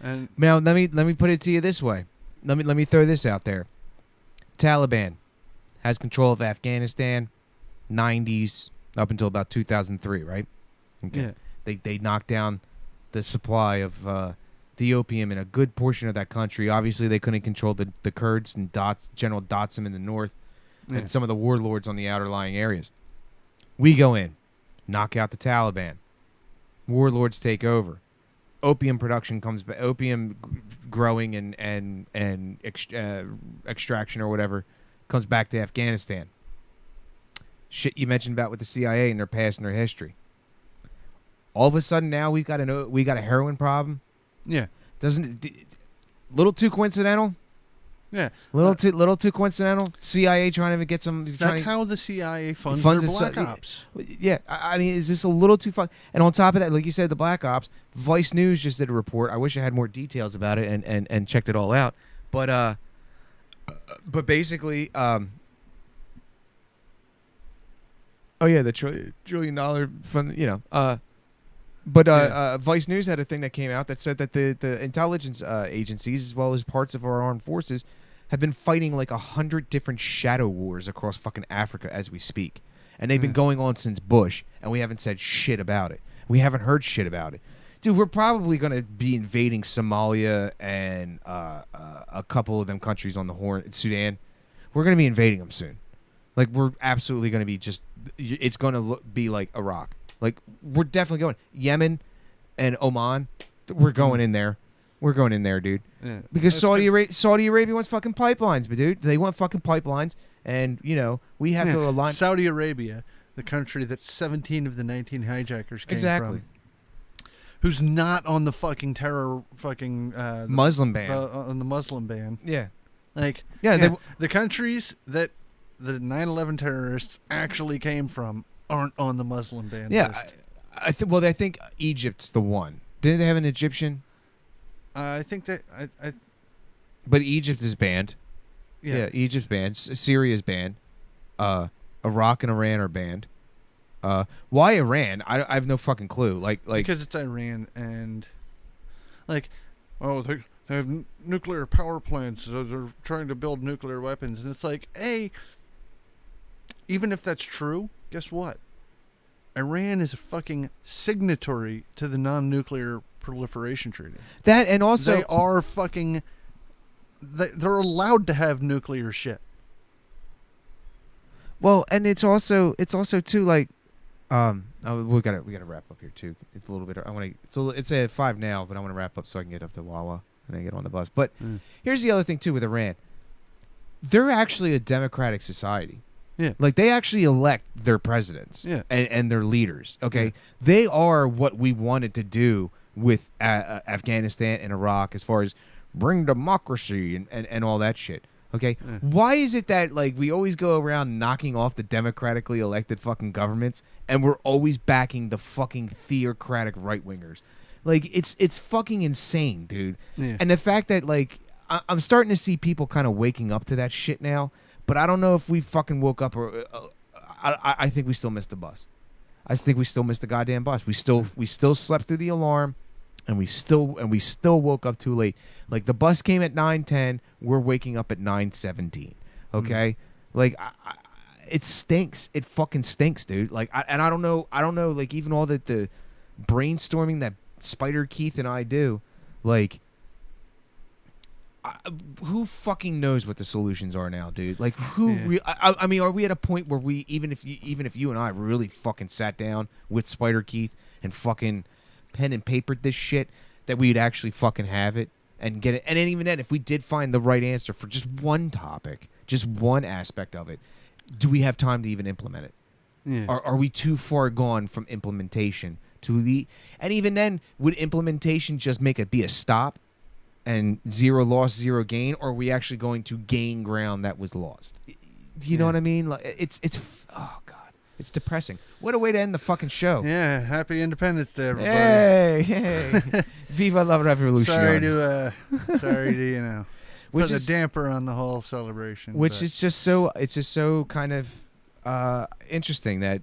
and Now let me put it to you this way. Let me throw this out there. Taliban has control of Afghanistan, 90s up until about 2003, right? Okay. yeah, They knocked down the supply of the opium in a good portion of that country. Obviously, they couldn't control the Kurds and General Dotsam in the north yeah. and some of the warlords on the outer lying areas. We go in, knock out the Taliban. Warlords take over. Opium production comes back. Opium growing and extraction or whatever comes back to Afghanistan. Shit you mentioned about with the CIA and their past and their history. All of a sudden now we got a heroin problem. Yeah. Doesn't it? Little too coincidental. Yeah. Little too coincidental. CIA trying to get some. That's how the CIA funds funds their its- black ops. Yeah, I mean, is this a little too fun? And on top of that, like you said, the Black Ops, Vice News just did a report. I wish I had more details about it and checked it all out. But basically, oh yeah, the $1 trillion from Vice News had a thing that came out that said that the intelligence agencies, as well as parts of our armed forces, have been fighting like 100 different shadow wars across fucking Africa as we speak. And they've been going on since Bush, and we haven't said shit about it. We haven't heard shit about it. Dude, we're probably going to be invading Somalia and a couple of them countries on the Horn, Sudan. We're going to be invading them soon. Like, we're absolutely going to be it's going to be like Iraq. Like, we're definitely going. Yemen and Oman, we're going in there. We're going in there, dude. Yeah. Because That's Saudi Arabia wants fucking pipelines, but dude, they want fucking pipelines, and we have to align. Saudi Arabia, the country that 17 of the 19 hijackers came Exactly. from, who's not on the fucking terror fucking Muslim ban. on the Muslim ban. Yeah. Like, Yeah, the countries that the 9/11 terrorists actually came from aren't on the Muslim ban list. I think Egypt's the one. Didn't they have an Egyptian? I think that But Egypt is banned. yeah. Egypt's banned. Syria's banned. Iraq and Iran are banned. Why Iran? I have no fucking clue. Like because it's Iran and they have nuclear power plants, so they're trying to build nuclear weapons, and it's like, hey, even if that's true, guess what? Iran is a fucking signatory to the non-nuclear proliferation treaty. that, and also They are fucking. They're allowed to have nuclear shit. well, and it's also too like, we gotta wrap up here too. It's a little bit. It's at 5 now, but I want to wrap up so I can get up to Wawa and then get on the bus. But here's the other thing too with Iran. They're actually a democratic society. Yeah. Like they actually elect their presidents. Yeah. And their leaders. Okay. Yeah. They are what we wanted to do with Afghanistan and Iraq as far as bring democracy and all that shit. Okay. Yeah. Why is it that like we always go around knocking off the democratically elected fucking governments and we're always backing the fucking theocratic right wingers? Like it's fucking insane, dude. Yeah. And the fact that like I'm starting to see people kind of waking up to that shit now, but I don't know if we fucking woke up or I think we still missed the bus. I think we still missed the goddamn bus. We still slept through the alarm. And we still woke up too late. Like the bus came at 9:10. We're waking up at 9:17. Okay, like it stinks. It fucking stinks, dude. Like, I don't know. Like even all the brainstorming that Spider Keith and I do, like, who fucking knows what the solutions are now, dude? Like, who? Yeah. I mean, are we at a point where we even if you and I really fucking sat down with Spider Keith and fucking pen and papered this shit, that we'd actually fucking have it and get it? And then even then, if we did find the right answer for just one topic, just one aspect of it, do we have time to even implement it? Yeah. Are we too far gone from implementation to the? And even then, would implementation just make it be a stop and 0 loss, 0 gain, or are we actually going to gain ground that was lost? Do you know what I mean? Like it's oh god. It's depressing. What a way to end the fucking show. Yeah, happy Independence Day, everybody. Hey. Viva la revolution. Sorry to Which put a is- damper on the whole celebration. Which but is just so kind of interesting that,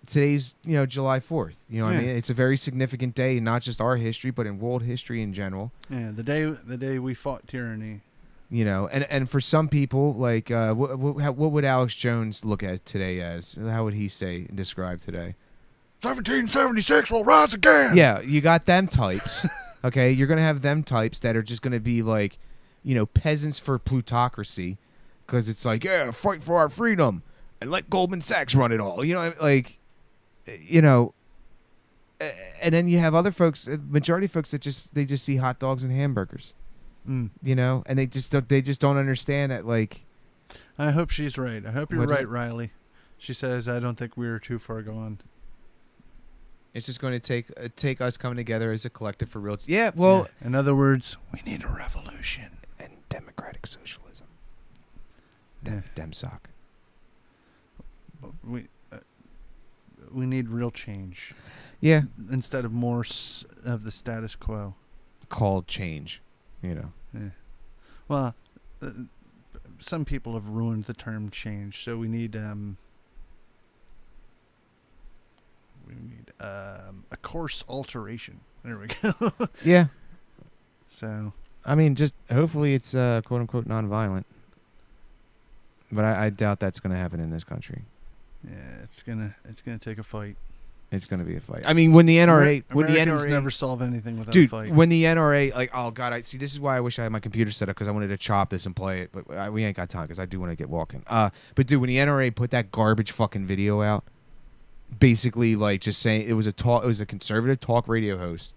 today's, July 4th. You know what I Yeah. mean? It's a very significant day, not just our history, but in world history in general. yeah, the day we fought tyranny. And for some people, like, what would Alex Jones look at today as? How would he say and describe today? 1776 will rise again. Yeah, you got them types. Okay, you're gonna have them types that are just gonna be like, peasants for plutocracy, because it's like, yeah, fight for our freedom and let Goldman Sachs run it all. And then you have other folks, majority of folks that just see hot dogs and hamburgers. And they just don't understand that, like. I hope she's right. I hope you're What's right, it? Riley. She says, I don't think we were too far gone. It's just going to take us coming together as a collective for real. Yeah, well, In other words, we need a revolution. and democratic socialism. Yeah. Demsoc. We need real change Yeah, instead of more of the status quo. called change. Yeah. Well, some people have ruined the term change, so we need a course alteration. There we go. Yeah, So I mean, just hopefully it's quote unquote nonviolent. But I doubt that's going to happen in this country. yeah, it's gonna take a fight. It's going to be a fight. I mean, when the NRA, Americans never solve anything without a dude, fight. when the NRA, like, oh god, I see. This is why I wish I had my computer set up, because I wanted to chop this and play it, but we ain't got time because I do want to get walking. But dude, when the NRA put that garbage fucking video out, basically like just saying it was a conservative talk radio host,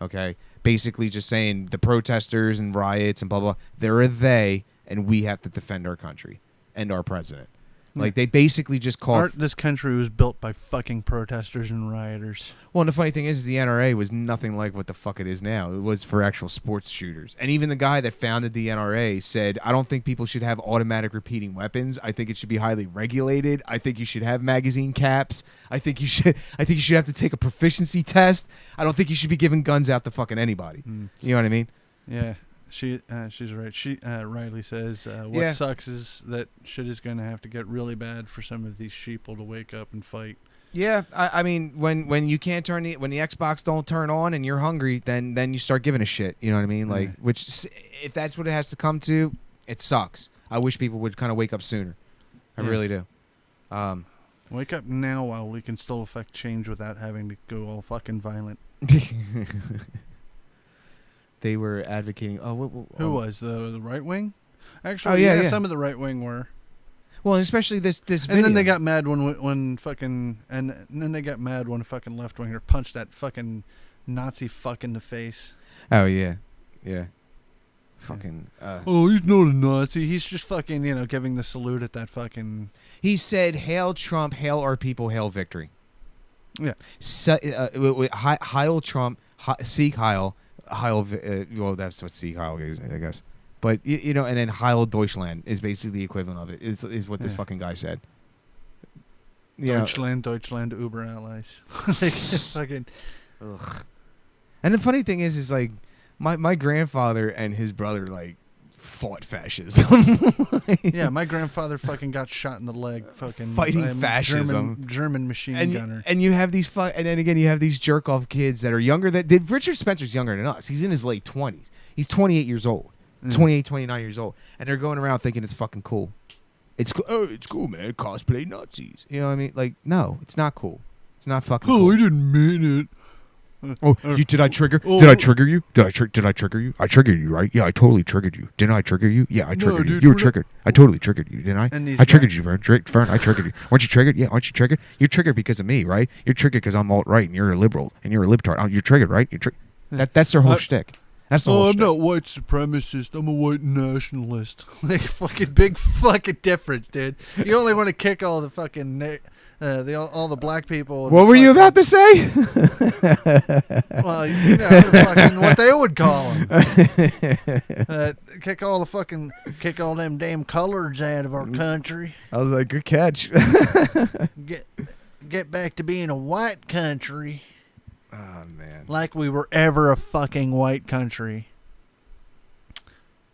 okay, basically just saying the protesters and riots and blah blah, they're a they, and we have to defend our country and our president. Like, they basically just called. This country was built by fucking protesters and rioters. Well, and the funny thing is, the NRA was nothing like what the fuck it is now. It was for actual sports shooters. And even the guy that founded the NRA said, I don't think people should have automatic repeating weapons. I think it should be highly regulated. I think you should have magazine caps. I think you should have to take a proficiency test. I don't think you should be giving guns out to fucking anybody. You know what I mean? Yeah. she's right. Riley says what Yeah. sucks is that shit is going to have to get really bad for some of these sheeple to wake up and fight. Yeah, I mean, when you can't when the Xbox don't turn on and you're hungry, then you start giving a shit. You know what I mean? Like, which if that's what it has to come to, it sucks. I wish people would kind of wake up sooner. I really do. Wake up now while we can still affect change without having to go all fucking violent. They were advocating. Who was the right wing? Actually, yeah. some of the right wing were. Well, especially this video. And then they got mad when fucking then they got mad when a fucking left winger punched that fucking Nazi fuck in the face. Oh yeah. Fucking. Oh, he's not a Nazi. He's just fucking giving the salute at that fucking. He said, "Hail Trump, hail our people, hail victory." Yeah. Heil Trump, Sieg Heil, well, that's what Sieg Heil is, I guess. But and then Heil Deutschland is basically the equivalent of it. Is what this fucking guy said. Deutschland, Uber allies. Fucking. Ugh. And the funny thing is like my grandfather and his brother like fought fascism. Yeah, my grandfather fucking got shot in the leg, fucking fighting fascism. German machine gunner. And you have these and then again you have these jerk off kids that are younger Richard Spencer's younger than us. He's in his late 20s. He's 28 years old. 28, 29 years old. And they're going around thinking it's fucking cool. It's cool, man. Cosplay Nazis. You know what I mean? Like, no, it's not cool. It's not fucking cool. I didn't mean it. Did I trigger? Did I trigger you? Did I trigger you? I triggered you, right? Yeah, I totally triggered you. Didn't I trigger you? Yeah, I triggered you. Dude, You were triggered. I totally triggered you, didn't I? I triggered you, Vern. I triggered you. Weren't you triggered? Yeah, aren't you triggered? You're triggered because of me, right? You're triggered because I'm alt-right and you're a liberal and you're a libtard. Oh, you're triggered, right? That's their whole shtick. That's the whole shtick. I'm not white supremacist. I'm a white nationalist. Like, fucking big fucking difference, dude. You only want to kick all the fucking all the black people. What were you about to say? Well, fucking what they would call them. Kick all them damn coloreds out of our country. I was like, good catch. Get back to being a white country. Oh, man. Like we were ever a fucking white country.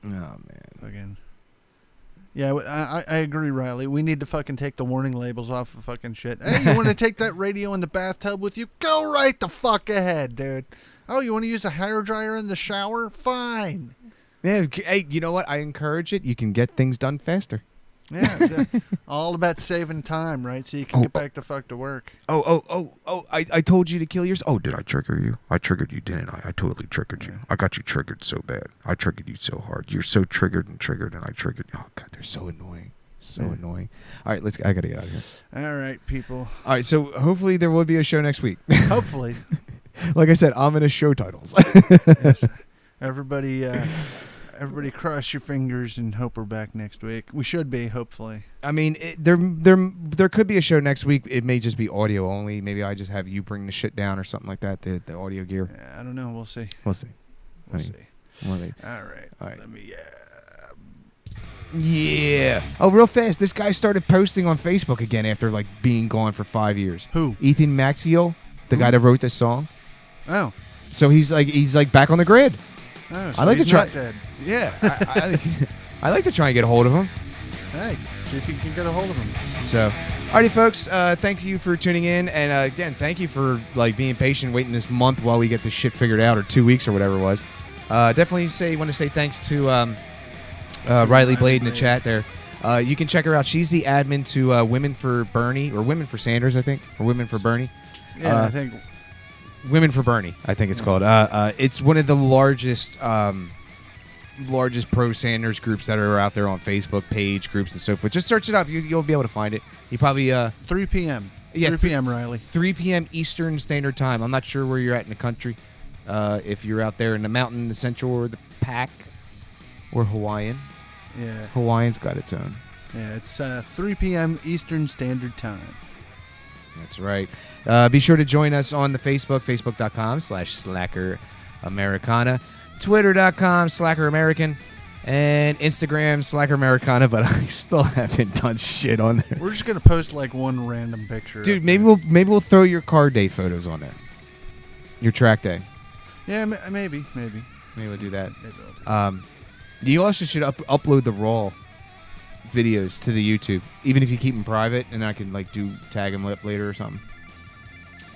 Oh, man. Fucking. Yeah, I agree, Riley. We need to fucking take the warning labels off of fucking shit. Hey, you want to take that radio in the bathtub with you? Go right the fuck ahead, dude. Oh, you want to use a hairdryer in the shower? Fine. Yeah, hey, you know what? I encourage it. You can get things done faster. Yeah, all about saving time, right? So you can get back the fuck to work. I told you to kill yours. Oh, did I trigger you? I triggered you, didn't I? I totally triggered you. I got you triggered so bad. I triggered you so hard. You're so triggered, and I triggered you. Oh, God, they're so annoying. So annoying. All right, I got to get out of here. All right, people. All right, so hopefully there will be a show next week. Hopefully. Like I said, ominous show titles. Yes. Everybody cross your fingers and hope we're back next week. We should be, hopefully. I mean, there could be a show next week. It may just be audio only. Maybe I just have you bring the shit down or something like that, the audio gear. I don't know. We'll see. We'll see. We'll see. All right. Let me... Yeah. Oh, real fast. This guy started posting on Facebook again after, like, being gone for 5 years. Who? Ethan Maxiel, the guy that wrote this song. Oh. So he's back on the grid. Oh, so I like to try. Not dead. Yeah, I like to try and get a hold of him. Hey, see if you can get a hold of him. So, alrighty, folks. Thank you for tuning in, and again, thank you for being patient, waiting this month while we get this shit figured out, or 2 weeks or whatever it was. Definitely want to say thanks to Riley Blade in the chat there. You can check her out. She's the admin to Women for Bernie, or Women for Sanders, I think, or Women for Bernie. Yeah, I think. Women for Bernie, I think it's called. It's one of the largest pro Sanders groups that are out there on Facebook, page groups, and so forth. Just search it up. You'll be able to find it. You probably 3 p.m. Yeah, 3 p.m. Riley. 3 p.m. Eastern Standard Time. I'm not sure where you're at in the country. If you're out there in the mountain, the central, or the pack, or Hawaiian. Yeah. Hawaiian's got its own. Yeah, it's 3 p.m. Eastern Standard Time. That's right. Be sure to join us on the facebook.com/SlackerAmericana, Twitter.com/SlackerAmerican, and Instagram SlackerAmericana, but I still haven't done shit on there. We're just gonna post like one random picture. Dude, maybe we'll throw your car day photos on there. Your track day. Yeah, maybe. Maybe we'll do that. Maybe I'll do You also should upload the raw videos to the YouTube, even if you keep them private, and I can like tag them up later or something,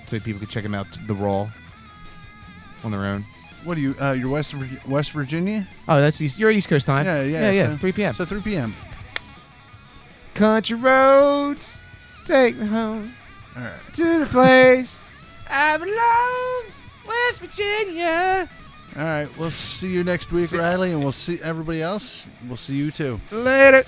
so people can check them out the raw on their own. What are you? You're West Virginia? Oh, that's your East Coast time. Yeah. So, 3 p.m. So 3 p.m. Country roads, take me home All right. to the place I belong, West Virginia. All right. We'll see you next week, Riley, and we'll see everybody else. We'll see you too. Later.